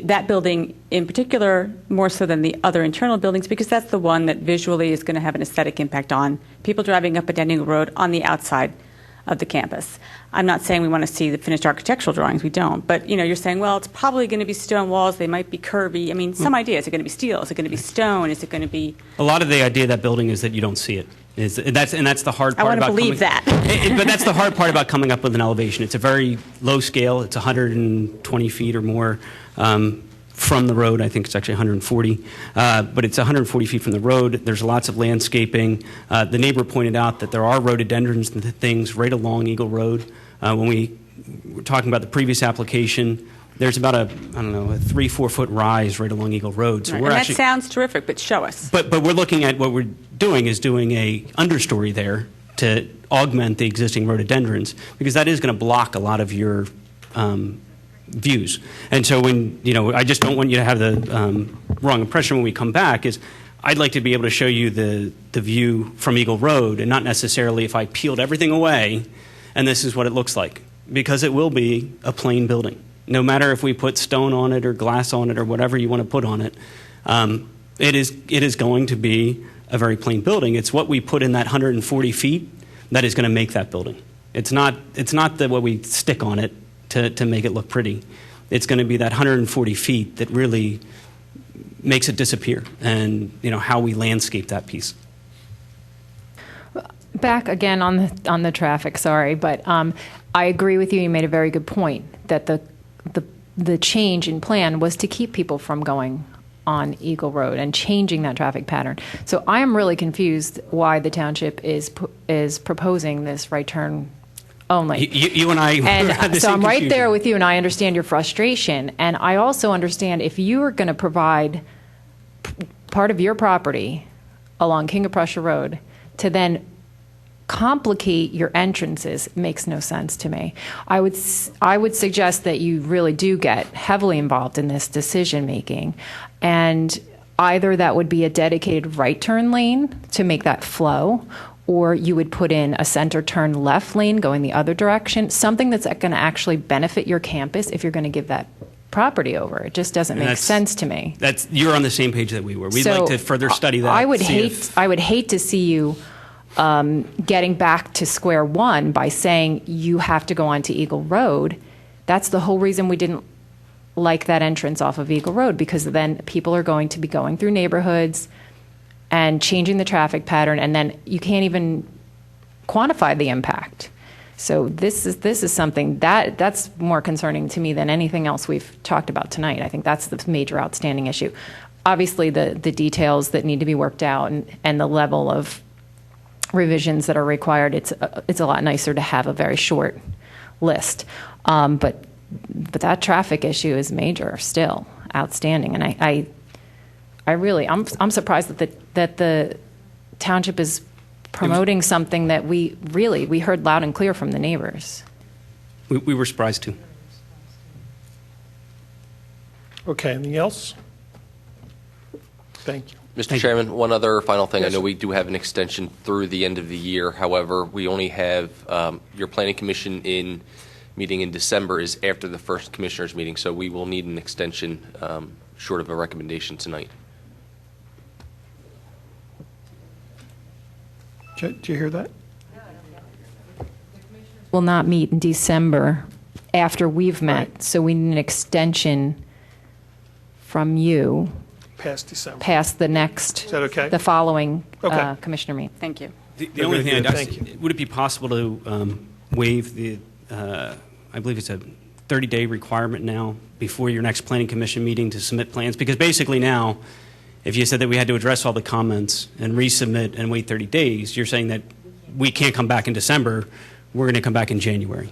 That building in particular, more so than the other internal buildings, because that's the one that visually is going to have an aesthetic impact on people driving up and down Eagle Road on the outside of the campus. I'm not saying we want to see the finished architectural drawings, we don't. But, you know, you're saying, well, it's probably going to be stone walls, they might be curvy. I mean, some idea. Is it going to be steel? Is it going to be stone? Is it going to be... A lot of the idea of that building is that you don't see it. That's the hard part I want to about believe that. But that's the hard part about coming up with an elevation. It's a very low scale. It's 120 feet or more from the road. I think it's actually 140. But it's 140 feet from the road. There's lots of landscaping. The neighbor pointed out that there are rhododendrons and things right along Eagle Road. When we were talking about the previous application, there's about a 3-4 foot rise right along Eagle Road. So Right. we're And actually, that sounds terrific, but show us. but we're looking at what we're doing is doing a understory there to augment the existing rhododendrons, because that is going to block a lot of your views. And so when, you know, I just don't want you to have the wrong impression when we come back is I'd like to be able to show you the view from Eagle Road, and not necessarily if I peeled everything away and this is what it looks like, because it will be a plain building. No matter if we put stone on it or glass on it or whatever you want to put on it, it is going to be a very plain building. It's what we put in that 140 feet that is going to make that building. It's not what we stick on it to make it look pretty. It's going to be that 140 feet that really makes it disappear, and you know how we landscape that piece. Back again on the traffic, sorry, but I agree with you. You made a very good point that the change in plan was to keep people from going on Eagle Road and changing that traffic pattern. So I am really confused why the township is proposing this right turn only. You and I And had the so same I'm right confusion. there with you, and I understand your frustration. And I also understand if you are going to provide part of your property along King of Prussia Road to then complicate your entrances makes no sense to me. I would suggest that you really do get heavily involved in this decision making, and either that would be a dedicated right turn lane to make that flow, or you would put in a center turn left lane going the other direction, something that's going to actually benefit your campus if you're going to give that property over. It just doesn't make sense to me. You're on the same page that we were. We'd So, like to further study that. I would hate to see you getting back to square one by saying you have to go onto Eagle Road. That's the whole reason we didn't like that entrance off of Eagle Road, because then people are going to be going through neighborhoods and changing the traffic pattern, and then you can't even quantify the impact. So this is something that's more concerning to me than anything else we've talked about tonight. I think that's the major outstanding issue. Obviously, the details that need to be worked out and the level of revisions that are required, it's a lot nicer to have a very short list. But that traffic issue is major, still outstanding, and I'm surprised that the township is promoting something that we heard loud and clear from the neighbors. We were surprised too. Okay, anything else? Thank you. Mr. Chairman, one other final thing. I know we do have an extension through the end of the year. However, we only have your planning commission meeting in December is after the first commissioners meeting, so we will need an extension short of a recommendation tonight. Did you hear that? Will not meet in December after we've met, so we need an extension from you Past December. past the next, Is that okay? the following Okay. commissioner meeting. Thank you. The only thing I'd Thank ask, would it be possible to waive the, I believe it's a 30-day requirement now before your next planning commission meeting to submit plans? Because basically now, if you said that we had to address all the comments and resubmit and wait 30 days, you're saying that we can't come back in December, we're going to come back in January.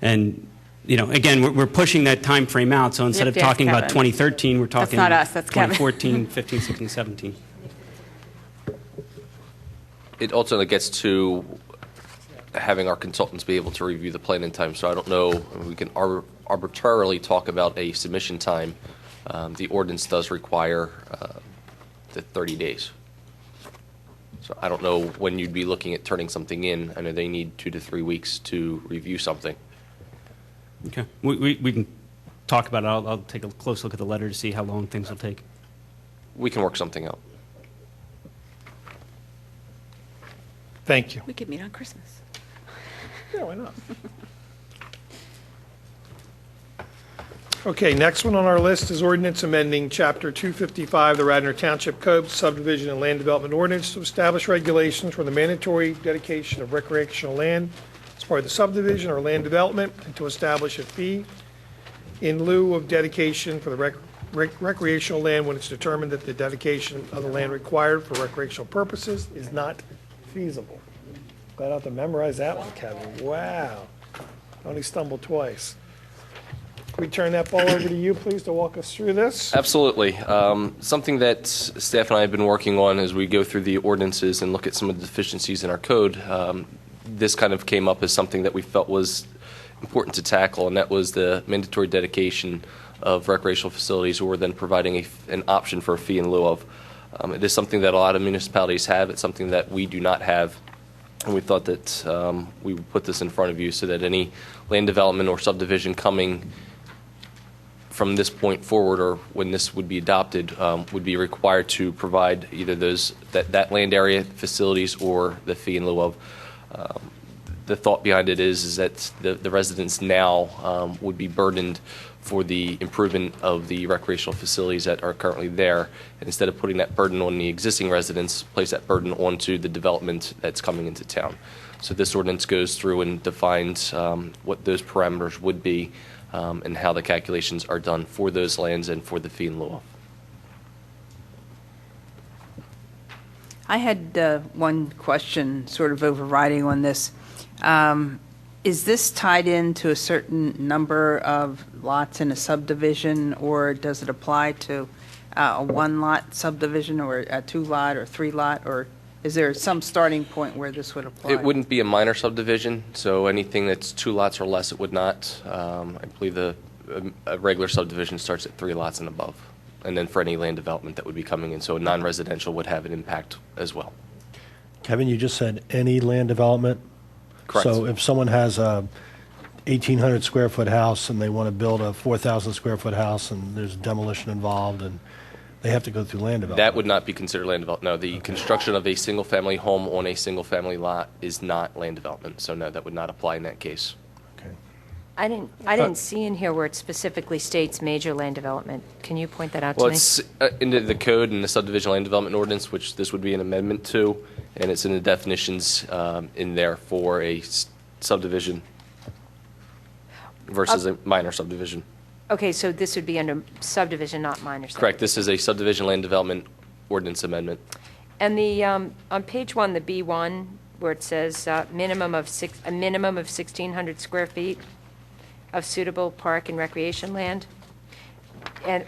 And, again, we're pushing that time frame out, so instead of Yes, talking about Kevin. 2013, we're talking not us, that's Kevin. 2014, 15, 16, 17. It ultimately gets to having our consultants be able to review the plan in time. So I don't know, we can arbitrarily talk about a submission time. The ordinance does require the 30 days. So I don't know when you'd be looking at turning something in. I know they need 2 to 3 weeks to review something. Okay. We can talk about it. I'll take a close look at the letter to see how long things will take. We can work something out. Thank you. We could meet on Christmas. Yeah, why not? Okay, next one on our list is ordinance amending Chapter 255, the Radnor Township Code, subdivision and land development ordinance to establish regulations for the mandatory dedication of recreational land as part of the subdivision or land development, and to establish a fee in lieu of dedication for the recreational land when it's determined that the dedication of the land required for recreational purposes is not feasible. Glad I don't have to memorize that one, Kevin. Wow. Only stumbled twice. Can we turn that ball over to you, please, to walk us through this? Absolutely. Something that staff and I have been working on as we go through the ordinances and look at some of the deficiencies in our code, this kind of came up as something that we felt was important to tackle, and that was the mandatory dedication of recreational facilities, or then providing an option for a fee in lieu of. It is something that a lot of municipalities have. It's something that we do not have. And we thought that we would put this in front of you so that any land development or subdivision coming from this point forward, or when this would be adopted, would be required to provide either that land area facilities or the fee in lieu of. The thought behind it is that the residents now would be burdened for the improvement of the recreational facilities that are currently there. And instead of putting that burden on the existing residents, place that burden onto the development that's coming into town. So this ordinance goes through and defines what those parameters would be and how the calculations are done for those lands and for the fee in lieu of. I had one question sort of overriding on this. Is this tied into a certain number of lots in a subdivision, or does it apply to a one-lot subdivision, or a two-lot or three-lot, or is there some starting point where this would apply? It wouldn't be a minor subdivision, so anything that's 2 lots or less, it would not. I believe a regular subdivision starts at 3 lots and above, and then for any land development that would be coming in, so a non-residential would have an impact as well. Kevin, you just said any land development? Correct. So if someone has a 1,800 square foot house and they want to build a 4,000 square foot house and there's demolition involved and they have to go through land development? That would not be considered land development. No, the construction of a single-family home on a single-family lot is not land development. So no, that would not apply in that case. Okay. I didn't see in here where it specifically states major land development. Can you point that out to Well, me? it's in the code and the subdivision land development ordinance, which this would be an amendment to, and it's in the definitions in there for a subdivision versus a minor subdivision. Okay, so this would be under subdivision, not minor subdivision. Correct. This is a subdivision land development ordinance amendment. And the, on page 1, the B1, where it says a minimum of 1,600 square feet of suitable park and recreation land,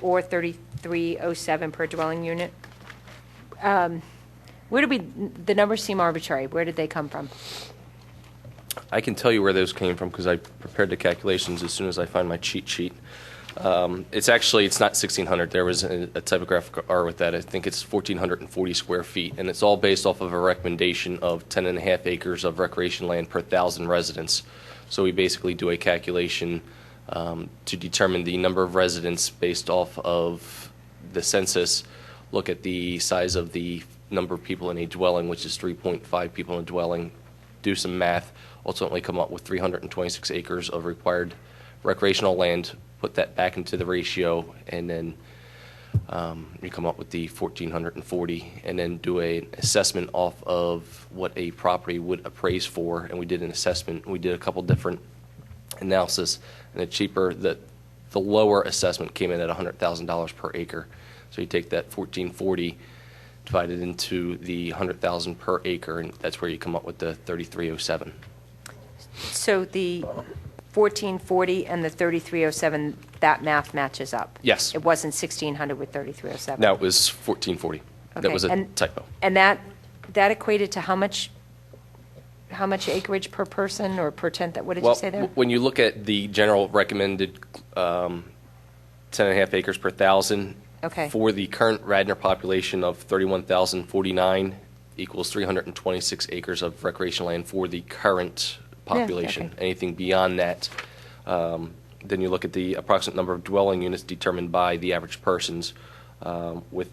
or 3307 per dwelling unit. Where the numbers seem arbitrary. Where did they come from? I can tell you where those came from because I prepared the calculations as soon as I find my cheat sheet. It's not 1,600. There was a typographic error with that. I think it's 1,440 square feet, and it's all based off of a recommendation of 10.5 acres of recreation land per 1,000 residents. So we basically do a calculation to determine the number of residents based off of the census, look at the size of the number of people in a dwelling, which is 3.5 people in a dwelling, do some math, ultimately come up with 326 acres of required recreational land, put that back into the ratio, and then you come up with the 1,440, and then do an assessment off of what a property would appraise for. And we did an assessment. We did a couple different analysis, and the lower assessment came in at $100,000 per acre. So you take that 1,440 divided into the 100,000 per acre, and that's where you come up with the 3307. So the 1440 and the 3307, that math matches up? Yes. It wasn't 1600 with 3307? No, it was 1440. That Okay, was a and- typo. And that equated to how much acreage per person or per tent, what did you say there? When you look at the general recommended 10.5 acres per thousand, Okay. for the current Radnor population of 31,049 equals 326 acres of recreational land for the current population. okay. Anything beyond that, then you look at the approximate number of dwelling units determined by the average persons, with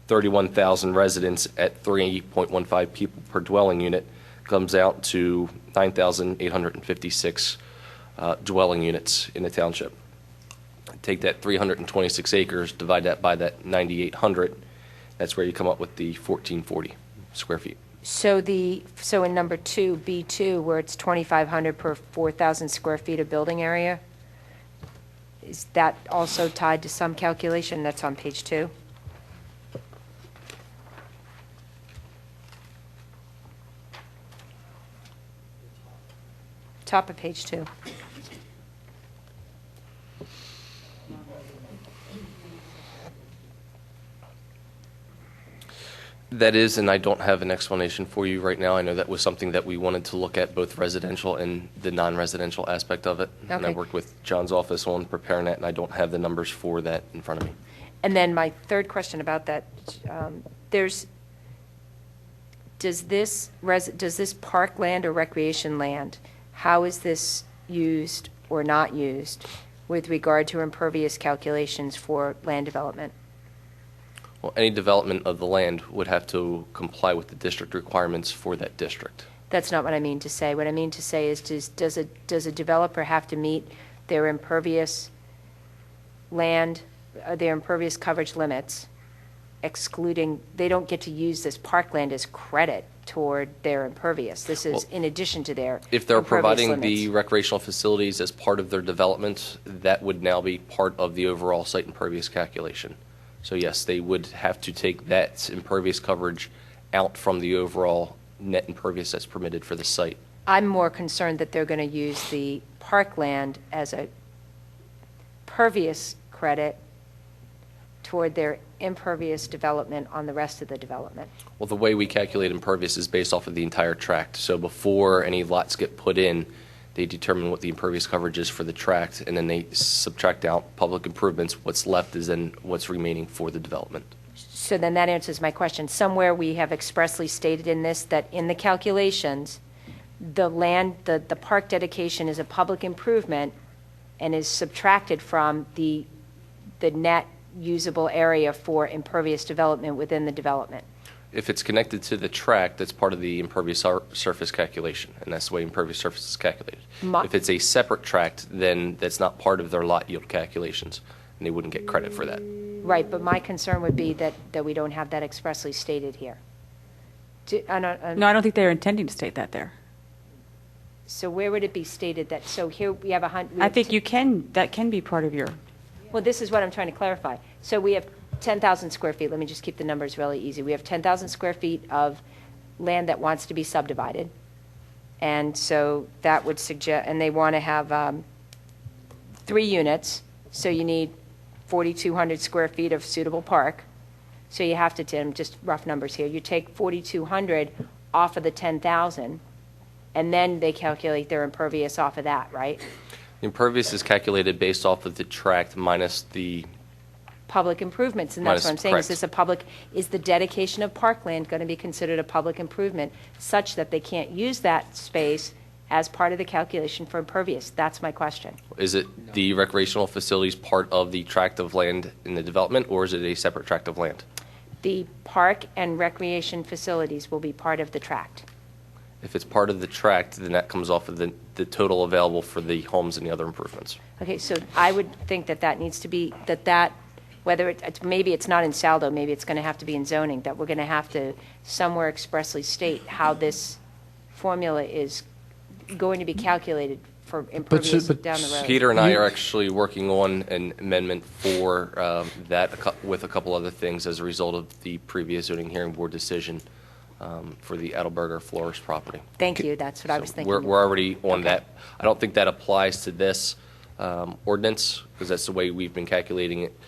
31,000 residents at 3.15 people per dwelling unit, comes out to 9,856 dwelling units in the township. Take that 326 acres, divide that by that 9,800, that's where you come up with the 1,440 square feet. So in number 2, B2, where it's 2,500 per 4,000 square feet of building area, is that also tied to some calculation? That's on page 2? Top of page 2. That is, and I don't have an explanation for you right now. I know that was something that we wanted to look at, both residential and the non-residential aspect of it. And I Okay. worked with John's office on preparing that, and I don't have the numbers for that in front of me. And then my third question about that, does this parkland or recreation land, how is this used or not used with regard to impervious calculations for land development? Well, any development of the land would have to comply with the district requirements for that district. That's not what I mean to say. What I mean to say is, does a developer have to meet their impervious land, their impervious coverage limits, excluding, they don't get to use this parkland as credit toward their impervious. This is in addition to their If they're impervious providing the limits. recreational facilities as part of their development, that would now be part of the overall site impervious calculation. So yes, they would have to take that impervious coverage out from the overall net impervious that's permitted for the site. I'm more concerned that they're going to use the parkland as a pervious credit toward their impervious development on the rest of the development. Well, the way we calculate impervious is based off of the entire tract. So before any lots get put in, they determine what the impervious coverage is for the tract, and then they subtract out public improvements. What's left is then what's remaining for the development. So then that answers my question. Somewhere we have expressly stated in this that in the calculations, the land, the park dedication is a public improvement and is subtracted from the net usable area for impervious development within the development. If it's connected to the tract, that's part of the impervious surface calculation, and that's the way impervious surface is calculated. If it's a separate tract, then that's not part of their lot yield calculations, and they wouldn't get credit for that. Right, but my concern would be that we don't have that expressly stated here. No, I don't think they're intending to state that there. So where would it be stated that, so here we have I think that can be part of your. Well, this is what I'm trying to clarify. So we have 10,000 square feet. Let me just keep the numbers really easy. We have 10,000 square feet of land that wants to be subdivided. And so that would suggest, and they want to have 3 units. So you need 4,200 square feet of suitable park. So you have to, Tim, just rough numbers here. You take 4,200 off of the 10,000, and then they calculate their impervious off of that, right? The impervious is calculated based off of the tract minus the Public improvements, and that's what I'm saying. Correct. Is the dedication of parkland going to be considered a public improvement such that they can't use that space as part of the calculation for impervious? That's my question. Is it the recreational facilities part of the tract of land in the development, or is it a separate tract of land? The park and recreation facilities will be part of the tract. If it's part of the tract, then that comes off of the total available for the homes and the other improvements. Okay, so I would think that needs to be, whether maybe it's not in saldo, maybe it's going to have to be in zoning, that we're going to have to somewhere expressly state how this formula is going to be calculated for impervious but down the road. Peter and I are actually working on an amendment for that with a couple other things as a result of the previous zoning hearing board decision for the Adelberger Florist property. Thank you, that's what I was So thinking. We're already on that. I don't think that applies to this ordinance, because that's the way we've been calculating it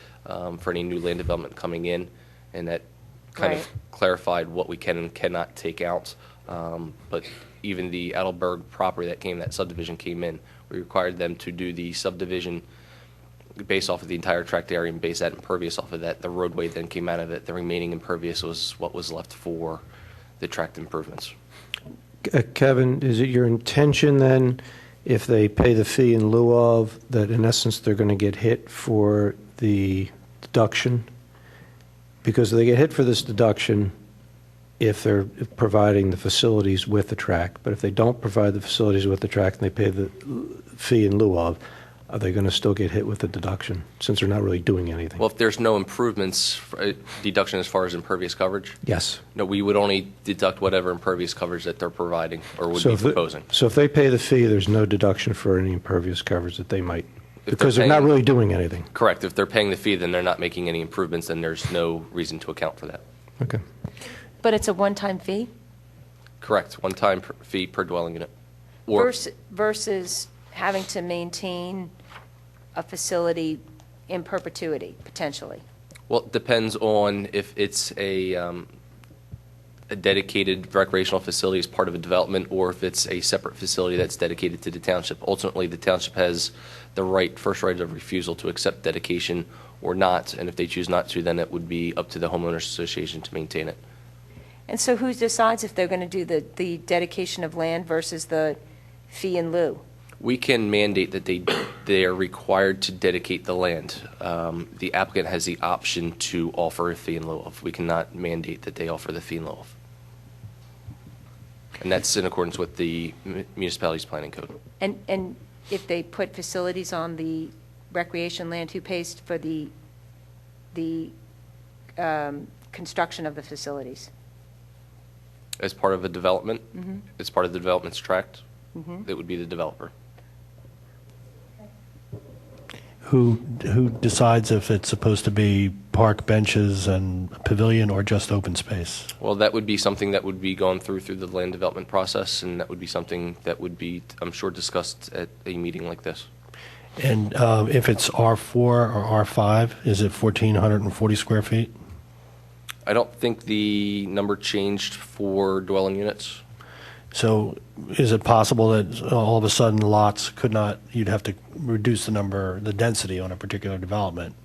for any new land development coming in, and that kind of Right. clarified what we can and cannot take out. But even the Adelberg property that subdivision came in, we required them to do the subdivision based off of the entire tract area and base that impervious off of that. The roadway then came out of it. The remaining impervious was what was left for the tract improvements. Kevin, is it your intention then, if they pay the fee in lieu of, that in essence they're going to get hit for the deduction? Because they get hit for this deduction if they're providing the facilities with the tract, but if they don't provide the facilities with the tract and they pay the fee in lieu of, are they going to still get hit with the deduction, since they're not really doing anything? Well, if there's no improvements, deduction as far as impervious coverage? Yes. No, we would only deduct whatever impervious coverage that they're providing or would be proposing. So if they pay the fee, there's no deduction for any impervious coverage that they might, If because they're not paying- really doing anything. Correct. If they're paying the fee, then they're not making any improvements, then there's no reason to account for that. Okay. But it's a one-time fee Correct. One-time fee per dwelling unit. Or versus having to maintain a facility in perpetuity, potentially. Well, it depends on if it's a dedicated recreational facility as part of a development, or if it's a separate facility that's dedicated to the township. Ultimately, the township has the first right of refusal to accept dedication or not, and if they choose not to, then it would be up to the homeowners association to maintain it. And so who decides if they're going to do the dedication of land versus the fee in lieu? We can mandate that they are required to dedicate the land. The applicant has the option to offer a fee in lieu of. We cannot mandate that they offer the fee in lieu of. And that's in accordance with the municipality's planning code. And if they put facilities on the recreation land, who pays for the construction of the facilities? As part of a development, Mhm. as part of the development's tract, Mhm. it would be the developer. Who decides if it's supposed to be park benches and pavilion or just open space? Well, that would be something that would be gone through the land development process, and that would be something that would be, I'm sure, discussed at a meeting like this. And if it's R4 or R5, is it 1,440 square feet? I don't think the number changed for dwelling units. So is it possible that all of a sudden lots could not, you'd have to reduce the density on a particular development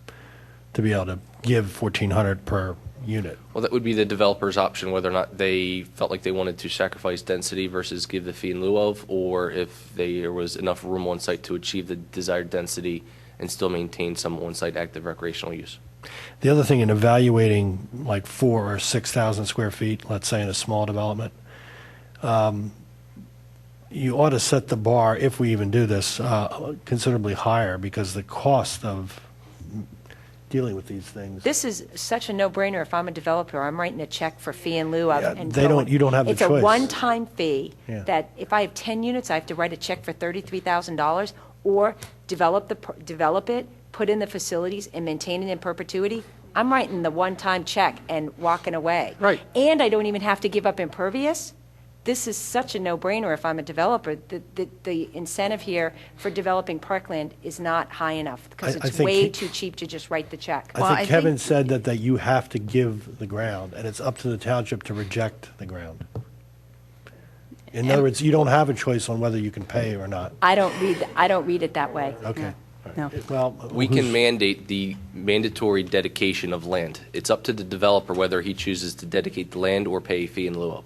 to be able to give 1,400 per unit? Well, that would be the developer's option, whether or not they felt like they wanted to sacrifice density versus give the fee in lieu of, or if there was enough room on site to achieve the desired density and still maintain some on-site active recreational use. The other thing in evaluating like 4,000 or 6,000 square feet, let's say in a small development, you ought to set the bar, if we even do this, considerably higher, because the cost of dealing with these things. This is such a no-brainer. If I'm a developer, I'm writing a check for fee in lieu of. Yeah, and they going. don't- you don't have the It's a choice. one-time fee Yeah. that if I have 10 units, I have to write a check for $33,000, or develop it, put in the facilities, and maintain it in perpetuity. I'm writing the one-time check and walking away. Right. And I don't even have to give up impervious. This is such a no-brainer if I'm a developer. The incentive here for developing parkland is not high enough, because I it's think way he- too cheap to just write the check. I think Kevin said that you have to give the ground, and it's up to the township to reject the ground. In other words, you don't have a choice on whether you can pay or not. I don't read it that way. Okay. No. Well, We can mandate the mandatory dedication of land. It's up to the developer whether he chooses to dedicate the land or pay a fee in lieu of.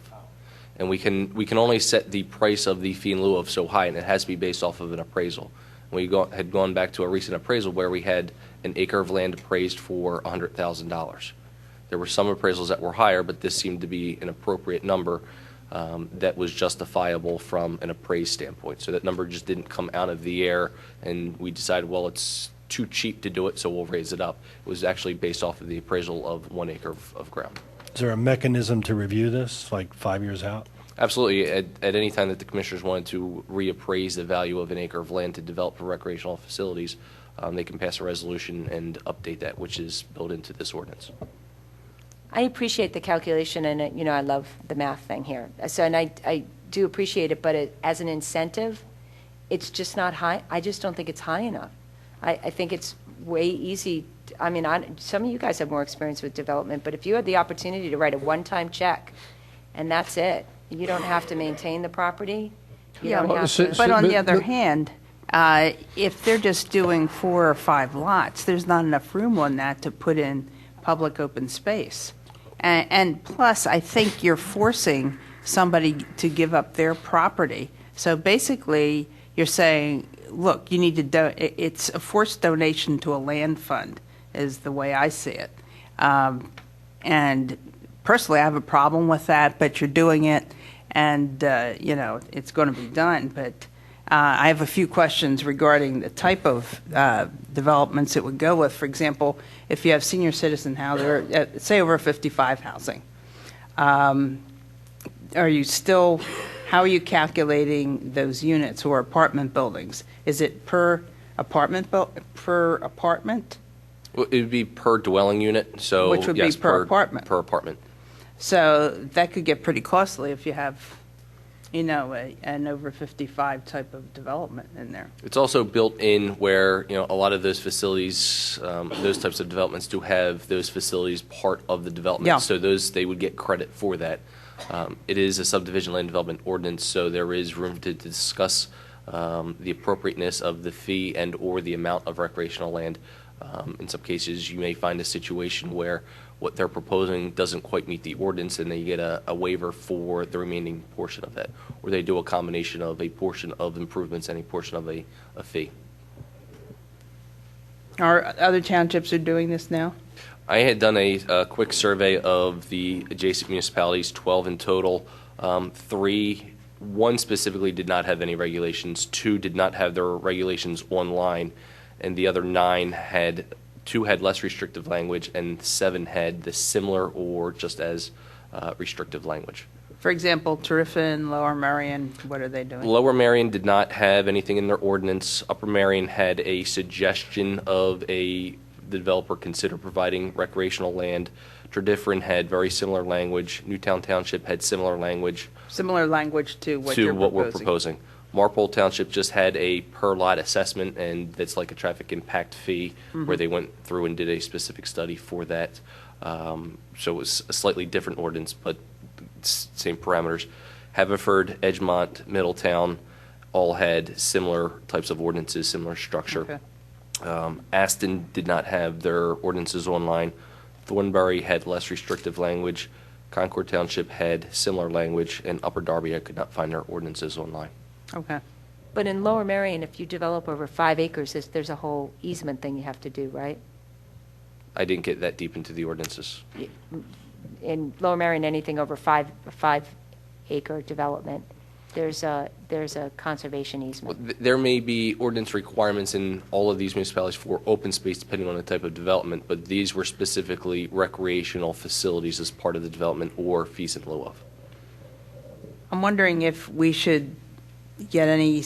And we can only set the price of the fee in lieu of so high, and it has to be based off of an appraisal. We had gone back to a recent appraisal where we had an acre of land appraised for $100,000. There were some appraisals that were higher, but this seemed to be an appropriate number that was justifiable from an appraised standpoint. So that number just didn't come out of the air, and we decided, well, it's too cheap to do it, so we'll raise it up. It was actually based off of the appraisal of 1 acre of ground. Is there a mechanism to review this, like 5 years out? Absolutely. At any time that the commissioners wanted to reappraise the value of an acre of land to develop for recreational facilities, they can pass a resolution and update that, which is built into this ordinance. I appreciate the calculation, and, I love the math thing here. So, and I do appreciate it, but as an incentive, it's just not high. I just don't think it's high enough. I think it's way easy. Some of you guys have more experience with development, but if you had the opportunity to write a one-time check, and that's it, you don't have to maintain the property. But on the other hand, if they're just doing 4 or 5 lots, there's not enough room on that to put in public open space. And plus, I think you're forcing somebody to give up their property. So basically, you're saying, look, you need to it's a forced donation to a land fund, is the way I see it. And personally, I have a problem with that, but you're doing it, and, it's going to be done. But I have a few questions regarding the type of developments it would go with. For example, if you have senior citizen housing, or say over 55 housing, how are you calculating those units or apartment buildings? Is it per apartment? Well, it would be per dwelling unit, so Which would be yes, per apartment. Per apartment. So that could get pretty costly if you have, an over 55 type of development in there. It's also built in where, a lot of those facilities, those types of developments do have those facilities part of the development. Yeah. So they would get credit for that. It is a subdivision land development ordinance, so there is room to discuss the appropriateness of the fee and or the amount of recreational land. In some cases, you may find a situation where what they're proposing doesn't quite meet the ordinance, and they get a waiver for the remaining portion of that, or they do a combination of a portion of improvements and a portion of a fee. Are other townships are doing this now? I had done a quick survey of the adjacent municipalities, 12 in total. 1 specifically did not have any regulations, 2 did not have their regulations online, and the other 9 had 2 had less restrictive language, and 7 had the similar or just as restrictive language. For example, Tiffin, Lower Merion, what are they doing? Lower Merion did not have anything in their ordinance. Upper Merion had a suggestion of the developer consider providing recreational land. Tredyffrin had very similar language. Newtown Township had similar language. Similar language to what we're proposing. Marpole Township just had a per lot assessment, and that's like a traffic impact fee where they went through and did a specific study for that. So it was a slightly different ordinance, but same parameters. Haverford, Edgemont, Middletown all had similar types of ordinances, similar structure. Okay. Aston did not have their ordinances online. Thornbury had less restrictive language. Concord Township had similar language, and Upper Darby, I could not find their ordinances online. Okay. But in Lower Merion, if you develop over 5 acres, there's a whole easement thing you have to do, right? I didn't get that deep into the ordinances. In Lower Merion, anything over 5 acre development, there's a conservation easement. There may be ordinance requirements in all of these municipalities for open space depending on the type of development, but these were specifically recreational facilities as part of the development or fees in lieu of. I'm wondering if we should get any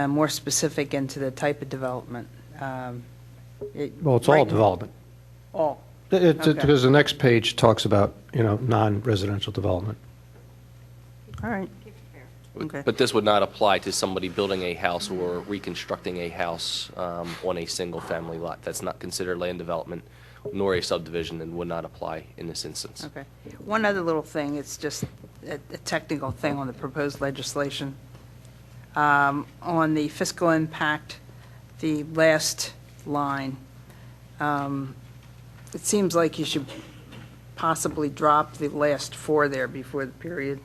more specific into the type of development. Well, it's all development. All. Okay. Because the next page talks about, non-residential development. All right. Okay. But this would not apply to somebody building a house or reconstructing a house on a single-family lot. That's not considered land development, nor a subdivision, and would not apply in this instance. Okay. One other little thing, it's just a technical thing on the proposed legislation. On the fiscal impact, the last line, it seems like you should possibly drop the last 4 there before the period.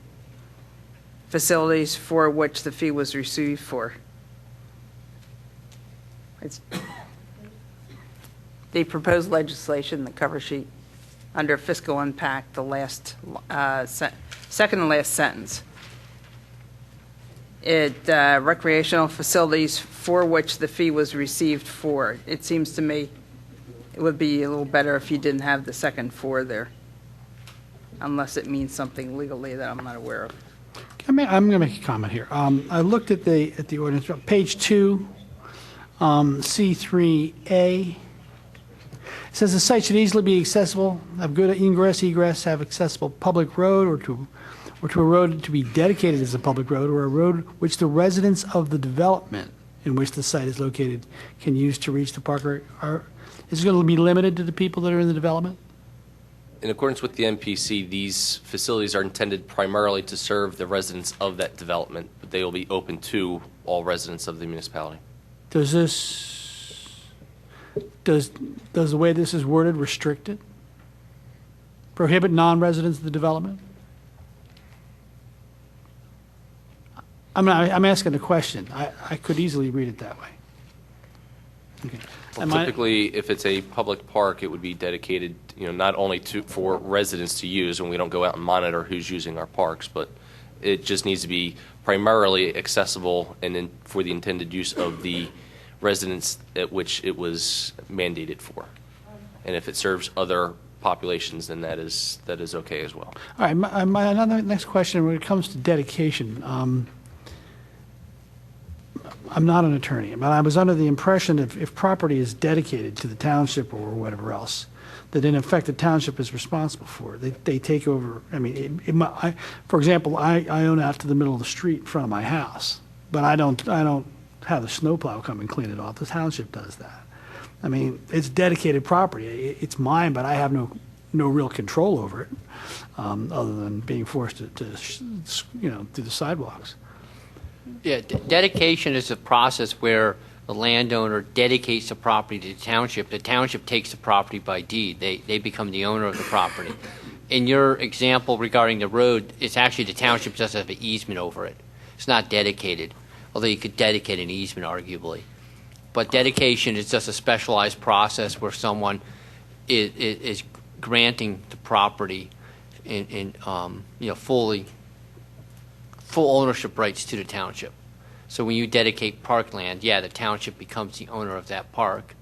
Facilities for which the fee was received for. It's the proposed legislation, the cover sheet, under fiscal impact, the last, second to last sentence. Recreational facilities for which the fee was received for. It seems to me it would be a little better if you didn't have the second 4 there, unless it means something legally that I'm not aware of. I'm going to make a comment here. I looked at the ordinance, page 2, C3A. It says the site should easily be accessible, have good ingress, egress, have accessible public road or to a road to be dedicated as a public road, or a road which the residents of the development in which the site is located can use to reach the park. Is it going to be limited to the people that are in the development? In accordance with the MPC, these facilities are intended primarily to serve the residents of that development, but they will be open to all residents of the municipality. Does the way this is worded restrict it? Prohibit non-residents of the development? I'm asking a question. I could easily read it that way. Okay. Well, typically, if it's a public park, it would be dedicated, not only for residents to use, and we don't go out and monitor who's using our parks, but it just needs to be primarily accessible and then for the intended use of the residents at which it was mandated for. And if it serves other populations, then that is okay as well. All right. Another next question when it comes to dedication. I'm not an attorney, but I was under the impression if property is dedicated to the township or whatever else, that in effect the township is responsible for it. They take over. I mean, for example, I own out to the middle of the street in front of my house, but I don't have the snowplow come and clean it off. The township does that. I mean, it's dedicated property. It's mine, but I have no real control over it, other than being forced to do the sidewalks. Yeah, dedication is a process where the landowner dedicates the property to the township. The township takes the property by deed. They become the owner of the property. In your example regarding the road, it's actually the township does have an easement over it. It's not dedicated, although you could dedicate an easement arguably. But dedication is just a specialized process where someone is granting the property in full ownership rights to the township. So when you dedicate parkland, the township becomes the owner of that park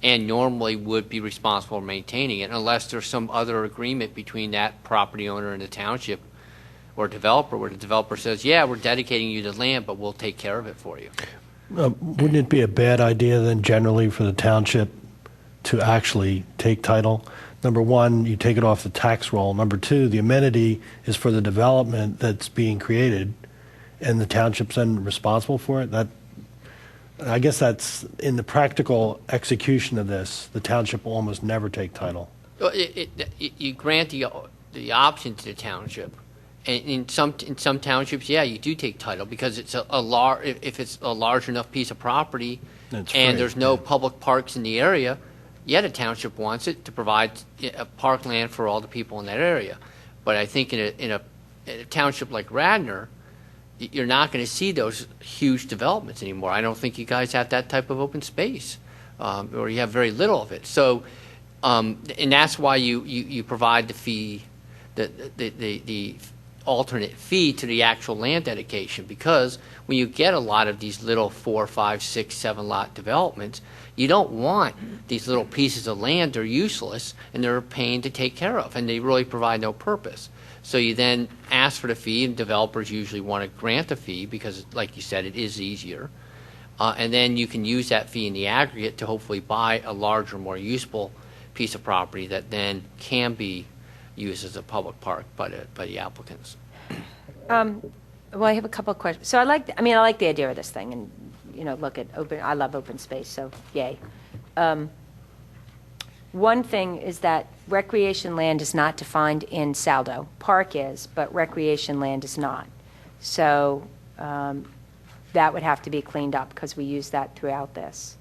and normally would be responsible for maintaining it unless there's some other agreement between that property owner and the township or developer where the developer says, we're dedicating you the land, but we'll take care of it for you. Wouldn't it be a bad idea then generally for the township to actually take title? Number one, you take it off the tax roll. Number two, the amenity is for the development that's being created, and the township's then responsible for it. I guess that's in the practical execution of this. The township will almost never take title. You grant the option to the township, and in some townships, you do take title because it's if it's a large enough piece of property, and there's no public parks in the area. The township wants it to provide a parkland for all the people in that area. But I think in a township like Radnor, you're not going to see those huge developments anymore. I don't think you guys have that type of open space, or you have very little of it. So, and that's why you provide the fee, the alternate fee to the actual land dedication, because when you get a lot of these little 4, 5, 6, 7 lot developments, you don't want these little pieces of land. They're useless and they're a pain to take care of, and they really provide no purpose. So you then ask for the fee, and developers usually want to grant the fee because, like you said, it is easier. And then you can use that fee in the aggregate to hopefully buy a larger, more useful piece of property that then can be used as a public park by the applicants. Well, I have a couple of questions. So I like the idea of this thing, and look at open. I love open space, so yay. One thing is that recreation land is not defined in Saldo. Park is, but recreation land is not. So that would have to be cleaned up because we use that throughout this.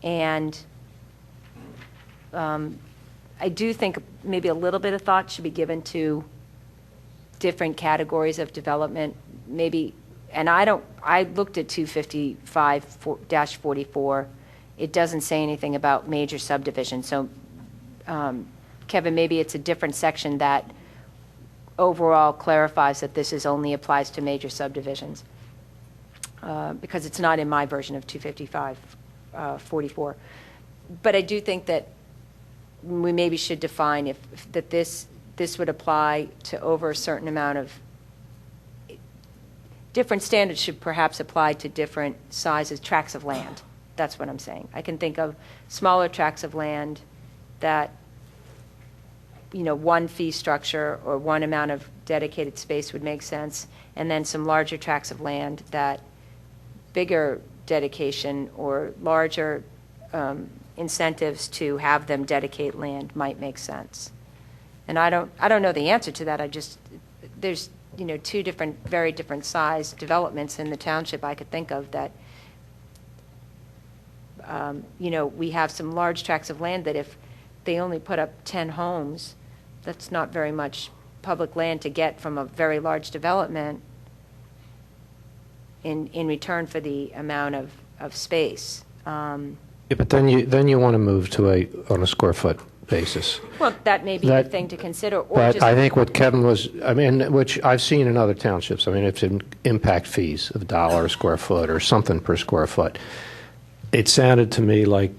And I do think maybe a little bit of thought should be given to different categories of development, maybe, and I looked at 255-44. It doesn't say anything about major subdivision. So, Kevin, maybe it's a different section that overall clarifies that this only applies to major subdivisions, because it's not in my version of 255-44. But I do think that we maybe should define that this would apply to over a certain amount of different standards should perhaps apply to different sizes, tracts of land. That's what I'm saying. I can think of smaller tracts of land that, one fee structure or one amount of dedicated space would make sense, and then some larger tracts of land that bigger dedication or larger incentives to have them dedicate land might make sense. And I don't know the answer to that. There's two very different size developments in the township I could think of that, we have some large tracts of land that if they only put up 10 homes, that's not very much public land to get from a very large development in return for the amount of space. Yeah, but then you want to move to on a square foot basis. Well, that may be the thing to consider. Or But just, I think what Kevin was, which I've seen in other townships, it's impact fees of $1 a square foot or something per square foot. It sounded to me like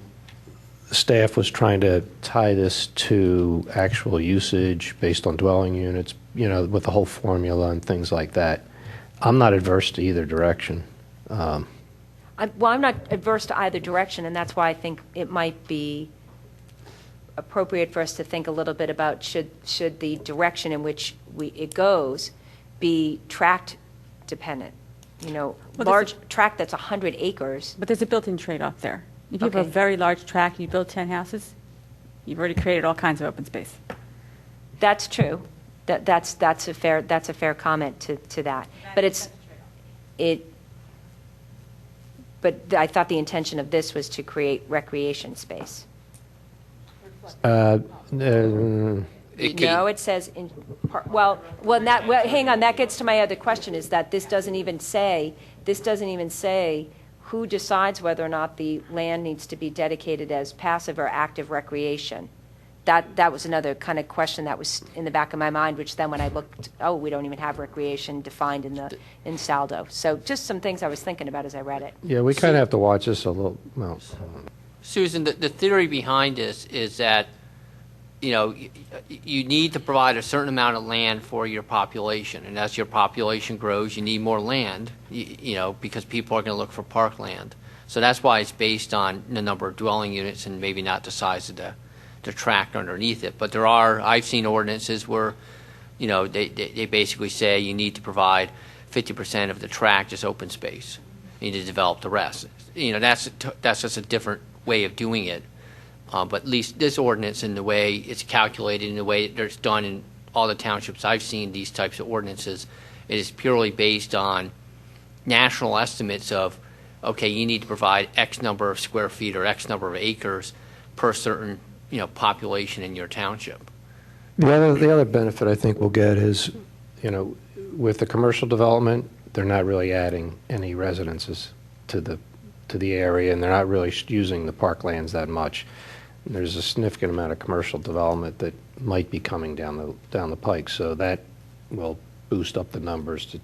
staff was trying to tie this to actual usage based on dwelling units, with the whole formula and things like that. I'm not adverse to either direction. I'm not adverse to either direction, and that's why I think it might be appropriate for us to think a little bit about should the direction in which it goes be tract dependent. Large tract that's 100 acres. But there's a built-in trade-off there. If you have Okay. a very large tract and you build 10 houses, you've already created all kinds of open space. That's true. That's a fair comment to that. But But I thought the intention of this was to create recreation space. No, it says hang on. That gets to my other question. Is that this doesn't even say who decides whether or not the land needs to be dedicated as passive or active recreation. That was another kind of question that was in the back of my mind, which then when I looked, we don't even have recreation defined in Saldo. So just some things I was thinking about as I read it. Yeah, we kind of have to watch this a little. Well, Susan, the theory behind this is that, you need to provide a certain amount of land for your population. And as your population grows, you need more land, because people are going to look for parkland. So that's why it's based on the number of dwelling units and maybe not the size of the tract underneath it. But I've seen ordinances where, they basically say you need to provide 50% of the tract as open space. You need to develop the rest. That's just a different way of doing it. But at least this ordinance, in the way it's calculated, in the way it's done in all the townships I've seen these types of ordinances, it is purely based on national estimates of, okay, you need to provide X number of square feet or X number of acres per certain population in your township. the other benefit I think we'll get is, with the commercial development, they're not really adding any residences to the area, and they're not really using the parklands that much. And there's a significant amount of commercial development that might be coming down the pike, so that will boost up the numbers.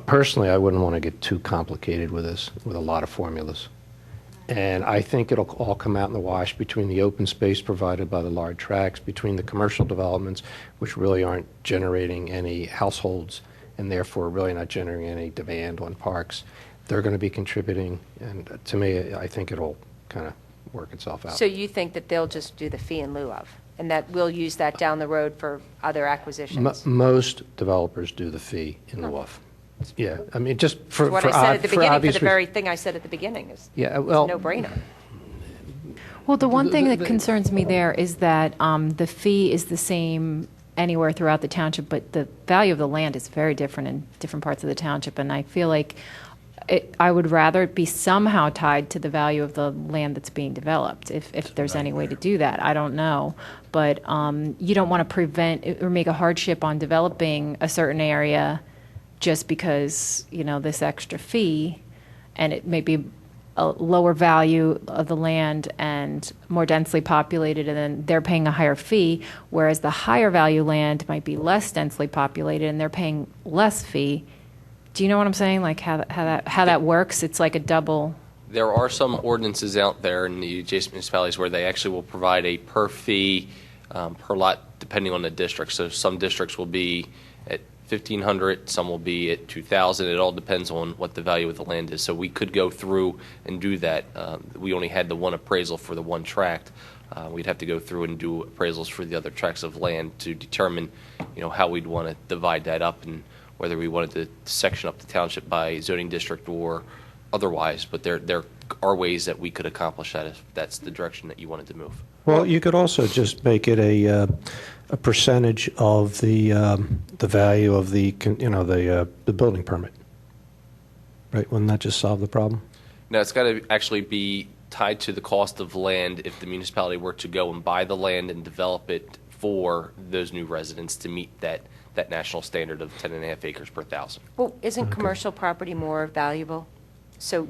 Personally, I wouldn't want to get too complicated with this, with a lot of formulas. And I think it'll all come out in the wash between the open space provided by the large tracts, between the commercial developments, which really aren't generating any households, and therefore really not generating any demand on parks. They're going to be contributing, and to me, I think it'll kind of work itself out. So you think that they'll just do the fee in lieu of, and that we'll use that down the road for other acquisitions? Most developers do the fee in lieu of. Yeah, just for what I said at the beginning, for the very very thing I said at the beginning is yeah, it's a no-brainer. Well, the one thing that concerns me there is that the fee is the same anywhere throughout the township, but the value of the land is very different in different parts of the township, and I feel like I would rather it be somehow tied to the value of the land that's being developed, if there's any way to do that. I don't know. But you don't want to prevent or make a hardship on developing a certain area just because, this extra fee, and it may be a lower value of the land and more densely populated, and then they're paying a higher fee, whereas the higher value land might be less densely populated and they're paying less fee. Do you know what I'm saying? Like how that works? It's like a double. There are some ordinances out there in the adjacent municipalities where they actually will provide a per fee per lot depending on the district. So some districts will be at 1,500, some will be at 2,000. It all depends on what the value of the land is. So we could go through and do that. We only had the one appraisal for the one tract. We'd have to go through and do appraisals for the other tracts of land to determine, how we'd want to divide that up and whether we wanted to section up the township by zoning district or otherwise. But there are ways that we could accomplish that if that's the direction that you wanted to move. Well, you could also just make it a percentage of the value of the building permit, right? Wouldn't that just solve the problem? No, it's got to actually be tied to the cost of land if the municipality were to go and buy the land and develop it for those new residents to meet that national standard of 10.5 acres per thousand. Well, isn't commercial property more valuable? So,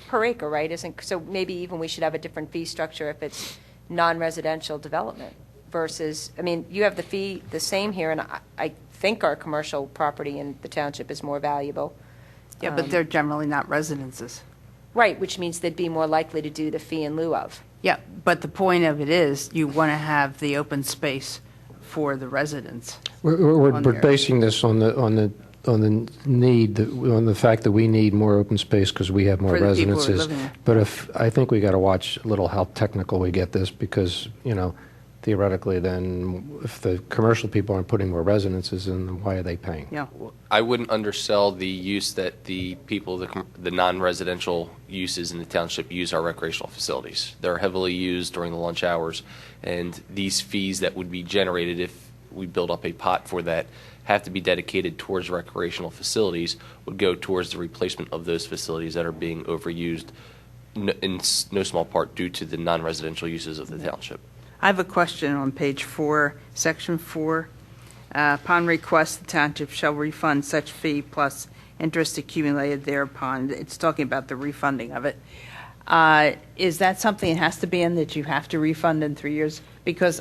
per acre, right? So maybe even we should have a different fee structure if it's non-residential development versus, you have the fee the same here, and I think our commercial property in the township is more valuable. Yeah, but they're generally not residences. Right, which means they'd be more likely to do the fee in lieu of. Yeah, but the point of it is you want to have the open space for the residents. We're basing this on the need, on the fact that we need more open space because we have more For the people who are residences. living there. But I think we got to watch a little how technical we get this because, theoretically then if the commercial people aren't putting more residences in, then why are they paying? Yeah. I wouldn't undersell the use that the people, the non-residential uses in the township use our recreational facilities. They're heavily used during the lunch hours, and these fees that would be generated if we build up a pot for that have to be dedicated towards recreational facilities, would go towards the replacement of those facilities that are being overused in no small part due to the non-residential uses of the township. I have a question on page 4, section 4. Upon request, the township shall refund such fee plus interest accumulated thereupon. It's talking about the refunding of it. Is that something that has to be in that you have to refund in 3 years? Because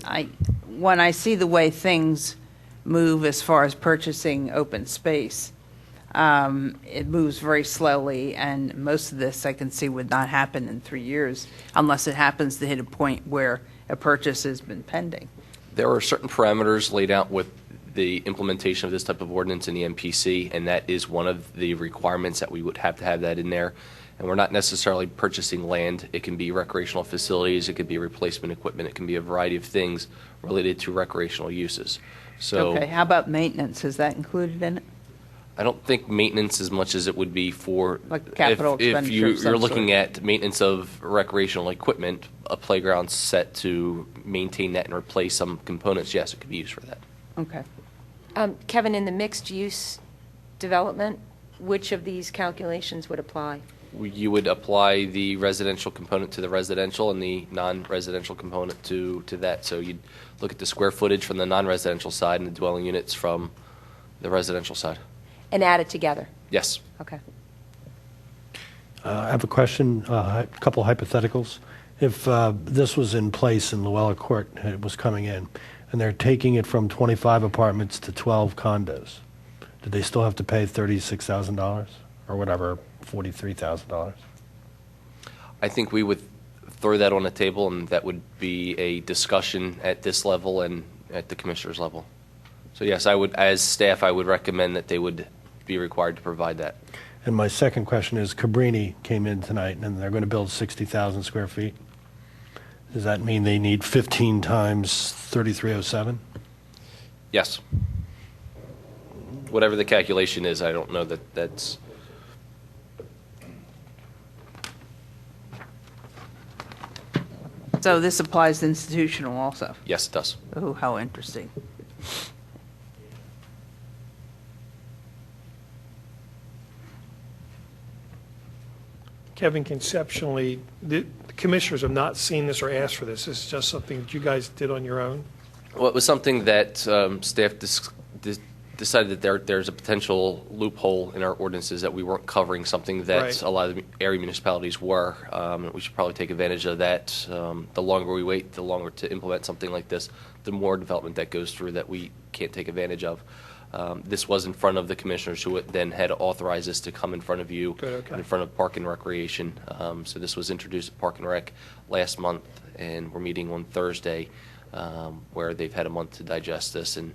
when I see the way things move as far as purchasing open space, it moves very slowly, and most of this I can see would not happen in 3 years unless it happens to hit a point where a purchase has been pending. There are certain parameters laid out with the implementation of this type of ordinance in the MPC, and that is one of the requirements that we would have to have that in there. And we're not necessarily purchasing land. It can be recreational facilities, it could be replacement equipment, it can be a variety of things related to recreational uses. So Okay, how about maintenance? Is that included in it? I don't think maintenance as much as it would be for Like capital if expenditure of some you're looking sort. at maintenance of recreational equipment, a playground set to maintain that and replace some components, yes, it could be used for that. Okay. Kevin, in the mixed-use development, which of these calculations would apply? You would apply the residential component to the residential and the non-residential component to that. So you'd look at the square footage from the non-residential side and the dwelling units from the residential side. And add it together? Yes. Okay. I have a question, a couple hypotheticals. If this was in place in Luella Court, and it was coming in, and they're taking it from 25 apartments to 12 condos, do they still have to pay $36,000 or whatever, $43,000? I think we would throw that on the table, and that would be a discussion at this level and at the commissioner's level. So yes, I would, as staff, I would recommend that they would be required to provide that. And my second question is, Cabrini came in tonight, and they're going to build 60,000 square feet. Does that mean they need 15 times 3307? Yes. Whatever the calculation is, I don't know that that's... So this applies to institutional also? Yes, it does. Oh, how interesting. Kevin, conceptually, the commissioners have not seen this or asked for this. This is just something that you guys did on your own? Well, it was something that staff decided that there's a potential loophole in our ordinances that we weren't covering, something that Right. a lot of the area municipalities were. We should probably take advantage of that. The longer we wait, the longer to implement something like this, the more development that goes through that we can't take advantage of. This was in front of the commissioners who then had authorized this to come in front of you, Good, okay. in front of Park and Recreation. So this was introduced at Park and Rec last month, and we're meeting on Thursday, where they've had a month to digest this, and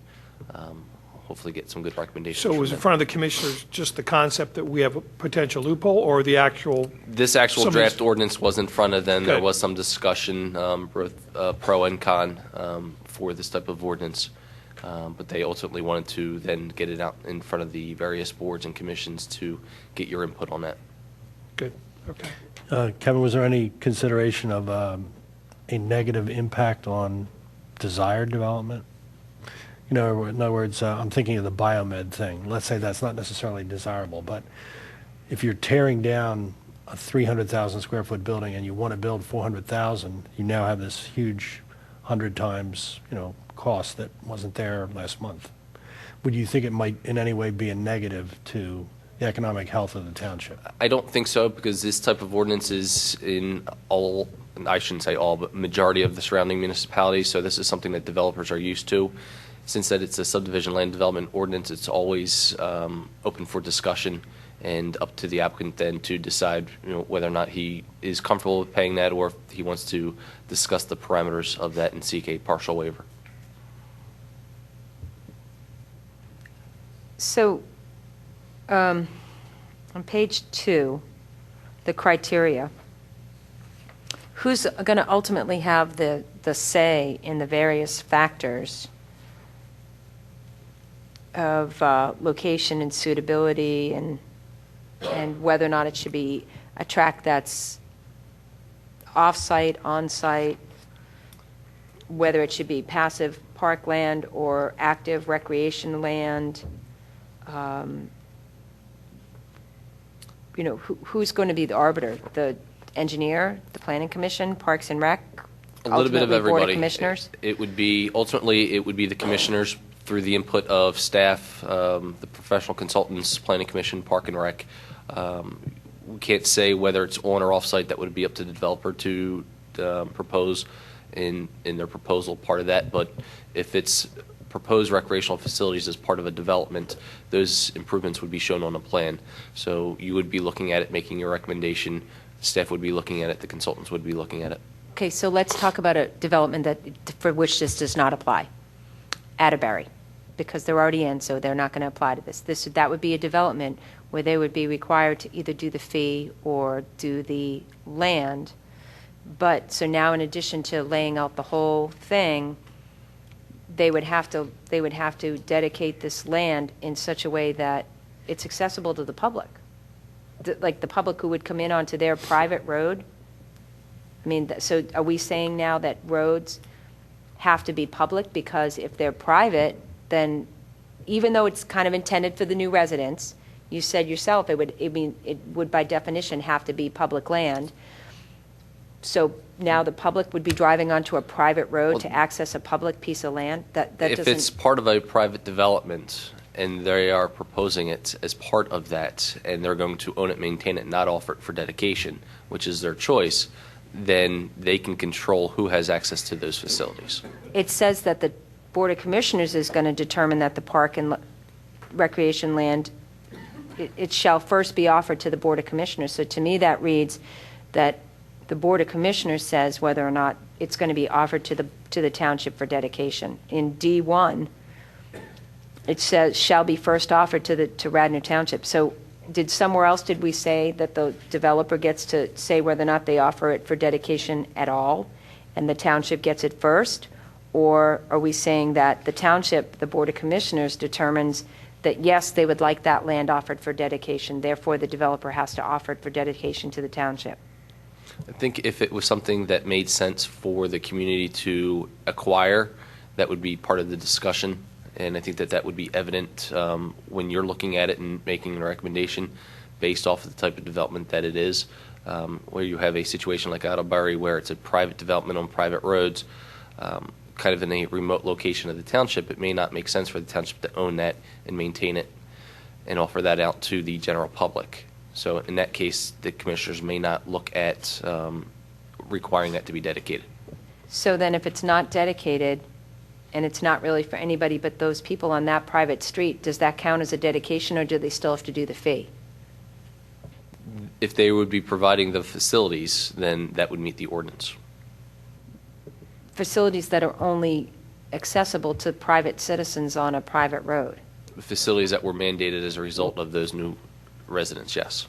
hopefully get some good recommendations. So it was in front of the commissioners, just the concept that we have a potential loophole, or the actual? This actual somebody's- draft ordinance was in front of them. There Good. was some discussion, both pro and con, for this type of ordinance. But they ultimately wanted to then get it out in front of the various boards and commissions to get your input on that. Good, okay. Kevin, was there any consideration of a negative impact on desired development? You know, in other words, I'm thinking of the biomed thing. Let's say that's not necessarily desirable, but if you're tearing down a 300,000 square foot building and you want to build 400,000, you now have this huge 100 times, cost that wasn't there last month. Would you think it might in any way be a negative to the economic health of the township? I don't think so, because this type of ordinance is in all, I shouldn't say all, but majority of the surrounding municipalities, so this is something that developers are used to. Since that it's a subdivision land development ordinance, it's always open for discussion and up to the applicant then to decide whether or not he is comfortable with paying that, or if he wants to discuss the parameters of that and seek a partial waiver. So, on page 2, the criteria, who's going to ultimately have the say in the various factors of location and suitability, and whether or not it should be a tract that's off-site, on-site, whether it should be passive parkland or active recreation land? Who's going to be the arbiter? The engineer, the planning commission, Parks and Rec? A little bit of ultimately everybody. Board of Commissioners? It would be, ultimately, it would be the commissioners through the input of staff, the professional consultants, planning commission, Park and Rec. We can't say whether it's on or off-site. That would be up to the developer to propose in their proposal part of that. But if it's proposed recreational facilities as part of a development, those improvements would be shown on a plan. So you would be looking at it, making your recommendation. Staff would be looking at it. The consultants would be looking at it. Okay, so let's talk about a development for which this does not apply. Atterbury, because they're already in, so they're not going to apply to this. That would be a development where they would be required to either do the fee or do the land. But, so now in addition to laying out the whole thing, they would have to dedicate this land in such a way that it's accessible to the public. Like the public who would come in onto their private road. I mean, so are we saying now that roads have to be public? Because if they're private, then even though it's kind of intended for the new residents, you said yourself it would by definition have to be public land. So now the public would be driving onto a private road to access a public piece of land? That If doesn't... it's part of a private development and they are proposing it as part of that, and they're going to own it, maintain it, not offer it for dedication, which is their choice, then they can control who has access to those facilities. It says that the Board of Commissioners is going to determine that the park and recreation land, it shall first be offered to the Board of Commissioners. So to me, that reads that the Board of Commissioners says whether or not it's going to be offered to the township for dedication. In D1, it says shall be first offered to Radnor Township. So somewhere else did we say that the developer gets to say whether or not they offer it for dedication at all, and the township gets it first? Or are we saying that the township, the Board of Commissioners, determines that yes, they would like that land offered for dedication, therefore the developer has to offer it for dedication to the township? I think if it was something that made sense for the community to acquire, that would be part of the discussion. And I think that would be evident when you're looking at it and making a recommendation based off of the type of development that it is. Where you have a situation like Atterbury where it's a private development on private roads, kind of in a remote location of the township, it may not make sense for the township to own that and maintain it and offer that out to the general public. So in that case, the commissioners may not look at requiring that to be dedicated. So then if it's not dedicated, and it's not really for anybody but those people on that private street, does that count as a dedication, or do they still have to do the fee? If they would be providing the facilities, then that would meet the ordinance. Facilities that are only accessible to private citizens on a private road. Facilities that were mandated as a result of those new residents, yes.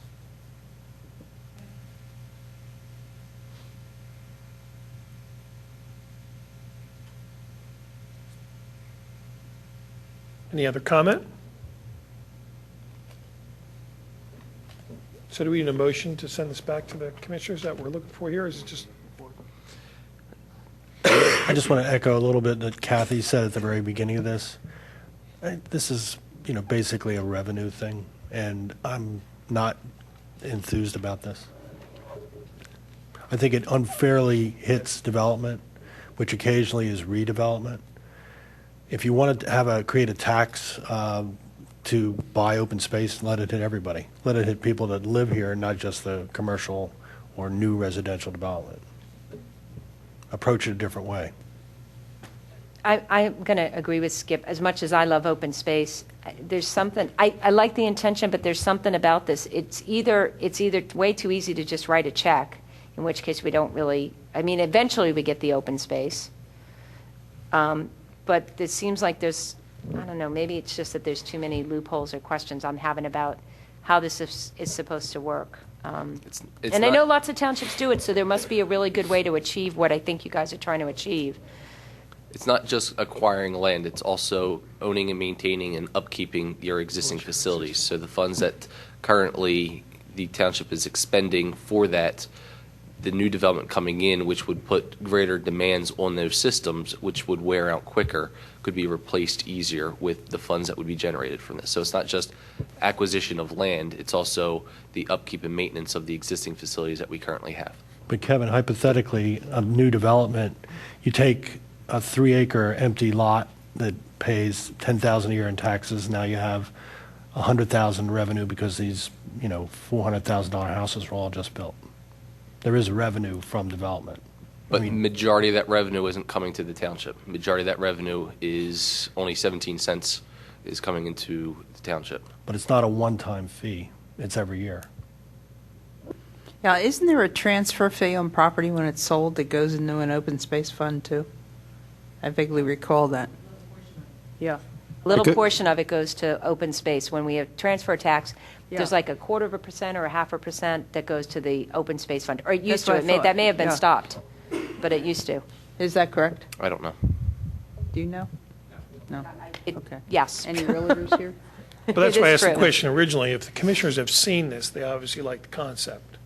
Any other comment? So do we need a motion to send this back to the commissioners that we're looking for here, or is it just? I just want to echo a little bit that Kathy said at the very beginning of this. This is, basically a revenue thing, and I'm not enthused about this. I think it unfairly hits development, which occasionally is redevelopment. If you wanted to create a tax to buy open space, let it hit everybody. Let it hit people that live here, not just the commercial or new residential development. Approach it a different way. I'm going to agree with Skip. As much as I love open space, there's something, I like the intention, but there's something about this. It's either way too easy to just write a check, in which case we don't really, eventually we get the open space. But it seems like there's, I don't know, maybe it's just that there's too many loopholes or questions I'm having about how this is supposed to work. It's and I know lots of townships do it, so there must be a really good way to achieve what I think you guys are trying to achieve. It's not just acquiring land, it's also owning and maintaining and upkeeping your existing facilities. So the funds that currently the township is expending for that, the new development coming in, which would put greater demands on those systems, which would wear out quicker, could be replaced easier with the funds that would be generated from this. So it's not just acquisition of land, it's also the upkeep and maintenance of the existing facilities that we currently have. But Kevin, hypothetically, a new development, you take a 3-acre empty lot that pays $10,000 a year in taxes. Now you have $100,000 revenue because these, $400,000 houses were all just built. There is revenue from development. But majority of that revenue isn't coming to the township. Majority of that revenue is only 17 cents is coming into the township. But it's not a one-time fee. It's every year. Yeah, isn't there a transfer fee on property when it's sold that goes into an open space fund too? I vaguely recall that. Yeah. A little portion of it goes to open space. When we have transfer tax, there's like 1/4% or 0.5% that goes to the open space fund. Or it used to. That may have been stopped, but it used to. Is that correct? I don't know. Do you know? No. Okay. Yes. Any realtors here? But that's why I asked the question originally. If the commissioners have seen this, they obviously like the concept.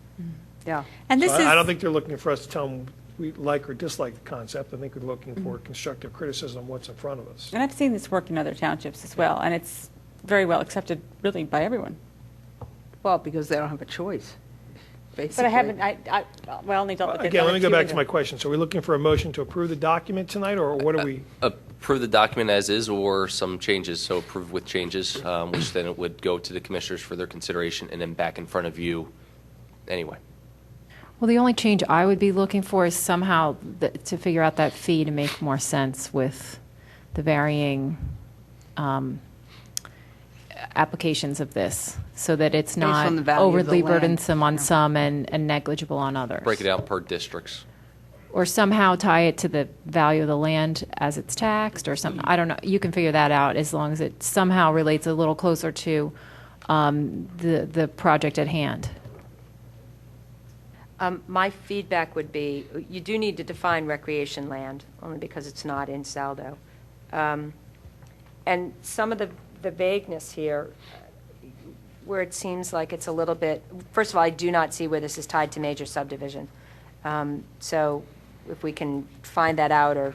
Yeah. And this So is, I don't think they're looking for us to tell them we like or dislike the concept. I think we're looking for constructive criticism of what's in front of us. and I've seen this work in other townships as well, and it's very well accepted, really, by everyone. Well, because they don't have a choice, basically. But I haven't, well, only dealt with it. Again, let me go back to my question. So we're looking for a motion to approve the document tonight, or what are we? Approve the document as is or some changes, so approve with changes, which then it would go to the commissioners for their consideration and then back in front of you anyway. Well, the only change I would be looking for is somehow to figure out that fee to make more sense with the varying applications of this, so that it's Based on the not value of the overly land. burdensome on some and negligible on others. Break it out per districts. Or somehow tie it to the value of the land as it's taxed or something. I don't know. You can figure that out as long as it somehow relates a little closer to the project at hand. My feedback would be, you do need to define recreation land, only because it's not in Saldo. And some of the vagueness here, where it seems like it's a little bit, first of all, I do not see where this is tied to major subdivision. So if we can find that out or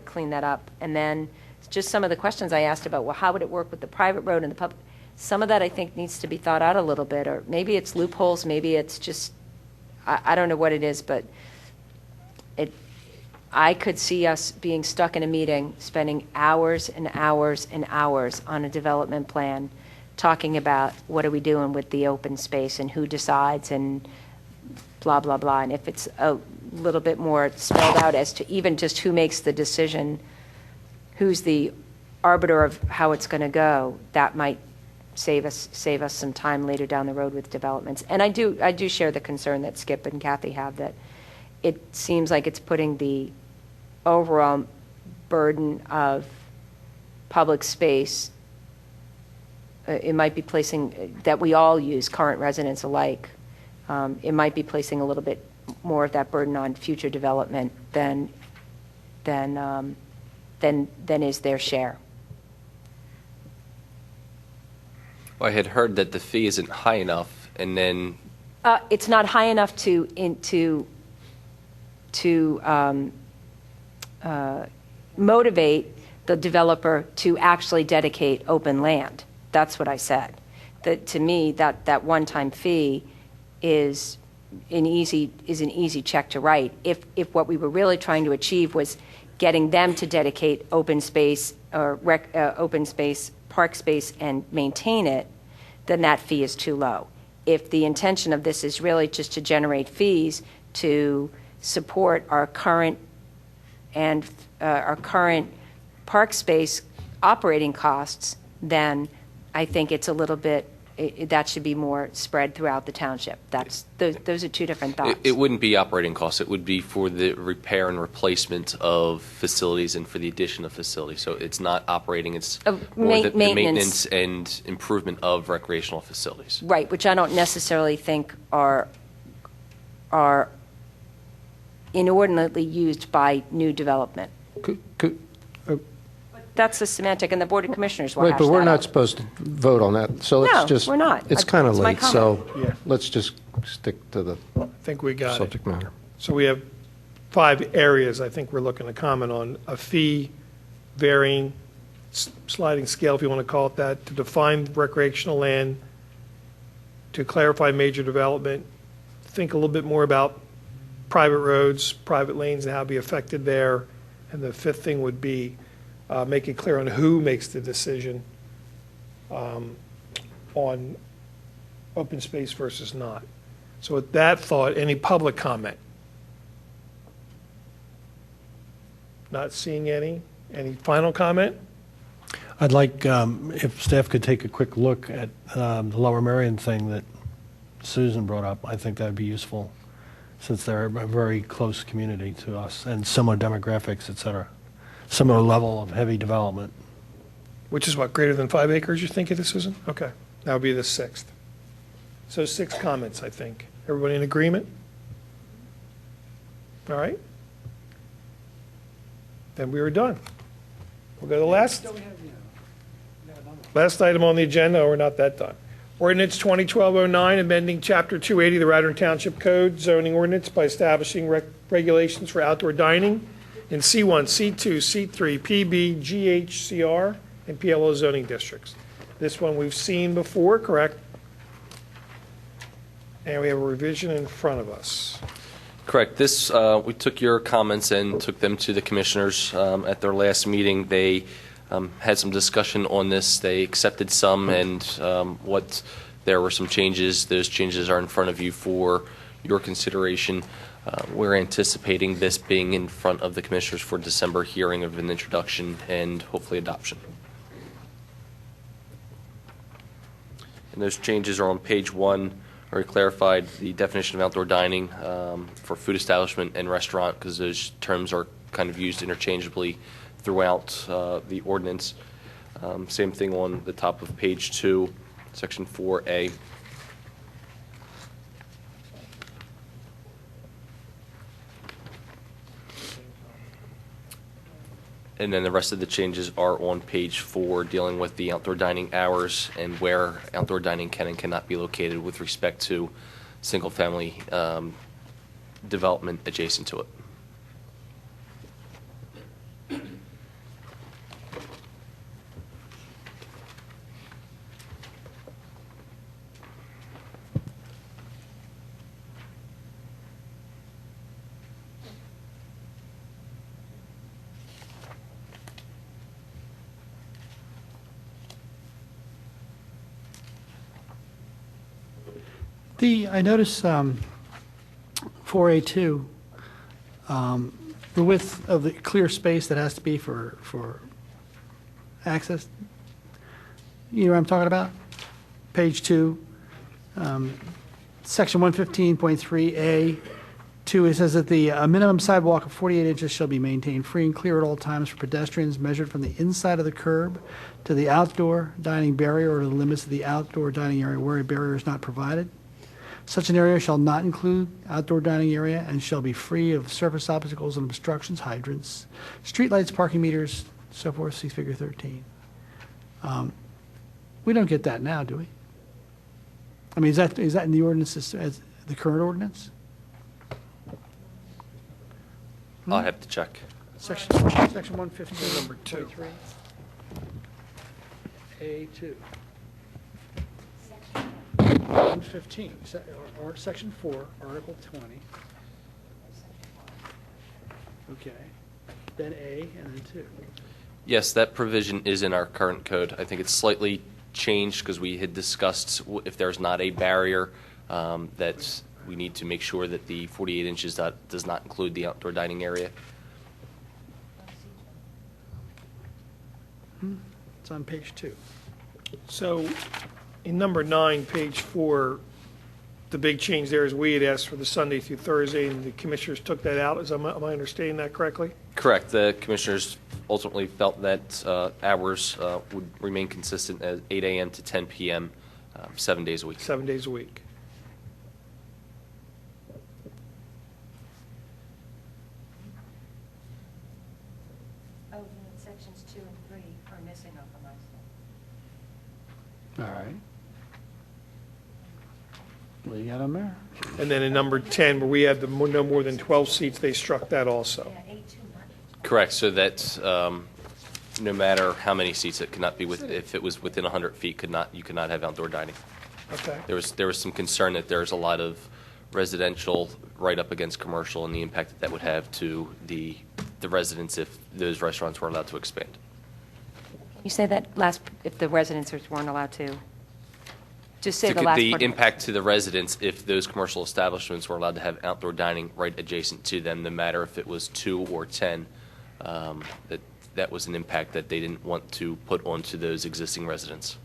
clean that up. And then just some of the questions I asked about, well, how would it work with the private road and the public? Some of that I think needs to be thought out a little bit, or maybe it's loopholes, maybe it's just, I don't know what it is, but I could see us being stuck in a meeting, spending hours and hours and hours on a development plan, talking about what are we doing with the open space and who decides and blah, blah, blah. And if it's a little bit more spelled out as to even just who makes the decision, who's the arbiter of how it's going to go, that might save us some time later down the road with developments. And I do share the concern that Skip and Kathy have, that it seems like it's putting the overall burden of public space. It might be placing, that we all use, current residents alike, it might be placing a little bit more of that burden on future development than is their share. Well, I had heard that the fee isn't high enough, and then It's not high enough to motivate the developer to actually dedicate open land. That's what I said. That, to me, that one-time fee is an easy check to write. If what we were really trying to achieve was getting them to dedicate open space or open space, park space, and maintain it, then that fee is too low. If the intention of this is really just to generate fees to support our current park space operating costs, then I think it's a little bit, that should be more spread throughout the township. Those are two different thoughts. it wouldn't be operating costs. It would be for the repair and replacement of facilities and for the addition of facilities. So it's not operating, it's more the maintenance and improvement of recreational facilities. Right, which I don't necessarily think are inordinately used by new development. That's the semantic, and the Board of Commissioners will hash Right, but that we're not out. supposed to vote on that, so let's No, just... we're not. It's kind of It's my late, so Yeah. let's just stick to the I think we got it. subject matter. So we have 5 areas I think we're looking to comment on. A fee, varying, sliding scale, if you want to call it that, to define recreational land, to clarify major development, think a little bit more about private roads, private lanes, and how to be affected there. And the 5th thing would be make it clear on who makes the decision on open space versus not. So with that thought, any public comment? Not seeing any. Any final comment? I'd like, if staff could take a quick look at the Lower Merion thing that Susan brought up. I think that would be useful, since they're a very close community to us, and similar demographics, et cetera. Similar level of heavy development. Which is what, greater than 5 acres, you think it is, Susan? Okay, that would be the 6th. So 6 comments, I think. Everybody in agreement? All right. Then we are done. We'll go to the last item on the agenda. Oh, we're not that done. Ordinance 2012-09, amending Chapter 280 of the Radnor Township Code, zoning ordinance by establishing regulations for outdoor dining in C1, C2, C3, PB, GHCR, and PLO zoning districts. This one we've seen before, correct? And we have a revision in front of us. Correct. This, we took your comments and took them to the commissioners at their last meeting. They had some discussion on this. They accepted some, and there were some changes. Those changes are in front of you for your consideration. We're anticipating this being in front of the commissioners for December hearing of an introduction and hopefully adoption. And those changes are on page 1, where we clarified the definition of outdoor dining for food establishment and restaurant, because those terms are kind of used interchangeably throughout the ordinance. Same thing on the top of page 2, section 4A. And then the rest of the changes are on page 4, dealing with the outdoor dining hours and where outdoor dining can and cannot be located with respect to single-family development adjacent to it. I notice 4A2, the width of the clear space that has to be for access. You know what I'm talking about? Page 2, section 115.3A, 2, it says that the minimum sidewalk of 48 inches shall be maintained free and clear at all times for pedestrians measured from the inside of the curb to the outdoor dining barrier or to the limits of the outdoor dining area where a barrier is not provided. Such an area shall not include outdoor dining area and shall be free of surface obstacles and obstructions, hydrants, streetlights, parking meters, so forth, see figure 13. We don't get that now, do we? I mean, is that in the ordinance, as the current ordinance? I'll have to check. Section 115, Number 2. 23. A2. 115, or Section 4, Article 20. Okay. Then A, and then 2. Yes, that provision is in our current code. I think it's slightly changed because we had discussed if there's not a barrier, that we need to make sure that the 48 inches does not include the outdoor dining area. It's on page 2. So in number 9, page 4, the big change there is we had asked for the Sunday through Thursday, and the commissioners took that out. Am I understanding that correctly? Correct. The commissioners ultimately felt that hours would remain consistent at 8 a.m. to 10 p.m., 7 days a week. 7 days a week. Oh, sections 2 and 3 are missing off of my stuff. All right. What do you got on there? And then in number 10, where we had the no more than 12 seats, they struck that also. Correct. So that no matter how many seats, it cannot be if it was within 100 feet, you could not have outdoor dining. Okay. There was some concern that there's a lot of residential right up against commercial and the impact that would have to the residents if those restaurants were allowed to expand. You say that last, if the residents weren't allowed to? Just say the last part. The impact to the residents if those commercial establishments were allowed to have outdoor dining right adjacent to them, no matter if it was 2 or 10, that was an impact that they didn't want to put onto those existing residents.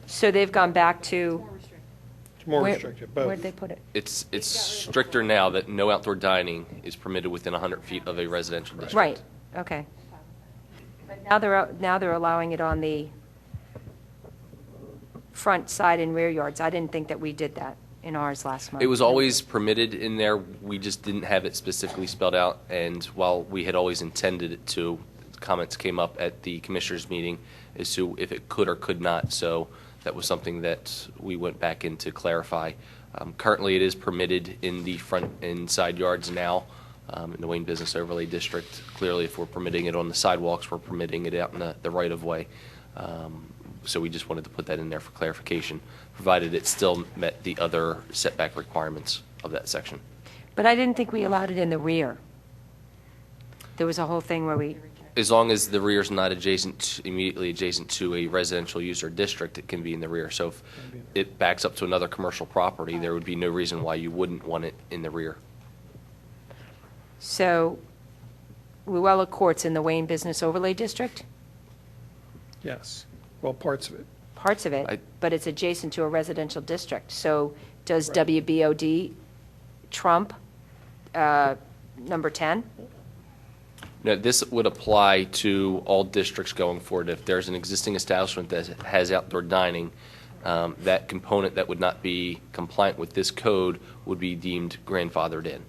So they've gone back to, It's more restrictive, both. where'd they put it? It's stricter now that no outdoor dining is permitted within 100 feet of a residential district. Right, okay. But now they're allowing it on the front, side, and rear yards. I didn't think that we did that in ours last month. It was always permitted in there. We just didn't have it specifically spelled out. And while we had always intended it to, comments came up at the commissioners' meeting as to if it could or could not. So that was something that we went back in to clarify. Currently, it is permitted in the front and side yards now in the Wayne Business Overlay District. Clearly, if we're permitting it on the sidewalks, we're permitting it out in the right-of-way. So we just wanted to put that in there for clarification, provided it still met the other setback requirements of that section. But I didn't think we allowed it in the rear. There was a whole thing where we, As long as the rear is not immediately adjacent to a residential use or district, it can be in the rear. So if it backs up to another commercial property, there would be no reason why you wouldn't want it in the rear. so Luella Court's in the Wayne Business Overlay District? Yes. Well, parts of it. Parts of it, but it's adjacent to a residential district. So does WBOD trump number 10? No, this would apply to all districts going forward. If there's an existing establishment that has outdoor dining, that component that would not be compliant with this code would be deemed grandfathered in.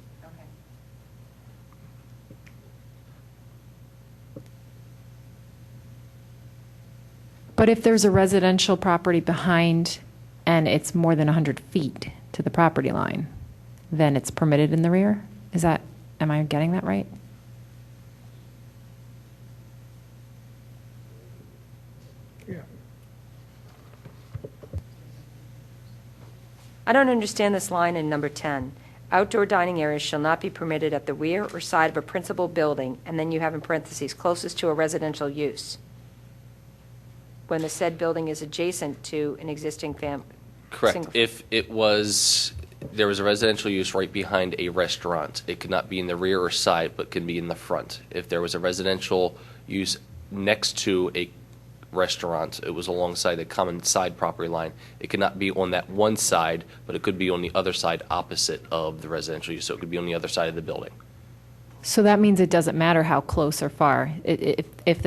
But if there's a residential property behind and it's more than 100 feet to the property line, then it's permitted in the rear? Am I getting that right? Yeah. I don't understand this line in number 10. Outdoor dining areas shall not be permitted at the rear or side of a principal building, and then you have in parentheses, closest to a residential use, when the said building is adjacent to an existing Correct. If there was a residential use right behind a restaurant, it could not be in the rear or side, but can be in the front. If there was a residential use next to a restaurant, it was alongside the common side property line. It could not be on that one side, but it could be on the other side opposite of the residential use, so it could be on the other side of the building. So that means it doesn't matter how close or far. If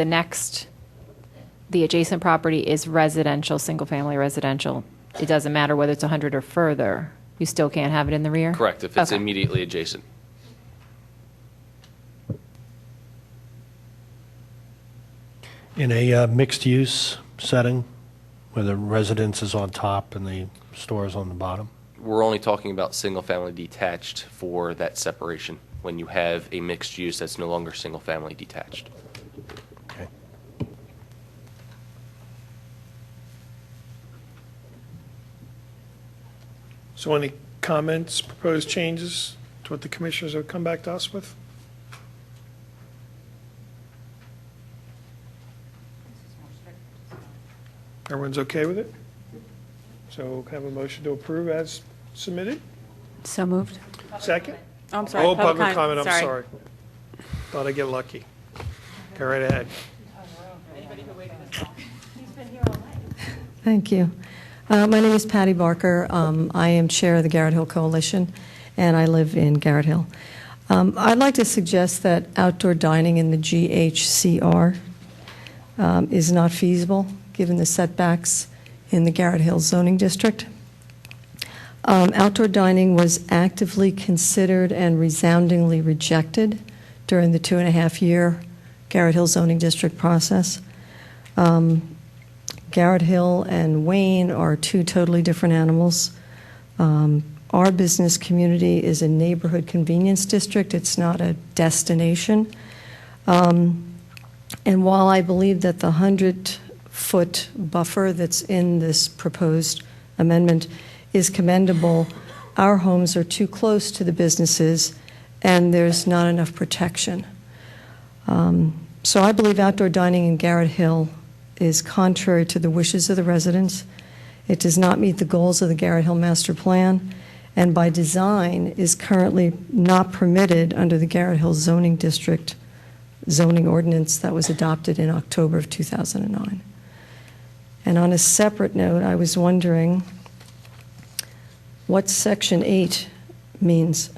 the adjacent property is residential, single-family residential, it doesn't matter whether it's 100 or further. You still can't have it in the rear? Correct, if it's Okay. immediately adjacent. In a mixed-use setting, where the residence is on top and the store is on the bottom? We're only talking about single-family detached for that separation. When you have a mixed use, that's no longer single-family detached. Okay. So any comments, proposed changes to what the commissioners have come back to us with? Everyone's okay with it? So can I have a motion to approve as submitted? So moved. Second? Oh, I'm sorry. Oh, public comment, I'm Sorry. sorry. Thought I'd get lucky. Go right ahead. Thank you. My name is Patty Barker. I am chair of the Garrett Hill Coalition, and I live in Garrett Hill. I'd like to suggest that outdoor dining in the GHCR is not feasible, given the setbacks in the Garrett Hill zoning district. Outdoor dining was actively considered and resoundingly rejected during the 2.5-year Garrett Hill zoning district process. Garrett Hill and Wayne are two totally different animals. Our business community is a neighborhood convenience district. It's not a destination. And while I believe that the 100-foot buffer that's in this proposed amendment is commendable, our homes are too close to the businesses and there's not enough protection. So I believe outdoor dining in Garrett Hill is contrary to the wishes of the residents. It does not meet the goals of the Garrett Hill Master Plan, and by design is currently not permitted under the Garrett Hill Zoning District zoning ordinance that was adopted in October of 2009. And on a separate note, I was wondering what Section 8 means.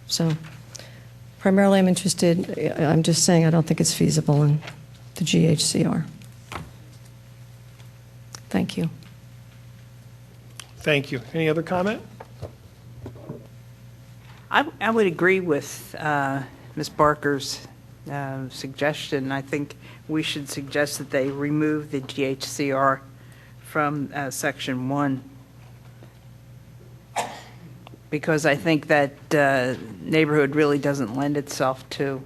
So primarily I'm just saying I don't think it's feasible in the GHCR. Thank you. Thank you. Any other comment? I would agree with Ms. Barker's suggestion. I think we should suggest that they remove the GHCR from Section 1, because I think that neighborhood really doesn't lend itself to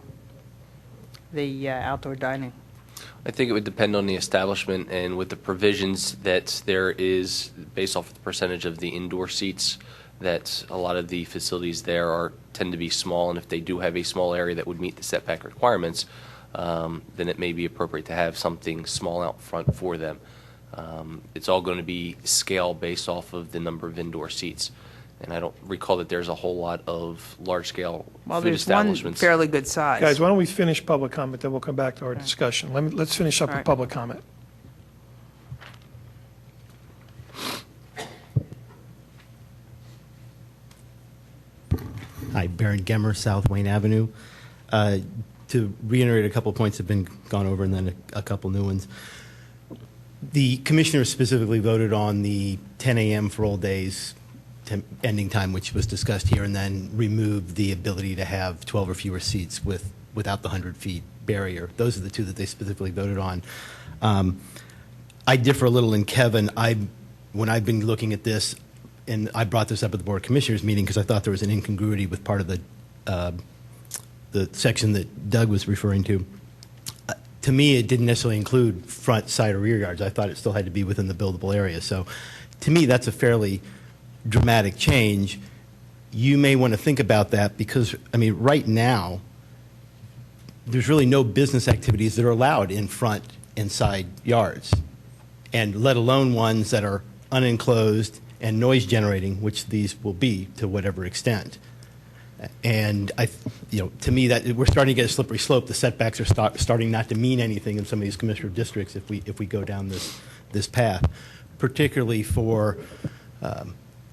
the outdoor dining. I think it would depend on the establishment and with the provisions that there is, based off of the percentage of the indoor seats, that a lot of the facilities there tend to be small, and if they do have a small area that would meet the setback requirements, then it may be appropriate to have something small out front for them. It's all going to be scale based off of the number of indoor seats. And I don't recall that there's a whole lot of large-scale food establishments. One fairly good size. Guys, why don't we finish public comment, then we'll come back to our discussion. Let's finish up with public comment. Hi, Baron Gemmer, South Wayne Avenue. To reiterate a couple of points that have been gone over and then a couple new ones. The commissioner specifically voted on the 10 a.m. for all days ending time, which was discussed here, and then removed the ability to have 12 or fewer seats without the 100 feet barrier. Those are the two that they specifically voted on. I differ a little in Kevin. When I've been looking at this, and I brought this up at the Board of Commissioners meeting because I thought there was an incongruity with part of the section that Doug was referring to. To me, it didn't necessarily include front, side, or rear yards. I thought it still had to be within the buildable area. So to me, that's a fairly dramatic change. You may want to think about that because, I mean, right now, there's really no business activities that are allowed in front and side yards, and let alone ones that are unenclosed and noise generating, which these will be to whatever extent. And to me, that we're starting to get a slippery slope. The setbacks are starting not to mean anything in some of these commissioner districts if we go down this path, particularly for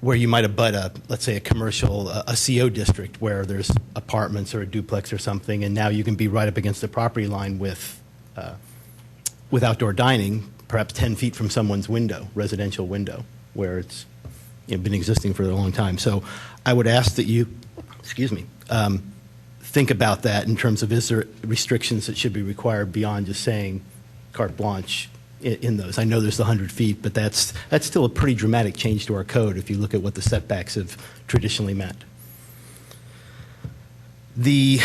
where you might abut let's say a commercial, a CO district where there's apartments or a duplex or something, and now you can be right up against the property line with outdoor dining, perhaps 10 feet from someone's window, residential window, where it's been existing for a long time. So I would ask that you, think about that in terms of, is there restrictions that should be required beyond just saying carte blanche in those? I know there's the 100 feet, but that's still a pretty dramatic change to our code if you look at what the setbacks have traditionally meant. The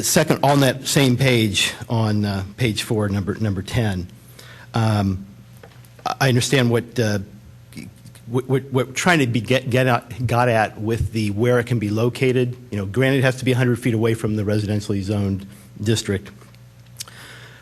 second, on that same page, on page 4, number 10, I understand what we're trying to got at with the where it can be located. Granted, it has to be 100 feet away from the residentially zoned district.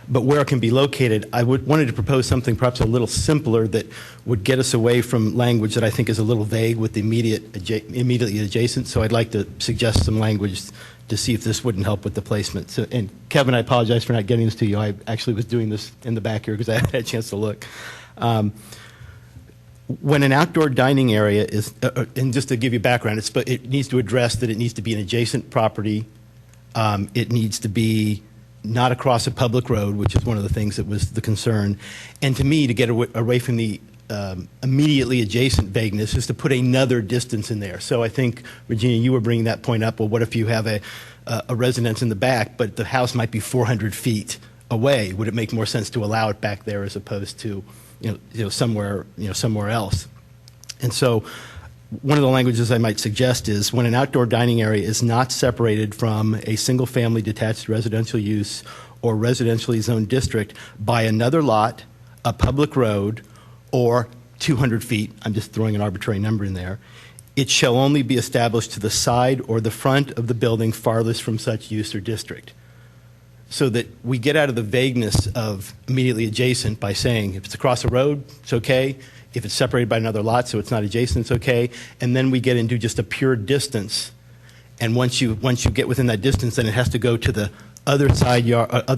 But where it can be located, I wanted to propose something perhaps a little simpler that would get us away from language that I think is a little vague with the immediately adjacent. So I'd like to suggest some language to see if this wouldn't help with the placement. So, and Kevin, I apologize for not getting this to you. I actually was doing this in the back here because I had a chance to look. When an outdoor dining area is, and just to give you background, it needs to address that it needs to be an adjacent property. It needs to be not across a public road, which is one of the things that was the concern. And to me, to get away from the immediately adjacent vagueness is to put another distance in there. So I think, Regina, you were bringing that point up. Well, what if you have a residence in the back, but the house might be 400 feet away? Would it make more sense to allow it back there as opposed to somewhere else? And so one of the languages I might suggest is when an outdoor dining area is not separated from a single-family detached residential use or residentially zoned district by another lot, a public road, or 200 feet, I'm just throwing an arbitrary number in there, it shall only be established to the side or the front of the building farthest from such use or district. So that we get out of the vagueness of immediately adjacent by saying if it's across a road, it's okay. If it's separated by another lot, so it's not adjacent, it's okay. And then we get into just a pure distance. And once you get within that distance, then it has to go to the other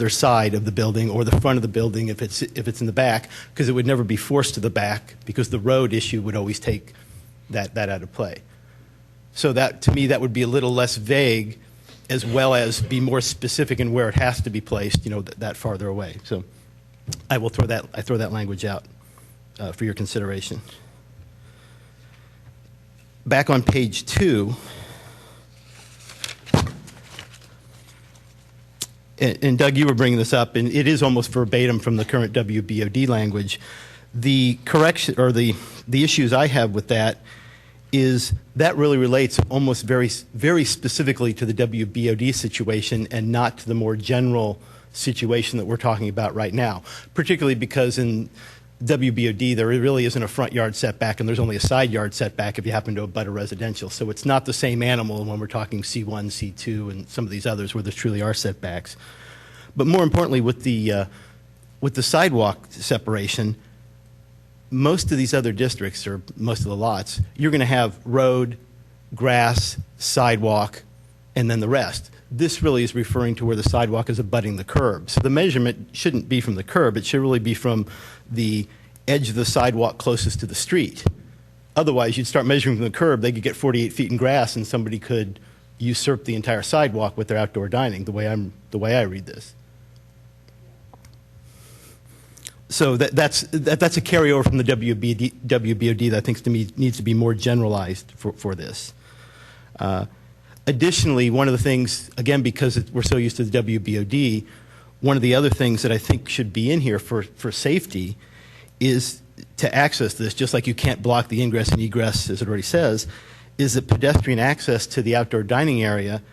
side of the building or the front of the building if it's in the back, because it would never be forced to the back because the road issue would always take that out of play. So that, to me, that would be a little less vague, as well as be more specific in where it has to be placed, that farther away. So I will throw that language out for your consideration. Back on page 2, and Doug, you were bringing this up, and it is almost verbatim from the current WBOD language. The correction or the issues I have with that is that really relates almost very, very specifically to the WBOD situation and not to the more general situation that we're talking about right now, particularly because in WBOD there really isn't a front yard setback and there's only a side yard setback if you happen to abut a residential. So it's not the same animal when we're talking C1, C2, and some of these others where there truly are setbacks. But more importantly, with the sidewalk separation, most of these other districts, or most of the lots, you're going to have road, grass, sidewalk, and then the rest. This really is referring to where the sidewalk is abutting the curb. So the measurement shouldn't be from the curb. It should really be from the edge of the sidewalk closest to the street. Otherwise, you'd start measuring from the curb, they could get 48 feet in grass, and somebody could usurp the entire sidewalk with their outdoor dining, the way I read this. So that's a carryover from the WBOD that I think to me needs to be more generalized for this. Additionally, one of the things, again, because we're so used to the WBOD, one of the other things that I think should be in here for safety is to access this, just like you can't block the ingress and egress, as it already says, is that pedestrian access to the outdoor dining area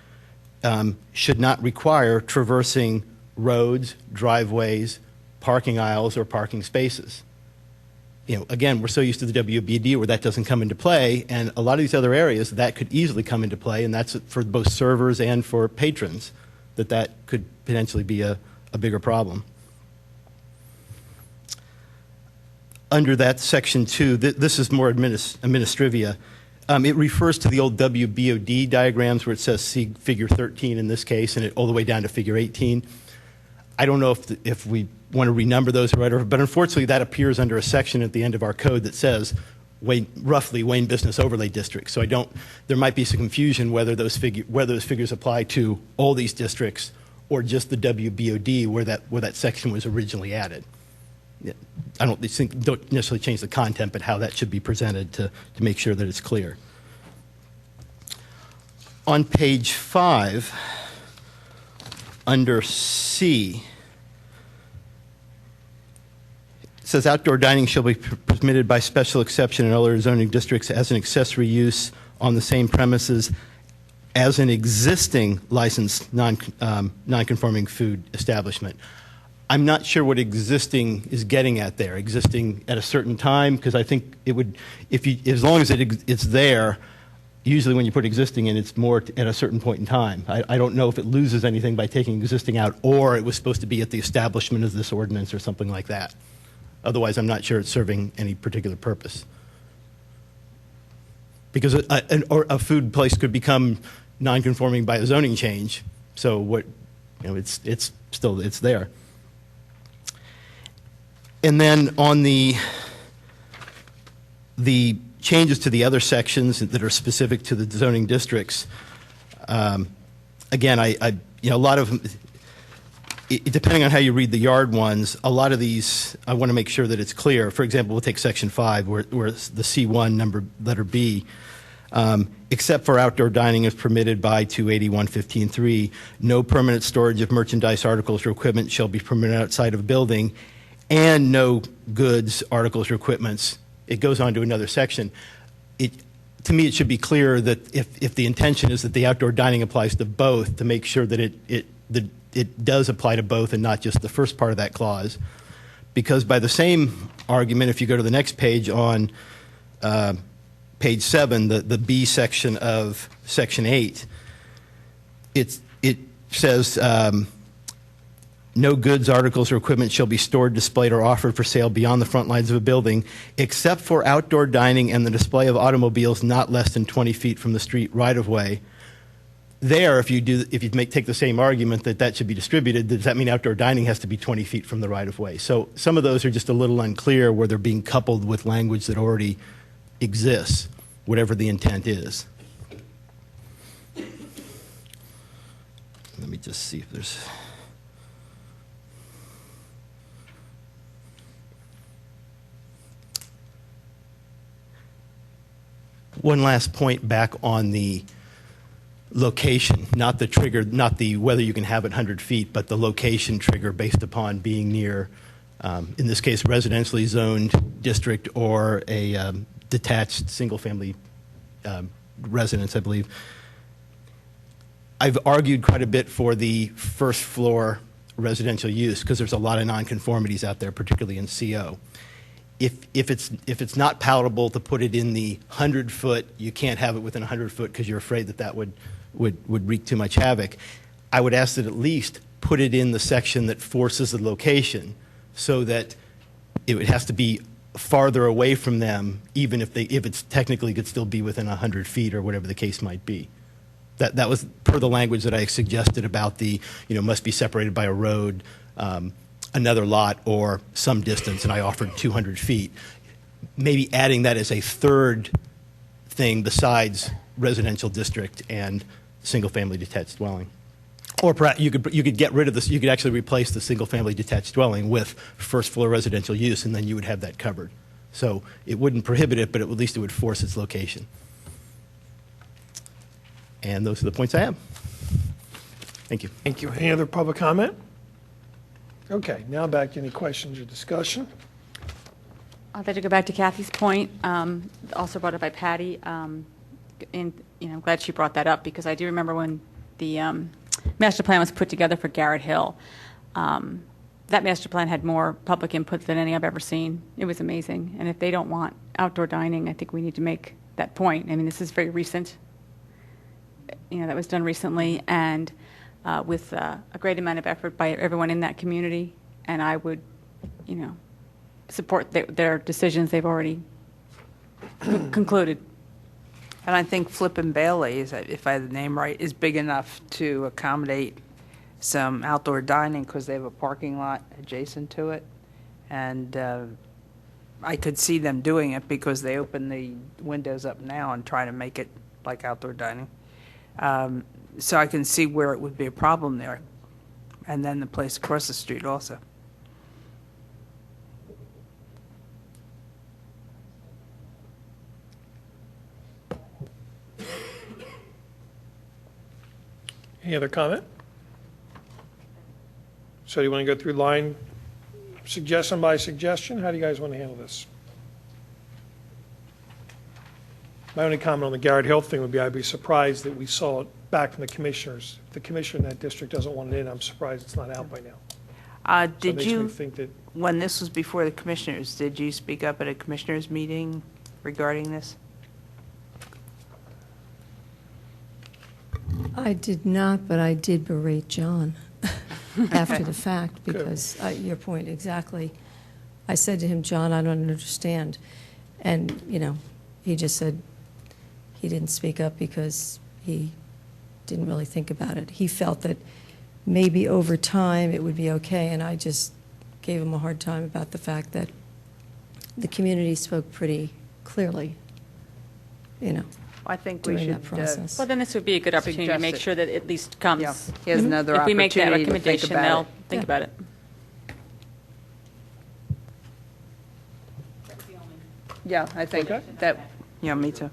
should not require traversing roads, driveways, parking aisles, or parking spaces. Again, we're so used to the WBD where that doesn't come into play, and a lot of these other areas that could easily come into play, and that's for both servers and for patrons, that could potentially be a bigger problem. Under that section 2, this is more administrivia. It refers to the old WBOD diagrams where it says see figure 13 in this case, and all the way down to figure 18. I don't know if we want to renumber those or whatever, but unfortunately that appears under a section at the end of our code that says roughly Wayne Business Overlay District. So there might be some confusion whether those figures apply to all these districts or just the WBOD where that section was originally added. I don't necessarily change the content, but how that should be presented to make sure that it's clear. On page 5, under C, it says outdoor dining shall be permitted by special exception in other zoning districts as an accessory use on the same premises as an existing licensed non-conforming food establishment. I'm not sure what existing is getting at there. Existing at a certain time, because I think it would, as long as it's there, usually when you put existing in, it's more at a certain point in time. I don't know if it loses anything by taking existing out, or it was supposed to be at the establishment of this ordinance or something like that. Otherwise, I'm not sure it's serving any particular purpose. Because a food place could become non-conforming by a zoning change, so it's still there. And then on the changes to the other sections that are specific to the zoning districts, again, a lot of them, depending on how you read the yard ones, a lot of these, I want to make sure that it's clear. For example, we'll take section 5, where it's the C1 letter B. Except for outdoor dining is permitted by 281.15.3, no permanent storage of merchandise, articles, or equipment shall be permitted outside of a building, and no goods, articles, or equipments. It goes on to another section. To me, it should be clear that if the intention is that the outdoor dining applies to both, to make sure that it does apply to both and not just the first part of that clause. Because by the same argument, if you go to the next page on page 7, the B section of section 8, it says, no goods, articles, or equipment shall be stored, displayed, or offered for sale beyond the front lines of a building, except for outdoor dining and the display of automobiles not less than 20 feet from the street right-of-way. There, if you take the same argument that should be distributed, does that mean outdoor dining has to be 20 feet from the right-of-way? So some of those are just a little unclear where they're being coupled with language that already exists, whatever the intent is. Let me just see if there's... One last point back on the location, not the trigger, not the whether you can have it 100 feet, but the location trigger based upon being near, in this case, residentially zoned district or a detached single-family residence, I believe. I've argued quite a bit for the first floor residential use because there's a lot of nonconformities out there, particularly in CO. If it's not palatable to put it in the 100-foot, you can't have it within 100 foot because you're afraid that would wreak too much havoc. I would ask that at least put it in the section that forces the location so that it has to be farther away from them, even if it's technically could still be within 100 feet or whatever the case might be. That was per the language that I suggested about the, must be separated by a road, another lot, or some distance, and I offered 200 feet. Maybe adding that as a third thing besides residential district and single-family detached dwelling. Or perhaps you could get rid of this. You could actually replace the single-family detached dwelling with first-floor residential use, and then you would have that covered. So it wouldn't prohibit it, but at least it would force its location. And those are the points I have. Thank you. Thank you. Any other public comment? Okay, now back to any questions or discussion. I'd like to go back to Kathy's point, also brought up by Patty. And I'm glad she brought that up because I do remember when the master plan was put together for Garrett Hill. That master plan had more public input than any I've ever seen. It was amazing. And if they don't want outdoor dining, I think we need to make that point. I mean, this is very recent. That was done recently and with a great amount of effort by everyone in that community. And I would, support their decisions they've already concluded. And I think Flippin' Bailey's, if I have the name right, is big enough to accommodate some outdoor dining because they have a parking lot adjacent to it. And I could see them doing it because they open the windows up now and try to make it like outdoor dining. So I can see where it would be a problem there. And then the place across the street also. Any other comment? So do you want to go through line suggestion by suggestion? How do you guys want to handle this? My only comment on the Garrett Hill thing would be I'd be surprised that we saw it back from the commissioners. If the commissioner in that district doesn't want it in, I'm surprised it's not out by now. So it Did makes me you, think that when this was before the commissioners, did you speak up at a commissioners meeting regarding this? I did not, but I did berate John after the fact because your point exactly. I said to him, John, I don't understand. And, he just said he didn't speak up because he didn't really think about it. He felt that maybe over time it would be okay, and I just gave him a hard time about the fact that the community spoke pretty clearly, I think we during should. that process. Well, then this would be a good opportunity to Suggest make it. sure that it at least comes. Yeah, he has another If we make that opportunity to think recommendation, about they'll it. think about it. Yeah, I think that, yeah, me too.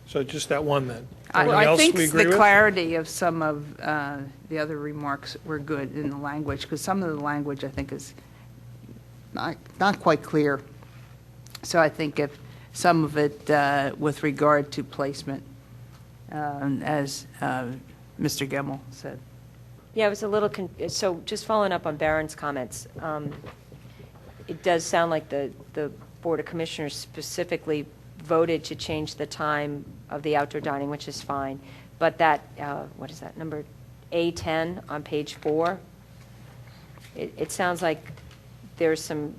so just that one then. Everything I else think we agree the with? clarity of some of the other remarks were good in the language, because some of the language I think is not quite clear. So I think if some of it with regard to placement, as Mr. Gemmell said. Yeah, I was a little, so just following up on Barron's comments, it does sound like the Board of Commissioners specifically voted to change the time of the outdoor dining, which is fine. But that, what is that, number A10 on page 4, it sounds like there's some,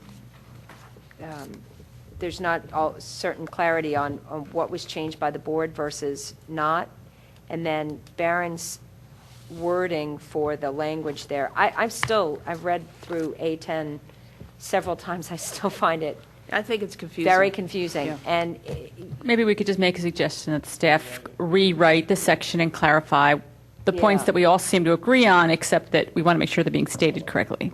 there's not all certain clarity on what was changed by the board versus not. And then Barron's wording for the language there, I've read through A10 several times. I still find it I think it's confusing. very confusing. Yeah. And Maybe we could just make a suggestion that staff rewrite the section and clarify the points Yeah. that we all seem to agree on, except that we want to make sure they're being stated correctly.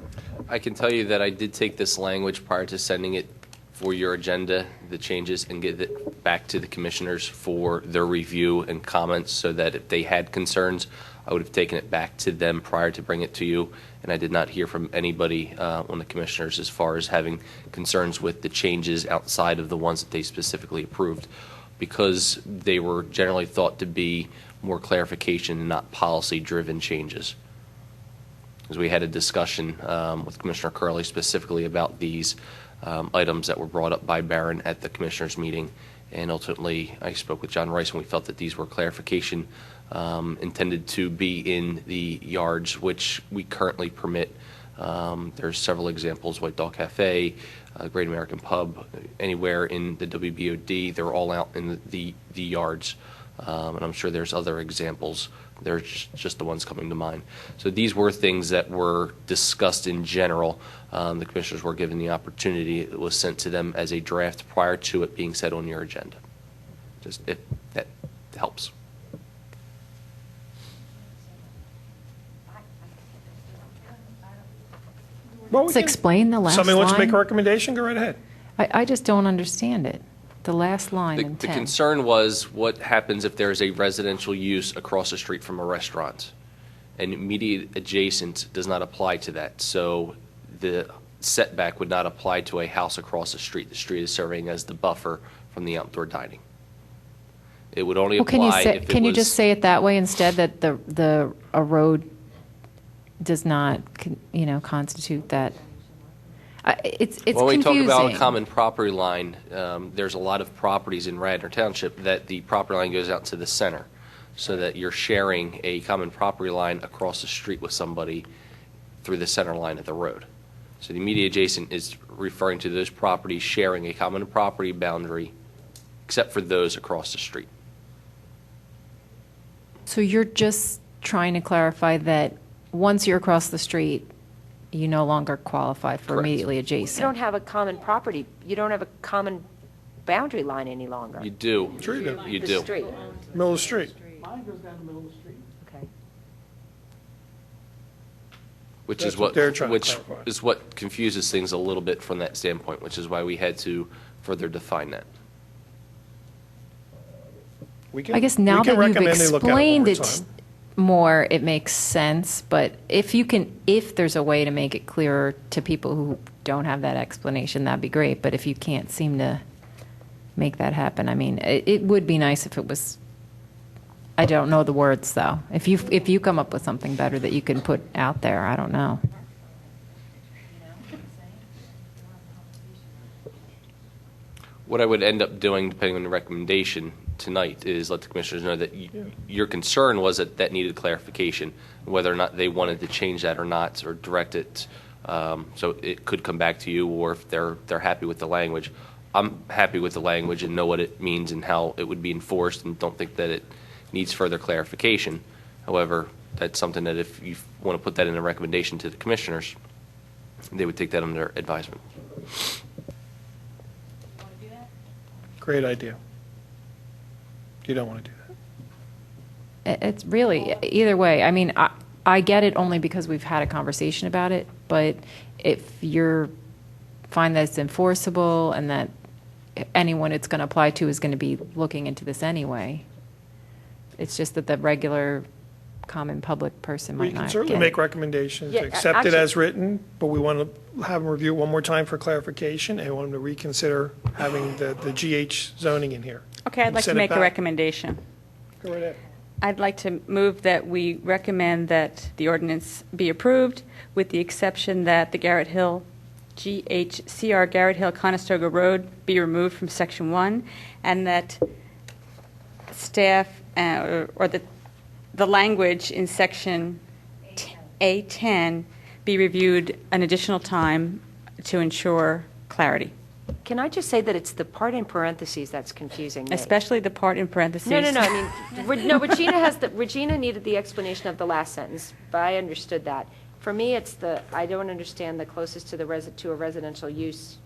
I can tell you that I did take this language prior to sending it for your agenda, the changes, and get it back to the commissioners for their review and comments so that if they had concerns, I would have taken it back to them prior to bring it to you. And I did not hear from anybody on the commissioners as far as having concerns with the changes outside of the ones that they specifically approved, because they were generally thought to be more clarification and not policy-driven changes. Because we had a discussion with Commissioner Curley specifically about these items that were brought up by Barron at the commissioners' meeting, and ultimately I spoke with John Rice and we felt that these were clarification intended to be in the yards, which we currently permit. There's several examples: White Dog Cafe, Great American Pub, anywhere in the WBOD. They're all out in the yards, and I'm sure there's other examples. They're just the ones coming to mind. So these were things that were discussed in general. The commissioners were given the opportunity. It was sent to them as a draft prior to it being set on your agenda. Just if that helps. Well, Let's explain the last Somebody wants to make line. a recommendation, go right ahead. I just don't understand it. The last line in The 10. concern was what happens if there's a residential use across the street from a restaurant, and immediate adjacent does not apply to that. So the setback would not apply to a house across the street. The street is serving as the buffer from the outdoor dining. It would only Well, can you apply say, if it can you was- just say it that way instead, that a road does not, constitute that? It's When we talk about a confusing. common property line, there's a lot of properties in Radnor Township that the property line goes out to the center, so that you're sharing a common property line across the street with somebody through the center line of the road. So the immediate adjacent is referring to those properties sharing a common property boundary except for those across the street. So you're just trying to clarify that once you're across the street, you no longer qualify for Correct. immediately You adjacent? don't have a common property, you don't have a common boundary line any longer. You do. Sure you do. You The do. street. Middle of the street. Mine goes down the middle of the street. Okay. Which That's is what what, they're trying to which clarify. is what confuses things a little bit from that standpoint, which is why we had to further define that. We can- I guess we now can that you've recommend they look at it one explained more it time. more, it makes sense, but if there's a way to make it clearer to people who don't have that explanation, that'd be great, but if you can't seem to make that happen, I mean, it would be nice if it was, I don't know the words, though. If you come up with something better that you can put out there, I don't know. What I would end up doing, depending on the recommendation tonight, is let the commissioners know that your concern was that that needed clarification, whether or not they wanted to change that or not, or direct it. So it could come back to you, or if they're happy with the language. I'm happy with the language and know what it means and how it would be enforced, and don't think that it needs further clarification. However, that's something that if you want to put that in a recommendation to the commissioners, they would take that under advisement. Great idea. You don't want to do that. It's really, either way, I mean, I get it only because we've had a conversation about it, but if you're, find that it's enforceable and that anyone it's going to apply to is going to be looking into this anyway, it's just that the regular common public person We might can not certainly get make it. recommendations, Yeah, accept it actually- as written, but we want to have them review it one more time for clarification, and want them to reconsider having the GH zoning in here. Okay, I'd like to Send it make a back. recommendation. Go right ahead. I'd like to move that we recommend that the ordinance be approved, with the exception that the Garrett Hill, GHCR Garrett Hill Conestoga Road be removed from Section 1, and that staff, or the language in Section A10 be reviewed an additional time to ensure clarity, Can I just say that it's the part in parentheses that's confusing me? especially the part in parentheses. No, I mean, Regina needed the explanation of the last sentence, but I understood that. For me, it's I don't understand the closest to to a residential use.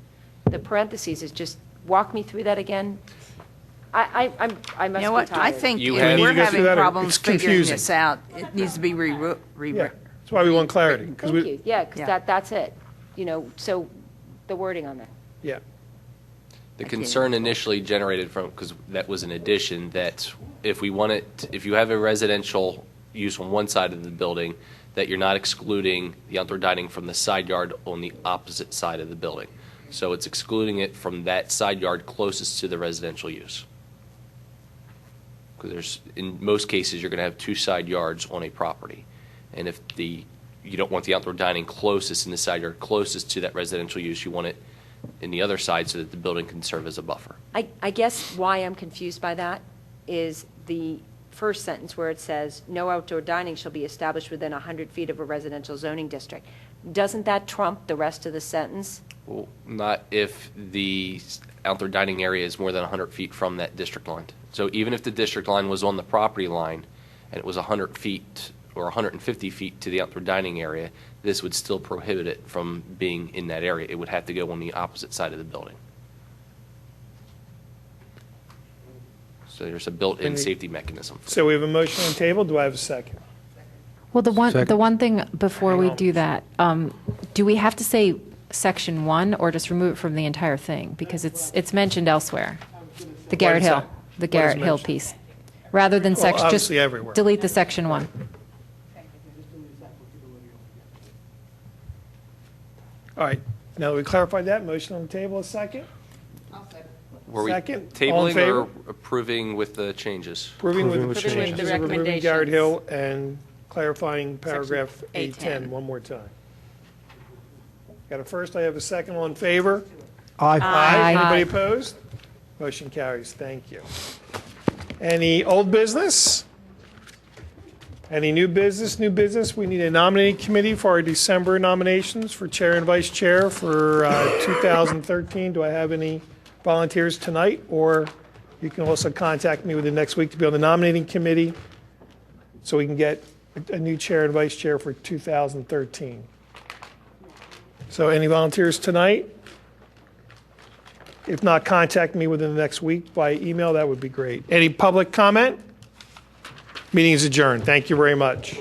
The parentheses is just, walk me through that again. I You must know be what, tired. I think You if have- we're You need to go through having that, or problems it's figuring confusing. this out, it needs to be Yeah, rewritten. that's why we want clarity. 'Cause Thank we- you, yeah, because Yeah. that's it. You know, so the wording on that. Yeah. The concern initially generated from, because that was an addition, that if you have a residential use on one side of the building, that you're not excluding the outdoor dining from the side yard on the opposite side of the building. So it's excluding it from that side yard closest to the residential use. Because in most cases, you're going to have two side yards on a property. And if you don't want the outdoor dining closest in the side yard, closest to that residential use, you want it in the other side so that the building can serve as a buffer. I guess why I'm confused by that is the first sentence where it says, "No outdoor dining shall be established within 100 feet of a residential zoning district." Doesn't that trump the rest of the sentence? Well, not if the outdoor dining area is more than 100 feet from that district line. So even if the district line was on the property line and it was 100 feet or 150 feet to the outdoor dining area, this would still prohibit it from being in that area. It would have to go on the opposite side of the building. So there's a built-in safety mechanism. So we have a motion on the table. Do I have a second? Well, the Second. one thing before we do that, do we have to say Section 1 or just remove it from the entire thing? Because it's mentioned elsewhere. The Garrett is Hill, that? the What is Garrett Hill mentioned? piece. Rather than Well, section, just obviously everywhere. delete the Section 1. All right. Now that we clarified that, motion on the table, a second? Were we Second. All in tabling favor? or approving with the changes? Approving with the changes. changes, Approving with the removing Garrett recommendations. Hill and clarifying paragraph A10. A10 one more time. Got a first, I have a second, all in favor? Aye. Aye. Anybody opposed? Motion carries, thank you. Any old business? Any new business? New business, we need a nominating committee for our December nominations for chair and vice chair for 2013. Do I have any volunteers tonight or You can also contact me within the next week to be on the nominating committee so we can get a new chair and vice chair for 2013. So any volunteers tonight? If not, contact me within the next week by email. That would be great. Any public comment? Meeting is adjourned. Thank you very much.